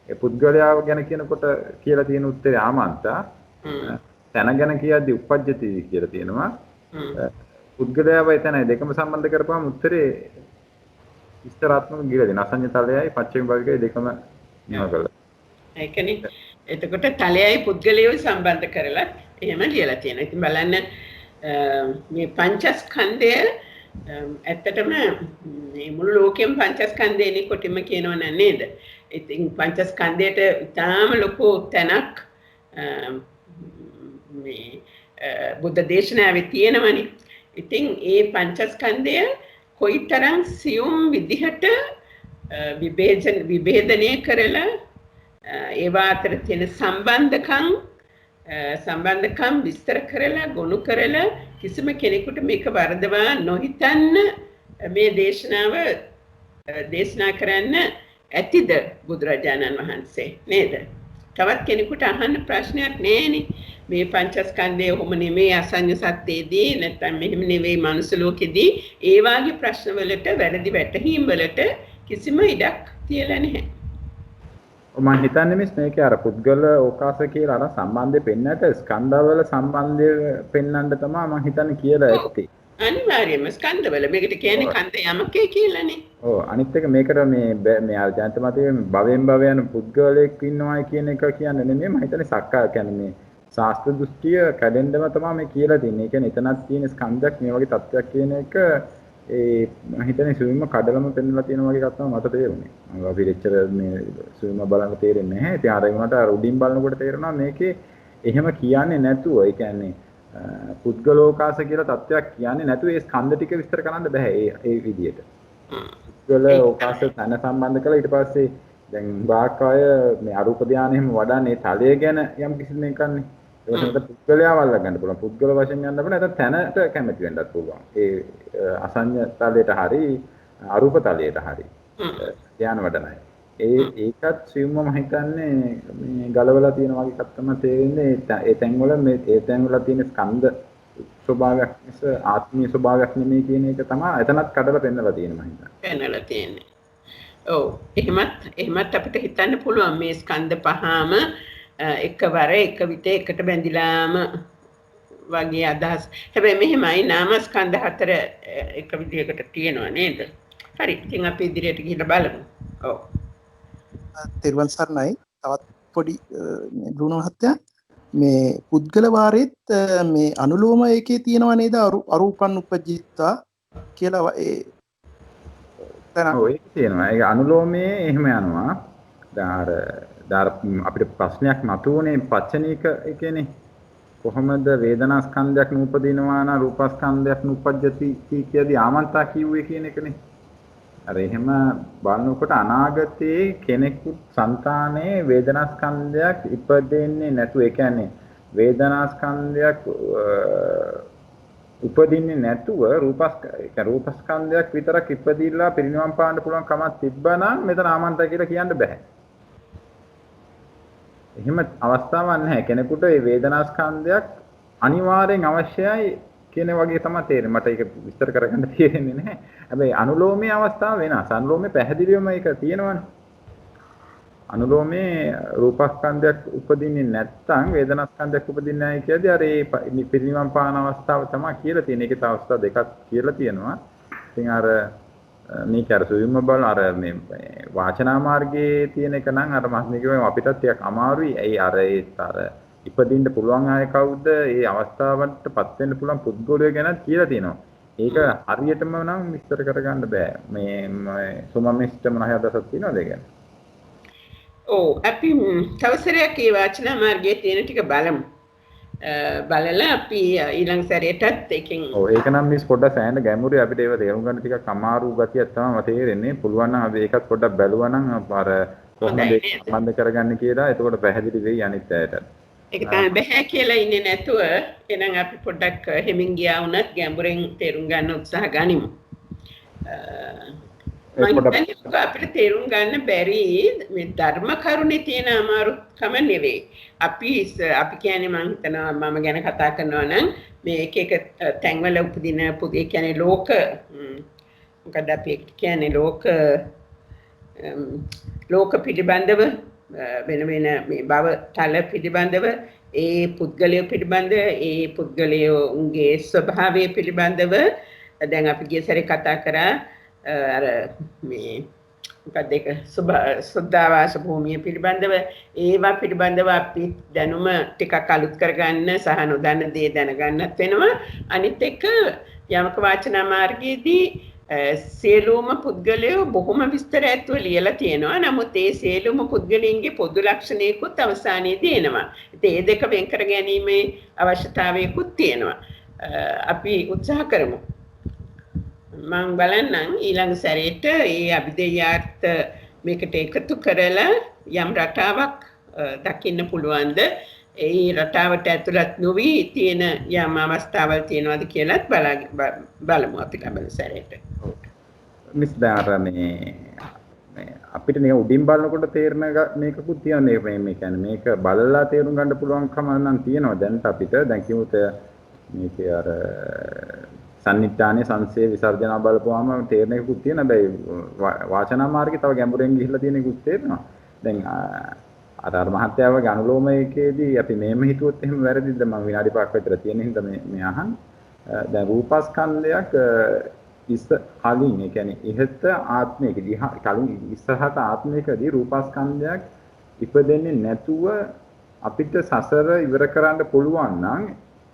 ඒ පුද්ගලයාව ගැන කියනකොට කියලා තියෙන උත්තරේ ආමන්තා. තැන ගැන කියද්දි උපජ්ජති කියලා තියෙනවා. පුද්ගලයාවයි තැනයි දෙකම සම්බන්ධ කරපුවාම උත්තරේ විස්තරාත්මක කියලා දෙනවා. අසඤ්ඤතලයයි පච්චම භවිකයි දෙකම නෝකලා. ඒකනේ. එතකොට තලයයි පුද්ගලයයි සම්බන්ධ කරලා එහෙම කියලා තියෙනවා. ඉතින් බලන්න මේ පංචස්කන්ධය ඇත්තටම මේ මුළු ලෝකෙම පංචස්කන්ධයනේ කොටිම කියනව නේද? ඉතින් පංචස්කන්ධයට ඉතාම ලොකු තැනක් මේ බුද්ධ දේශනාවේ තියෙනවනේ. ඉතින් ඒ පංචස්කන්ධය කොයිතරම් සියුම් විදිහට විභේදනය කරලා ඒවා අතර තියෙන සම්බන්ධකම් විස්තර කරලා ගොනු කරලා කිසිම කෙනෙකුට මේක වරදවා නොහිතන්න මේ දේශනාව දේශනා කරන්න ඇතිද බුදුරජාණන් වහන්සේ නේද? තවත් කෙනෙකුට අහන්න ප්‍රශ්නයක් නෑනේ. මේ පංචස්කන්ධය ඔහොම නෙමෙයි අසඤ්ඤ සත්‍යයේදී නැත්නම් මෙහෙම නෙවෙයි මනුස්ස ලෝකෙදී ඒ වාගේ ප්‍රශ්න වලට වැරදි වැටහීම් වලට කිසිම ඉඩක් තියලා නැහැ. මම හිතන්නේ මේකේ අර පුද්ගල ඕකාස කියලා අර සම්බන්ධය පෙන්නට ස්කන්ධවල සම්බන්ධය පෙන්වන්න තමයි මම හිතන්නේ කියලා ඇත්තේ. අනිවාර්යයෙන්ම ස්කන්ධවල මේකට කියන්නේ කන්ද යමකේ කියලානේ. ඔව් අනිත් එක මේකට මේ අර ජනත මතයේ භවෙන් භව යන පුද්ගලයෙක් ඉන්නවයි කියන එක කියන්නේ නෙමෙයි මම හිතන්නේ සක්කාය කියන්නේ මේ ශාස්ත්‍ර දෘෂ්ටිය කැඩෙන්නම තමයි මේ කියලා තියෙන්නේ. ඒ කියන්නේ එතනක් තියෙන ස්කන්ධයක් මේ වගේ තත්ත්වයක් කියන එක ඒ මම හිතන්නේ සුවිම කඩලම පෙන්නලා තියෙන වගේ එකක් තමයි මට තේරුනේ. මම අපි ලෙක්චර් මේ සුවිම බලන්න තේරෙන්නේ නැහැ. ඉතින් අර වුණාට අර උඩින් බලනකොට තේරෙනවා මේකේ එහෙම කියන්නේ නැතුව ඒ කියන්නේ පුද්ගලෝකාස කියලා තත්ත්වයක් කියන්නේ නැතුව ඒ ස්කන්ධ ටික විස්තර කරන්න බෑ ඒ විදිහට. පුද්ගලෝකාස තන සම්බන්ධ කරලා ඊට පස්සේ දැන් වාක්කය මේ අරූප ධානය එහෙම වඩන්නේ තලය ගැන යම් කිසි දෙයක්න්නේ. ඒකට පුද්ගලයාව අල්ලගන්න පුළුවන්. පුද්ගල වශයෙන් යන්න බෑ. නැත්නම් තැනට කැමති වෙන්නත් පුළුවන්. ඒ අසඤ්ඤ තලයට හරි අරූප තලයට හරි ධාන වඩනයි. ඒකත් සිව්ම මම හිතන්නේ මේ ගලවලා තියෙන වගේ එකක් තමයි තේරෙන්නේ. ඒ තැන්වල මේ ඒ තැන්වල තියෙන ස්කන්ධ ස්වභාවයක් මිස ආත්මීය ස්වභාවයක් නෙමෙයි කියන එක තමයි එතනත් කඩලා පෙන්නලා තියෙන්නේ මම හිතන්නේ. පෙන්නලා තියෙන්නේ. ඔව් එහෙමත් අපිට හිතන්න පුළුවන් මේ ස්කන්ධ පහම එකවර එක විට එකට බැඳිලාම වගේ අදහස්. හැබැයි මෙහෙමයි නාමස්කන්ධ හතර එක විදිහකට තියෙනවා නේද? හරි. ඉතින් අපි ඉදිරියට ගිහිල්ලා බලමු. ඔව්. තෙරුවන් සරණයි. තවත් පොඩි බ්‍රුනෝ මහත්තයා මේ පුද්ගල වාරෙත් මේ අනුලෝම එකේ තියෙනව නේද අරූපන් උපජිත්තා කියලා ඒ ඔව් ඒක තියෙනවා. ඒක අනුලෝමයේ එහෙම යනවා. දැන් අපිට ප්‍රශ්නයක් මතුවුනේ පච්චනීක එකේනේ. කොහොමද වේදනා ස්කන්ධයක් නූපදිනවා නම් රූප ස්කන්ධයක් නූපජ්ජති කියදී ආමන්තා කිව්වේ කියන එකනේ. අර එහෙම බලනකොට අනාගතයේ කෙනෙකු සංතානයේ වේදනා ස්කන්ධයක් ඉපදෙන්නේ නැතුව ඒ කියන්නේ වේදනා ස්කන්ධයක් උපදින්නේ නැතුව රූප ස්කන්ධයක් විතරක් ඉපදිලා පිරිනිවන් පාන්න පුළුවන් කමක් තිබ්බනම් මෙතන ආමන්තා කියලා කියන්න බෑ. එහෙම අවස්ථාවක් නැහැ. කෙනෙකුට මේ වේදනා ස්කන්ධයක් අනිවාර්යෙන් අවශ්‍යයි කියන වගේ තමයි තේරෙන්නේ. මට ඒක විස්තර කරගන්න තේරෙන්නේ නැහැ. හැබැයි අනුලෝමයේ අවස්ථාව වෙනස්. අනුලෝමයේ පැහැදිලිවම ඒක තියෙනවනේ. අනුලෝමයේ රූපස්කන්ධයක් උපදින්නේ නැත්නම් වේදනාස්කන්ධයක් උපදින්නේ නැහැ කියදී අර ඒ පිරිනිවන් පාන අවස්ථාව තමයි කියලා තියෙන. ඒකේ තව අවස්ථා දෙකක් කියලා තියෙනවා. ඉතින් අර මේක අර සුවිම බල අර මේ වාචනා මාර්ගයේ තියෙන එක නම් අර මහත්මිකව අපිටත් ටිකක් අමාරුයි. ඒ අර ඉපදින්න පුළුවන් අය කවුද? ඒ අවස්ථාවටපත් වෙන්න පුළුවන් පුද්ගලයෝ ගැන කියලා තියෙනවා. ඒක හරියටම නම් විස්තර කරගන්න බෑ. මේ සුමමිස්ට මොන හරි අදහසක් තියෙනවද ඒ ගැන? ඔව් අපි තවසරයක් මේ වාචනා මාර්ගයේ තියෙන ටික බලමු. බලලා අපි ඊළඟ සැරේටත් එකකින් ඔව් ඒක නම් මිස් පොඩ්ඩක් සෑහෙන ගැඹුරුයි අපිට ඒව තේරුම් ගන්න ටිකක් අමාරු ගතියක් තමයි මට තේරෙන්නේ. පුළුවන් නම් අපි ඒකත් පොඩ්ඩක් බැලුවා නම් අර කොහොමද ඒක සම්බන්ධ කරගන්නේ කියලා එතකොට පැහැදිලි වෙයි අනිත් අයට. ඒක තමයි බෑ කියලා ඉන්නේ නැතුව එහෙනම් අපි පොඩ්ඩක් හෙමින් ගියා වුණත් ගැඹුරෙන් තේරුම් ගන්න උත්සාහ ගනිමු. අපිට තේරුම් ගන්න බැරි මේ ධර්ම කරුණේ තියෙන අමාරුකම නෙවෙයි. අපි කියන්නේ මම හිතනවා මම ගැන කතා කරනවා නම් මේ එක එක තැන්වල උපදින ඒ කියන්නේ ලෝක මොකද අපි කියන්නේ ලෝක පිළිබඳව වෙන වෙන මේ භව තල පිළිබඳව ඒ පුද්ගලය පිළිබඳ ඒ පුද්ගලයන්ගේ ස්වභාවය පිළිබඳව දැන් අපි ගිය සැරේ කතා කරා අර මේ මොකක්ද ඒක සුද්ධාවාස භූමිය පිළිබඳව ඒවා පිළිබඳව අපි දැනුම ටිකක් අලුත් කරගන්න සහ නොදන්න දේ දැනගන්නත් වෙනවා. අනිත් එක යමක වාචනා මාර්ගයේදී සියලුම පුද්ගලයෝ බොහොම විස්තර ඇතුව ලියලා තියෙනවා. නමුත් ඒ සියලුම පුද්ගලයන්ගේ පොදු ලක්ෂණයකුත් අවසානයේදී එනවා. ඉතින් මේ දෙක වෙන් කර ගැනීමේ අවශ්‍යතාවයකුත් තියෙනවා. අපි උත්සාහ කරමු. මම බලන්නම් ඊළඟ සැරේට ඒ අභිදේයාර්ථ මේකට එකතු කරලා යම් රටාවක් දකින්න පුළුවන්ද? ඒ රටාවට ඇතුළත් නොවි තියෙන යම් අවස්ථාවල් තියෙනවද කියලාත් බලමු අපි ලබන සැරේට. මිස් දාරනේ අපිට නේ උඩින් බලනකොට තේරෙන මේකකුත් තියෙනවා. මේ කියන්නේ මේක බලලා තේරුම් ගන්න පුළුවන්කම නම් තියෙනවා දැන් අපිට. දැන් කිව්වොත් මේකේ අර සම්නිත්‍යානේ සංසේ විසර්ජනා බලපුවාම තේරෙන එකකුත් තියෙන. හැබැයි වාචනා මාර්ගේ තව ගැඹුරෙන් ගිහිල්ලා තියෙන එකකුත් තේරෙනවා. දැන් අර මහත්යාවගේ අනුලෝමයකේදී අපි මේම හිතුවොත් එහෙම වැරදිද? මම විනාඩි 5ක් විතර තියෙන හින්දා මේ අහන්. දැන් රූපස්කන්ධයක් කලින් ඒ කියන්නේ ඉහත ආත්මයකදී කලින් ඉස්සරහට ආත්මයකදී රූපස්කන්ධයක් ඉපදෙන්නේ නැතුව අපිට සසර ඉවර කරන්න පුළුවන් නම්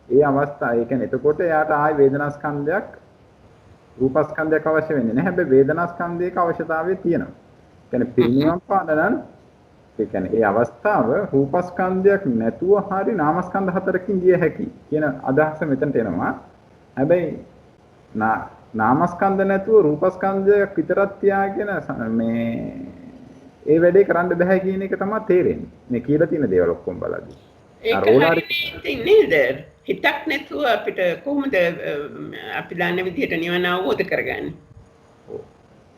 ඒ අවස්ථාව ඒ කියන්නේ එතකොට එයාට ආයි වේදනාස්කන්ධයක් රූපස්කන්ධයක් අවශ්‍ය වෙන්නේ නැහැ. හැබැයි වේදනාස්කන්ධයක අවශ්‍යතාවය තියෙනවා. ඒ කියන්නේ පිරිනිවන් පාන නම් ඒ කියන්නේ ඒ අවස්ථාව රූපස්කන්ධයක් නැතුව හරි නාමස්කන්ධ හතරකින් ගිය හැකි කියන අදහස මෙතනට එනවා. හැබැයි නාමස්කන්ධ නැතුව රූපස්කන්ධයක් විතරක් තියාගෙන මේ ඒ වැඩේ කරන්න බෑ කියන එක තමයි තේරෙන්නේ. මේ කියලා තියෙන දේවල් ඔක්කොම බලද්දී. ඒක නේද? හිතක් නැතුව අපිට කොහොමද අපි දන්න විදිහට නිවන අවබෝධ කරගන්නේ?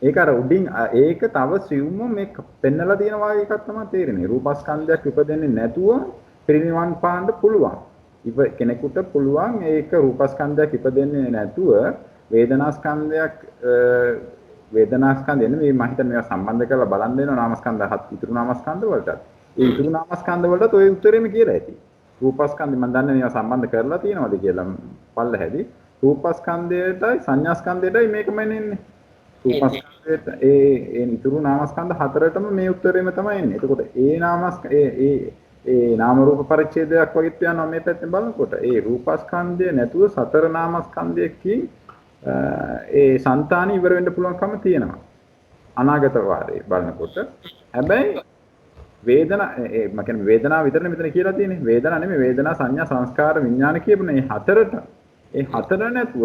ඒක අර උඩින් ඒක තව සිවුම මේ පෙන්නලා තියෙන වාගේ එකක් තමයි තේරෙන්නේ. රූපස්කන්ධයක් ඉපදෙන්නේ නැතුව පිරිනිවන් පාන්න පුළුවන්. කෙනෙකුට පුළුවන් ඒක රූපස්කන්ධයක් ඉපදෙන්නේ නැතුව වේදනාස්කන්ධයක් නෙමෙයි මම හිතන්නේ මේවා සම්බන්ධ කරලා බලන්න වෙනවා නාමස්කන්ධ ඉතුරු නාමස්කන්ධ වලට. ඒ ඉතුරු නාමස්කන්ධ වලට ඔය උත්තරෙම කියලා ඇති. රූපස්කන්ධය මම දන්නේ මේවා සම්බන්ධ කරලා තියෙනවද කියලා පල්ලහැදී. රූපස්කන්ධයටයි සංඥාස්කන්ධයටයි මේකම එන්නේ. රූපස්කන්ධයට ඒ ඉතුරු නාමස්කන්ධ හතරටම මේ උත්තරෙම තමයි එන්නේ. එතකොට ඒ නාම රූප පරිච්ඡේදයක් වගේ යනවා මේ පැත්තෙන් බලනකොට. ඒ රූපස්කන්ධය නැතුව සතර නාමස්කන්ධයකින් ඒ సంతානෙ ඉවර වෙන්න පුළුවන්කම තියෙනවා. අනාගත වාරේ බලනකොට. හැබැයි මම කියන්නේ වේදනාව විතරනේ මෙතන කියලා තියෙන්නේ. වේදනාව නෙමෙයි වේදනා සංඥා සංස්කාර විඥාන කියපුනේ මේ හතරට. ඒ හතර නැතුව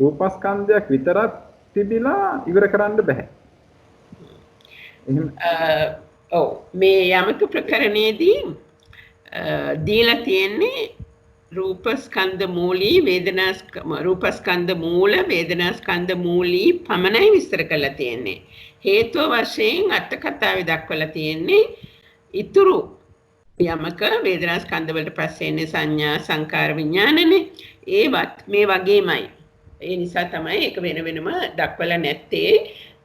රූපස්කන්ධයක් විතරක් තිබිලා ඉවර කරන්න බෑ. ඔව් මේ යමක ප්‍රකරණයේදී දීලා තියෙන්නේ රූපස්කන්ධ මූලී රූපස්කන්ධ මූල වේදනාස්කන්ධ මූලී පමණයි විස්තර කරලා තියෙන්නේ. හේතුව වශයෙන් අට කතාවේ දක්වලා තියෙන්නේ ඉතුරු යමක වේදනාස්කන්ධ වලට පස්සේ එන්නේ සංඥා සංකාර විඥානනේ. ඒවත් මේ වගේමයි. ඒ නිසා තමයි ඒක වෙන වෙනම දක්වලා නැත්තේ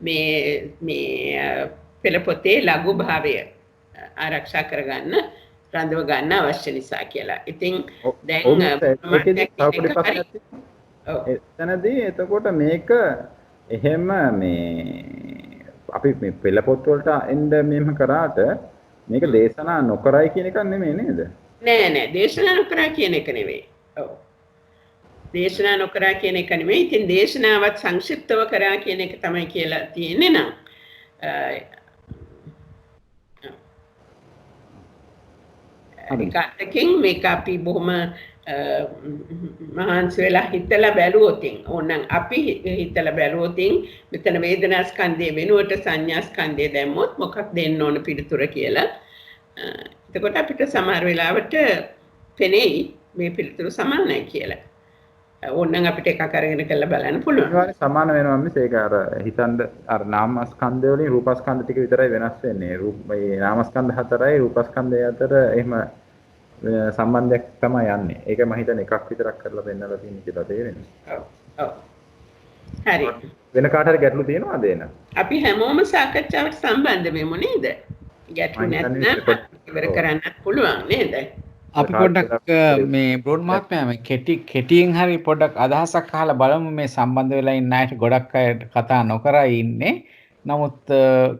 මේ පෙළ පොතේ ලඝු භාවය ආරක්ෂා කරගන්න රඳව ගන්න අවශ්‍ය නිසා කියලා. ඉතින් දැන් එතනදී එතකොට මේක එහෙම මේ අපි මේ පෙළ පොත් වලට එන්න මෙහෙම කරාට මේක දේශනා නොකරයි කියන එකක් නෙමෙයි නේද? නෑ දේශනා නොකරා කියන එක නෙවෙයි. ඔව්. දේශනා නොකරා කියන එක නෙමෙයි. ඉතින් දේශනාවත් සංක්ෂිප්තව කරා කියන එක තමයි කියලා තියෙන්නේ නම් ඒකකින් මේක අපි බොහොම මහන්සි වෙලා හිතලා බැලුවොතින් ඕනනම් අපි හිතලා බැලුවොතින් මෙතන වේදනා ස්කන්ධය වෙනුවට සංඥා ස්කන්ධය දැම්මොත් මොකක් දෙන්න ඕන පිළිතුර කියලා. එතකොට අපිට සමහර වෙලාවට පෙනෙයි මේ පිළිතුරු සමානයි කියලා. ඕනනම් අපිට එකක් අරගෙන කරලා බලන්න පුළුවන්. ඒවානේ සමාන වෙනවා මිස් ඒක අර හිතන්න අර නාමස්කන්ධ වලින් රූපස්කන්ධ ටික විතරයි වෙනස් වෙන්නේ. මේ නාමස්කන්ධ හතරයි රූපස්කන්ධය අතර එහෙම සම්බන්ධයක් තමයි යන්නේ. ඒක මම හිතන්නේ එකක් විතරක් කරලා පෙන්නලා තියෙන කියලා තේරෙන්නේ. ඔව්. හරි. වෙන කාට හරි ගැටලු තියෙනවද එන? අපි හැමෝම සාකච්ඡාවට සම්බන්ධ වෙමු නේද? ගැටලු නැත්නම් ඉවර කරන්නත් පුළුවන් නේද? අපි පොඩ්ඩක් මේ බ්‍රෝඩ් මහත්මයා මේ කෙටියෙන් හරි පොඩ්ඩක් අදහසක් අහලා බලමු මේ සම්බන්ධ වෙලා ඉන්න අයට ගොඩක් අය කතා නොකරයි ඉන්නේ. නමුත්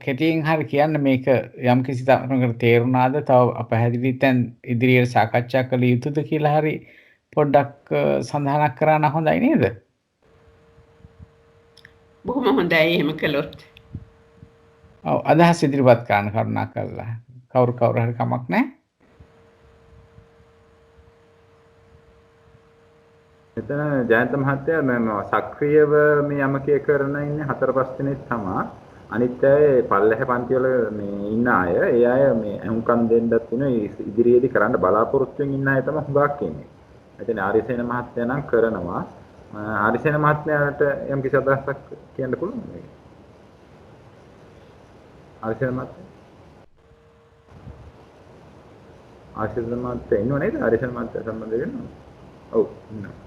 කෙටියෙන් හරි කියන්න මේක යම් කිසි තරමකට තේරුණාද? තව පැහැදිලි තැන් ඉදිරියට සාකච්ඡා කළ යුතුද කියලා හරි පොඩ්ඩක් සඳහනක් කරා නම් හොඳයි නේද? බොහොම හොඳයි එහෙම කළොත්. ඔව් අදහස් ඉදිරිපත් කරන්න කරුණා කරලා. කවුරු හරි කමක් නැහැ. එතන ජයන්ත මහත්තයා මම සක්‍රියව මේ යමකේ කරන ඉන්නේ 4-5 දෙනෙක් තමයි. අනිත් අය පල්ලෙහ පන්ති වල මේ ඉන්න අය, ඒ අය මේ අහුම්කම් දෙන්නත් ඉදිරියේදී කරන්න බලාපොරොත්තු වෙමින් ඉන්න අය තමයි හුඟක් ඉන්නේ. එතන ආරිසේන මහත්තයා නම් කරනවා. ආරිසේන මහත්මයාට යම් කිසි අදහසක් කියන්න පුළුවන් නේද? ආරිසේන මහත්තයා. ආරිසේන මහත්තයා ඉන්නව නේද? ආරිසේන මහත්තයා සම්බන්ධ වෙනවා. ඔව් ඉන්නවා.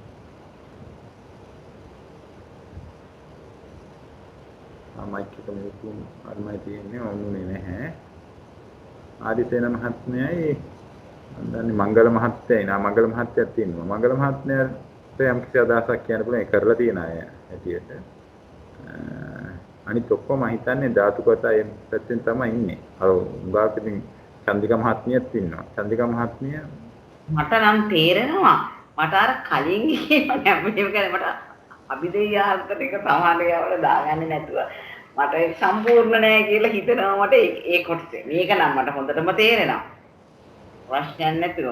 මයික් එක මෙතුම් අරමයි තියෙන්නේ ඕනුනේ නැහැ. ආදිසේන මහත්මයයි දන්නේ මංගල මහත්තයයි නා මංගල මහත්තයක් තියෙනවා. මංගල මහත්මයාට යම් කිසි අදහසක් කියන්න පුළුවන් ඒ කරලා තියෙන අය ඇටියට. අනිත් ඔක්කොම හිතන්නේ ධාතු කතා පැත්තෙන් තමයි ඉන්නේ. අර උගාක ඉතින් චන්දිකා මහත්මියත් ඉන්නවා. චන්දිකා මහත්මිය මට නම් තේරෙනවා. මට අර කලින් කියව නැමෙන්නේ මට අභිදේයාර්ථ ටික සමානයවල දාගන්නේ නැතුව මට ඒක සම්පූර්ණ නැහැ කියලා හිතනවා මට ඒ කොටසේ. මේක නම් මට හොඳටම තේරෙනවා. ප්‍රශ්නයක් නැතිව.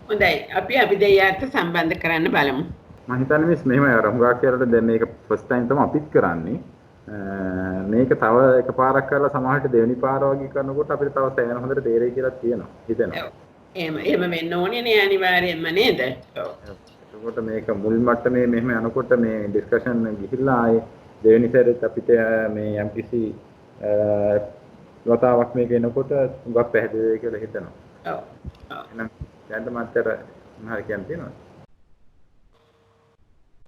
හොඳයි අපි අභිදේයාර්ථ සම්බන්ධ කරන්න බලමු. මම හිතන්නේ මිස් මෙහෙම අර හුඟක් කියලා දැන් මේක ෆස්ට් ටයිම් තමයි අපිත් කරන්නේ. මේක තව එකපාරක් කරලා සමහරට දෙවෙනි පාර වගේ කරනකොට අපිට තව සෑහෙන හොඳට තේරෙයි කියලා තියෙනවා. හිතෙනවා. එහෙම වෙන්න ඕනේ නේ අනිවාර්යෙන්ම නේද? ඔව්. එතකොට මේක මුල් මට්ටමේ මෙහෙම යනකොට මේ ඩිස්කෂන් ගිහිල්ලා ආයේ දෙවෙනි සැරේත් අපිට මේ යම්කිසි වතාවක් මේක එනකොට හුඟක් පැහැදිලි කියලා හිතෙනවා. ඔව්. එහෙනම් දැන් මාතර මොනවද කියන්න තියෙනවද?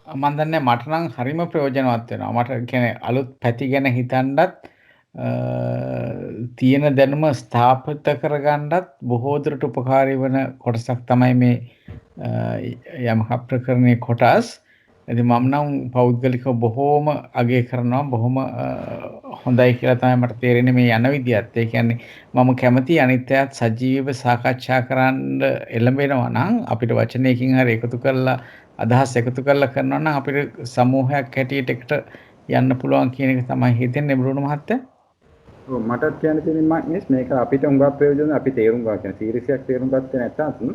මම දන්නේ මට නම් හරිම ප්‍රයෝජනවත් වෙනවා. මට කියන්නේ අලුත් පැති ගැන හිතන්නත් තියෙන දැනුම ස්ථාපිත කරගන්නත් බොහෝ දුරට උපකාරී වන කොටසක් තමයි මේ යමක ප්‍රකරණයේ කොටස්. ඉතින් මම නම් පෞද්ගලිකව බොහෝම අගය කරනවා බොහොම හොඳයි කියලා තමයි මට තේරෙන්නේ මේ යන විදියත්. ඒ කියන්නේ මම කැමති අනිත් අයත් සජීවීව සාකච්ඡා කරන්න එළඹෙනවා නම් අපිට වචනයකින් හරි එකතු කරලා අදහස් එකතු කරලා කරනවා නම් අපිට සමූහයක් හැටියට එකට යන්න පුළුවන් කියන එක තමයි හිතෙන්නේ බ්‍රුනෝ මහත්තයා. ඔව් මටත් කියන්න තියෙන්නේ මේක අපිට උඟා ප්‍රයෝජන අපි තේරුම් ගන්න කියන සීරීස් එකක් තේරුම් ගත්තේ නැත්නම්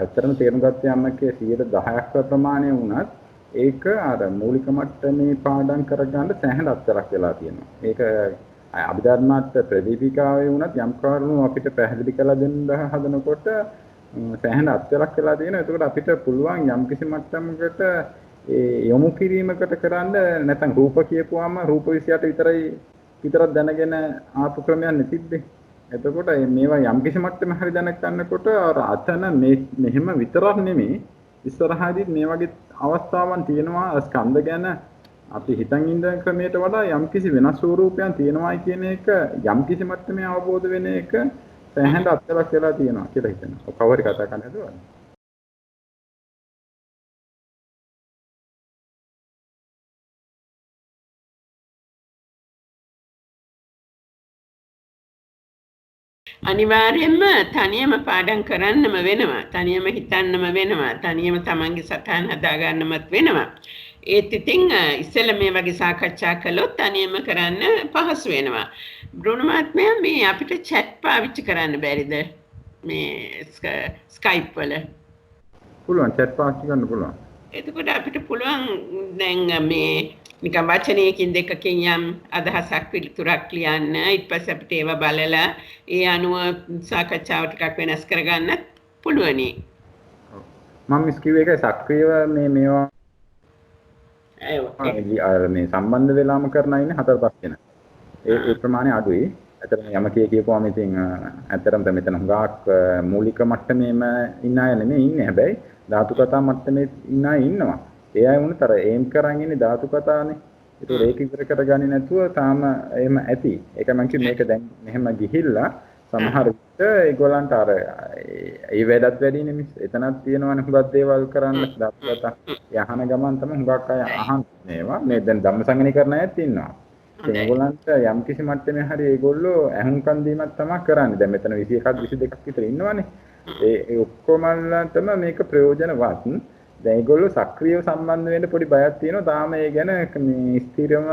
අතරම තේරුම් ගත්තේ යම්කේ 10%ක් ප්‍රමාණය වුණත් ඒක අර මූලික මට්ටමේ පාඩම් කරගන්න සෑහෙන අත්තරක් වෙලා තියෙනවා. ඒක අභිධර්මාර්ථ ප්‍රදීපිකාවේ වුණත් යම් කරුණු අපිට පැහැදිලි කරලා දෙන්න හදනකොට සෑහෙන අත්තරක් වෙලා තියෙනවා. ඒකට අපිට පුළුවන් යම් කිසි මට්ටමකට ඒ යොමු කිරීමකට කරන්න නැත්නම් රූප කියපුවාම රූප 28 විතරක් දැනගෙන ආපු ක්‍රමයක් නෙතිද්දේ. එතකොට මේවා යම් කිසි මට්ටමක හරි දැන ගන්නකොට අර අතන මෙහෙම විතරක් නෙමෙයි ඉස්සරහදී මේ වගේ අවස්ථාවන් තියෙනවා ස්කන්ධ ගැන අපි හිතන් ඉඳන් ක්‍රමයට වඩා යම්කිසි වෙනස් ස්වරූපයන් තියෙනවායි කියන එක යම්කිසි මට්ටමේ අවබෝධ වෙන එක සෑහෙන අත්දැකීමක් වෙලා තියෙනවා කියලා හිතෙනවා. කවරි කතා කරන්න හදුවා. අනිවාර්යයෙන්ම තනියම පාඩම් කරන්නම වෙනවා. තනියම හිතන්නම වෙනවා. තනියම තමන්ගේ සටහන් හදාගන්නමත් වෙනවා. ඒත් ඉතින් ඉස්සෙල්ලා මේ වගේ සාකච්ඡා කළොත් තනියම කරන්න පහසු වෙනවා. බ්‍රුනෝ මහත්මයා මේ අපිට chat පාවිච්චි කරන්න බැරිද? මේ Skype වල. පුළුවන් chat පාවිච්චි කරන්න පුළුවන්. එතකොට අපිට පුළුවන් දැන් මේ නිකන් වචනයකින් දෙකකින් යම් අදහසක් පිළිතුරක් ලියන්න ඊට පස්සේ අපිට ඒව බලලා ඒ අනුව සාකච්ඡාව ටිකක් වෙනස් කරගන්නත් පුළුවනි. මම කිව්වේ ඒක සක්‍රියව මේවා මේ සම්බන්ධ වෙලාම කරන අය ඉන්නේ 4-5 දෙනා. ඒ ප්‍රමාණය අඩුයි. ඇත්තටම යමකේ කියපුවාම ඉතින් ඇත්තටම මෙතන හුඟක් මූලික මට්ටමේම ඉන්න අය නෙමෙයි ඉන්නේ. හැබැයි ධාතු කතා මට්ටමේ ඉන්න අය ඉන්නවා. ඒ අය වුණත් අර එම් කරන් ඉන්නේ ධාතු කතානේ. ඒක ඉවර කරගන්නේ නැතුව තාම එහෙම ඇති. ඒක මම කිව්වේ මේක දැන් මෙහෙම ගිහිල්ලා සමහර විට ඒගොල්ලන්ට අර ඒ වැඩත් වැඩි නෙමෙයි. එතනක් තියෙනවනේ හුඟක් දේවල් කරන්න ධාතු කතා. යහන ගමන් තමයි හුඟක් අය අහන්නේ මේවා. මේ දැන් ධම්මසංගණී කරන අයත් ඉන්නවා. ඒගොල්ලන්ට යම් කිසි මට්ටමේ හරි ඒගොල්ලෝ ඇහුම්කන් දීමක් තමයි කරන්නේ. දැන් මෙතන 21ක් 22ක් විතර ඉන්නවනේ. ඒ ඔක්කොමලටම මේක ප්‍රයෝජනවත්. දැන් ඒගොල්ලෝ සක්‍රියව සම්බන්ධ වෙන්න පොඩි බයක් තියෙනවා. තාම ඒ ගැන මේ ස්ථිරම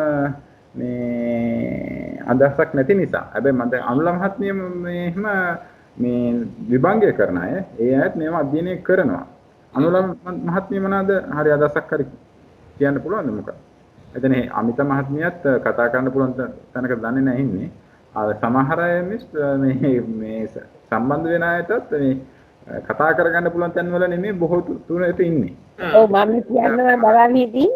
මේ අදහසක් නැති නිසා. හැබැයි මම දැන් අනුල මහත්මිය මෙහෙම මේ විභංගය කරන අය ඒ අයත් මේව අධ්‍යයනය කරනවා. අනුල මහත්මිය මොනවාද හරි අදහසක් හරි කියන්න පුළුවන්ද මොකක්ද? එතන අමිත මහත්මියත් කතා කරන්න පුළුවන් තැනක දන්නේ නැහැ ඉන්නේ. සමහර අය මේ සම්බන්ධ වෙන අයටත් මේ කතා කරගන්න පුළුවන් තැන්වල නෙමෙයි බොහෝ තුනට ඉන්නේ. ඔව් මම කියන්න බලන් හිටියේ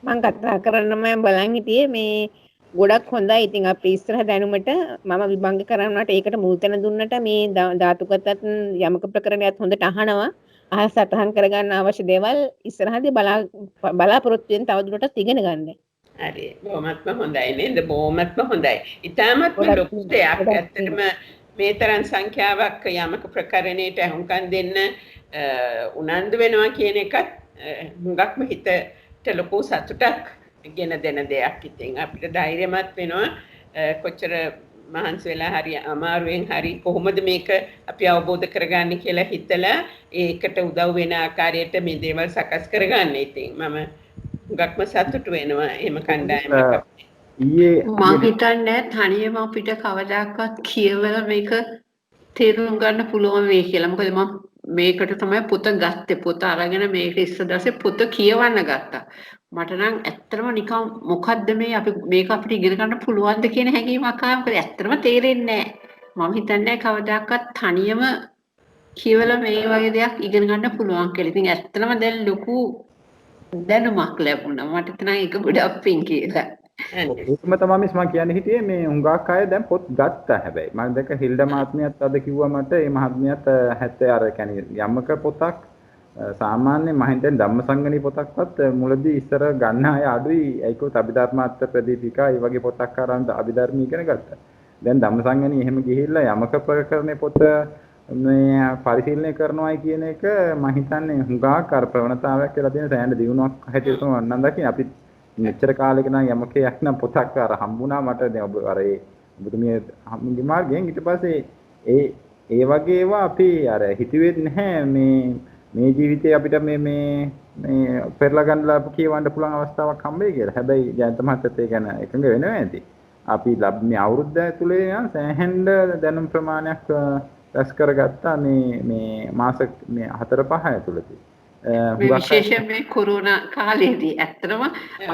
මම කතා කරන්නම බලන් හිටියේ මේ ගොඩක් හොඳයි. ඉතින් අපි ඉස්සරහ දැනුමට මම විභංග කරනවට ඒකට මුල් තැන දුන්නට මේ ධාතුගතත් යමක ප්‍රකරණයත් හොඳට අහනවා. අහස සටහන් කරගන්න අවශ්‍ය දේවල් ඉස්සරහදී බලාපොරොත්තු වෙන තවදුරටත් ඉගෙන ගන්න. හරි. බොහොමත්ම හොඳයි නේද? බොහොමත්ම හොඳයි. ඉතාමත්ම ලොකු දෙයක්. ඇත්තටම මේ තරම් සංඛ්‍යාවක් යමක ප්‍රකරණයට අහුම්කම් දෙන්න උනන්දු වෙනවා කියන එකත් හුඟක්ම හිතට ලොකු සතුටක් ගෙන දෙන දෙයක්. ඉතින් අපිට ධෛර්යමත් වෙනවා කොච්චර මහන්සි වෙලා හරි අමාරුවෙන් හරි කොහොමද මේක අපි අවබෝධ කරගන්නේ කියලා හිතලා ඒකට උදව් වෙන ආකාරයට මේ දේවල් සකස් කරගන්න. ඉතින් මම හුඟක්ම සතුටු වෙනවා එහෙම කණ්ඩායමක්. මම හිතන්නේ තනියම අපිට කවදාකවත් කියවලා මේක තේරුම් ගන්න පුළුවන් වෙයි කියලා. මොකද මම මේකට තමයි පොත ගත්තේ. පොත අරගෙන මේක ඉස්සදස්සේ පොත කියවන්න ගත්තා. මට නම් ඇත්තටම නිකන් මොකද්ද මේ අපි මේක අපිට ඉගෙන ගන්න පුළුවන්ද කියන හැඟීමක් ආවා. මොකද ඇත්තටම තේරෙන්නේ නැහැ. මම හිතන්නේ කවදාකවත් තනියම කියවලා මේ වගේ දෙයක් ඉගෙන ගන්න පුළුවන් කියලා. ඉතින් ඇත්තටම දැන් ලොකු දැනුමක් ලැබුණා. මට හිතනවා ඒක ගොඩක් පිං කියලා. ඒකම තමයි මම කියන්නේ හිටියේ මේ හුඟක් අය දැන් පොත් ගත්තා. හැබැයි මම දැක්ක හිල්ඩා මහත්මියත් අද කිව්වා මට මේ මහත්මියත් 70 අර කියන්නේ යමක පොතක් සාමාන්‍ය මම හිතන්නේ ධම්මසංගණී පොතක්වත් මුලදී ඉස්සර ගන්න අය අඩුයි. ඒකෝ අභිධර්මාර්ථ ප්‍රදීපිකා ඒ වගේ පොතක් අරන් අභිධර්ම ඉගෙන ගත්තා. දැන් ධම්මසංගණී එහෙම ගිහිල්ලා යමක ප්‍රකරණේ පොත මේ පරිශීලනය කරනවායි කියන එක මම හිතන්නේ හුඟක් අර ප්‍රවණතාවයක් කියලා තියෙන සෑහෙන දියුණුවක් හැටියට තමයි මම දකින්නේ. අපි මෙච්චර කාලෙක නම් යමකයක් නම් පොතක් අර හම්බුණා මට දැන් ඔබ අර ඒ ඔබතුමිය හම්බුගේ මාර්ගයෙන් ඊට පස්සේ ඒ වගේ ඒවා අපි අර හිතුවේ නැහැ මේ ජීවිතේ අපිට මේ පෙරලා ගන්නලා කියවන්න පුළුවන් අවස්ථාවක් හම්බෙයි කියලා. හැබැයි ජයන්ත මහත්තයත් ඒ ගැන එකඟ වෙනවා ඇති. අපි මේ අවුරුද්ද ඇතුලේ යන සෑහෙන දැනුම් ප්‍රමාණයක් රැස් කරගත්තා මේ මාස මේ 4-5 ඇතුළතදී. විශේෂයෙන් මේ කොරෝනා කාලයේදී ඇත්තටම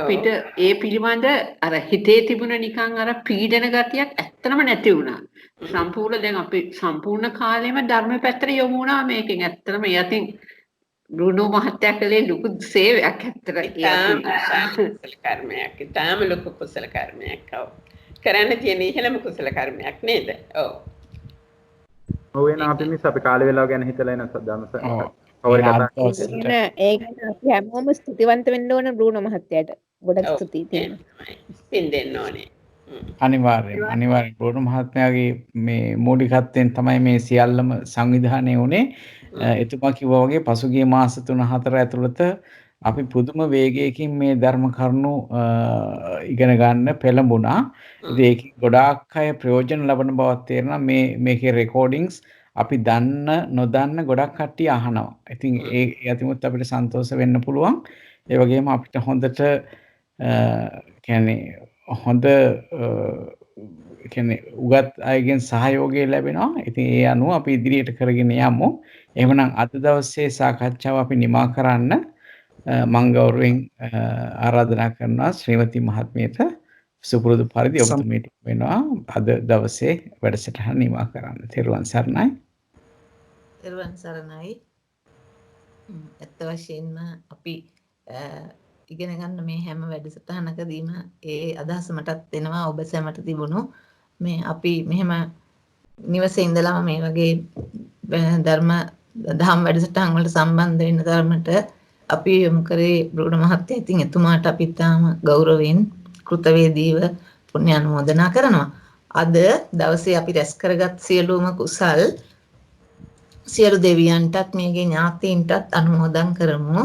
අපිට ඒ පිළිබඳ අර හිතේ තිබුණ නිකන් අර පීඩන ගතියක් ඇත්තටම නැති වුණා. සම්පූර්ණ දැන් අපි සම්පූර්ණ කාලෙම ධර්ම පැත්තට යොමු වුණා මේකෙන්. ඇත්තටම යතින් බ්‍රුනෝ මහත්තයා කළේ ලොකු සේවයක් ඇත්තට. කුසල කර්මයක්. තාම ලොකු කුසල කර්මයක්. ඔව්. කරන්න තියෙන ඉහළම කුසල කර්මයක් නේද? ඔව්. ඔව් එන අපි මිස් අපි කාලේ වෙලාව ගැන හිතලා එන ධම්මස. ඒක අපි හැමෝම ස්තුතිවන්ත වෙන්න ඕන බ්‍රුනෝ මහත්තයාට. ගොඩක් ස්තුතියි තියෙනවා. පින් දෙන්න ඕනේ. අනිවාර්යෙන් බ්‍රුනෝ මහත්මයාගේ මේ මූලිකත්වයෙන් තමයි මේ සියල්ලම සංවිධානය වුණේ. එතුමා කිව්වා වගේ පසුගිය මාස 3-4 ඇතුළත අපි පුදුම වේගයකින් මේ ධර්ම කරුණු ඉගෙන ගන්න පෙළඹුණා. ඉතින් ඒකේ ගොඩාක් අය ප්‍රයෝජන ලබන බවක් තේරෙනවා. මේකේ රෙකෝඩින්ග්ස් අපි දන්න නොදන්න ගොඩක් කට්ටිය අහනවා. ඉතින් ඒ යතිමුත් අපිට සන්තෝෂ වෙන්න පුළුවන්. ඒ වගේම අපිට හොඳට කියන්නේ හොඳ කියන්නේ උගත් අයගෙන් සහයෝගය ලැබෙනවා. ඉතින් ඒ අනුව අපි ඉදිරියට කරගෙන යමු. එහෙමනම් අද දවසේ සාකච්ඡාව අපි නිමා කරන්න මම ගෞරවයෙන් ආරාධනා කරනවා ශ්‍රීමති මහත්මියට සුපුරුදු පරිදි ඔබතුමීට වෙනවා අද දවසේ වැඩසටහන නිමා කරන්න. තෙරුවන් සරණයි. තෙරුවන් සරණයි. ඇත්ත වශයෙන්ම අපි ඉගෙන ගන්න මේ හැම වැඩසටහනකදීම ඒ අදහස මටත් එනවා ඔබ සැමට තිබුණු මේ අපි මෙහෙම නිවසේ ඉඳලාම මේ වගේ දහම් වැඩසටහන් වලට සම්බන්ධ වෙන්න ධර්මයට අපි යොමු කරේ බ්‍රුනෝ මහත්තයා. ඉතින් එතුමාට අපි තාම ගෞරවයෙන් කෘතවේදීව පුණ්‍ය අනුමෝදනා කරනවා. අද දවසේ අපි රැස් කරගත් සියලුම කුසල් සියලු දෙවියන්ටත් මේගේ ඥාතීන්ටත් අනුමෝදන් කරමු.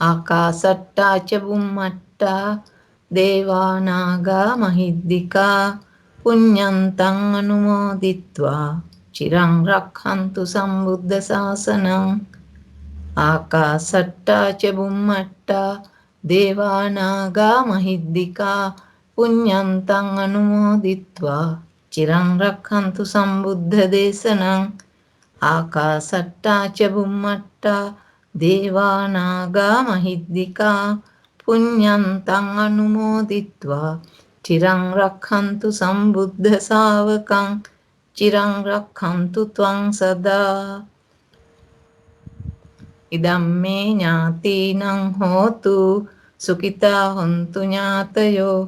ආකාසට්ටා ච බුම්මට්ටා දේවා නාග මහිද්దికා පුඤ්ඤන්තං අනුමෝදිත්වා චිරං රක්ඛන්තු සම්බුද්ධ ශාසනං. ආකාසට්ටා ච බුම්මට්ටා දේවා නාග මහිද්దికා පුඤ්ඤන්තං අනුමෝදිත්වා චිරං රක්ඛන්තු සම්බුද්ධ දේශනං. ආකාසට්ටා ච බුම්මට්ටා දේවා නාග මහිද්దికා පුඤ්ඤන්තං අනුමෝදිත්වා චිරං රක්ඛන්තු සම්බුද්ධ ශාවකං. චිරං රක්ඛන්තු ත්වං සදා. ඉදම්මේ ඥාතිනං හෝතු සුඛිතා හොන්තු ඥාතයෝ.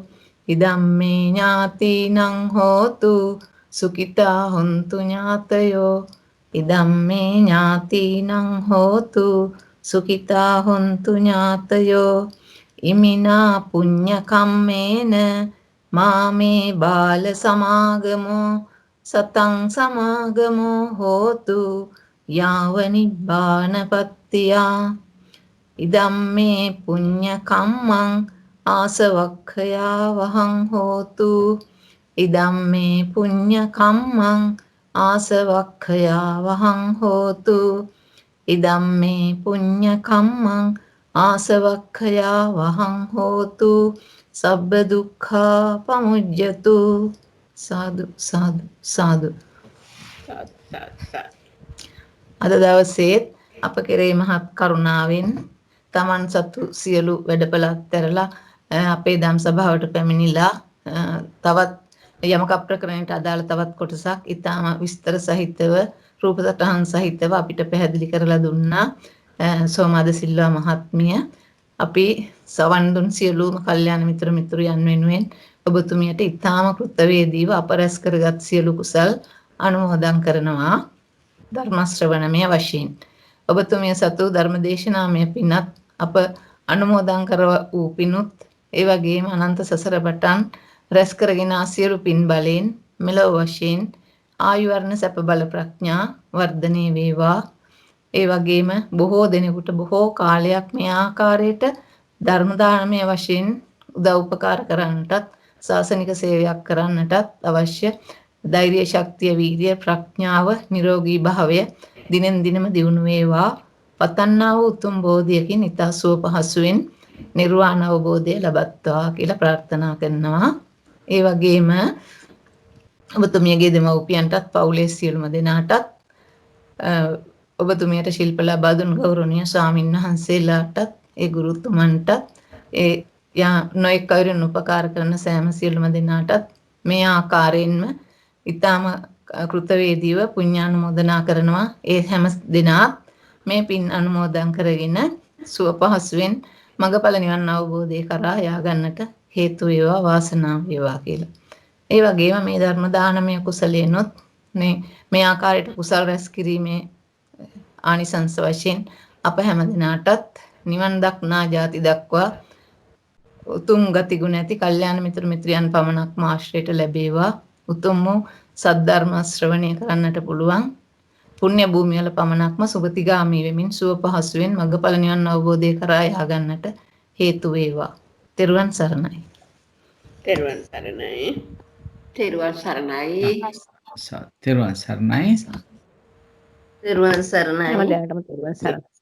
ඉදම්මේ ඥාතිනං හෝතු සුඛිතා හොන්තු ඥාතයෝ. ඉදම්මේ ඥාතිනං හෝතු සුඛිතා හොන්තු ඥාතයෝ. ඉමිනා පුඤ්ඤ කම්මේන මාමේ බාල සමාගමෝ සතං සමාගමෝ හෝතු යාව නිබ්බානපත්තියා. ඉදම්මේ පුඤ්ඤ කම්මං ආසවක්ඛයා වහං හෝතු. ඉදම්මේ පුඤ්ඤ කම්මං ආසවක්ඛයා වහං හෝතු. ඉදම්මේ පුඤ්ඤ කම්මං ආසවක්ඛයා වහං හෝතු. සබ්බ දුක්ඛා පමුජ්ජතු. සාදු සාදු සාදු. අද දවසේ අප කෙරේ මහත් කරුණාවෙන් තමන් සතු සියලු වැඩපළත් ඇරලා අපේ දම් සභාවට පැමිණිලා තවත් යමක ප්‍රකරණයට අදාළ තවත් කොටසක් ඊටාම විස්තර සහිතව රූප සටහන් සහිතව අපිට පැහැදිලි කරලා දුන්නා සෝමාද සිල්වා මහත්මිය. අපි සවන් දුන් සියලුම කල්යාණ මිත්‍ර මිතුරියන් වෙනුවෙන් ඔබතුමියට ඊටාම කෘතවේදීව අපරස් කරගත් සියලු කුසල් අනුමෝදන් කරනවා ධර්ම ශ්‍රවණමය වශයෙන්. ඔබතුමිය සතු ධර්මදේශනාමය පිනත් අප අනුමෝදන් කරව වූ පිනුත් ඒ වගේම අනන්ත සසර බටන් රැස් කරගෙන සියලු පින් බලෙන් මෙලොව වශයෙන් ආයු වර්ණ සැප බල ප්‍රඥා වර්ධනය වේවා. ඒ වගේම බොහෝ දෙනෙකුට බොහෝ කාලයක් මේ ආකාරයට ධර්ම දානමය වශයෙන් උදව් උපකාර කරන්නටත් ශාසනික සේවයක් කරන්නටත් අවශ්‍ය ධෛර්ය ශක්තිය වීර්ය ප්‍රඥාව නිරෝගී භාවය දිනෙන් දිනම දියුණු වේවා. පතන්නා වූ උතුම් බෝධියකින් ඊතා සුව පහසුවෙන් නිර්වාණ අවබෝධය ලබත්වා කියලා ප්‍රාර්ථනා කරනවා. ඒ වගේම ඔබතුමියගේ දෙමව්පියන්ටත් පවුලේ සියලුම දෙනාටත් ඔබතුමියට ශිල්ප ලබා දුන් ගෞරවනීය ස්වාමින් වහන්සේලාටත් ඒ ගුරුතුමන්ටත් ඒ නොඑක් අයුරින් උපකාර කරන සෑම සියලුම දෙනාටත් මේ ආකාරයෙන්ම ඊටාම කෘතවේදීව පුණ්‍යානුමෝදනා කරනවා. ඒ හැම දෙනා මේ පින් අනුමෝදන් කරගෙන සුව පහසුවෙන් මඟඵල නිවන් අවබෝධය කරා යා ගන්නට හේතු වේවා වාසනාව වේවා කියලා. ඒ වගේම මේ ධර්ම දානමය කුසලයෙන්ොත් මේ ආකාරයට කුසල් රැස් කිරීමේ ආනිසංස වශයෙන් අප හැම දිනාටත් නිවන් දක්නා ජාති දක්වා උතුම් ගති ගුණ ඇති කල්යාණ මිත්‍ර මිත්‍රයන් පමණක්ම ආශ්‍රයට ලැබේවා. උතුම් වූ සද්ධර්ම ශ්‍රවණය කරන්නට පුළුවන් පුණ්‍ය භූමිය වල පමණක්ම සුගතිගාමී වෙමින් සුව පහසුවෙන් මඟඵල නිවන් අවබෝධය කරා යා ගන්නට හේතු වේවා. තෙරුවන් සරණයි. තෙරුවන් සරණයි. තෙරුවන් සරණයි. තෙරුවන් සරණයි. තෙරුවන් සරණයි. හැමදාටම තෙරුවන් සරණයි.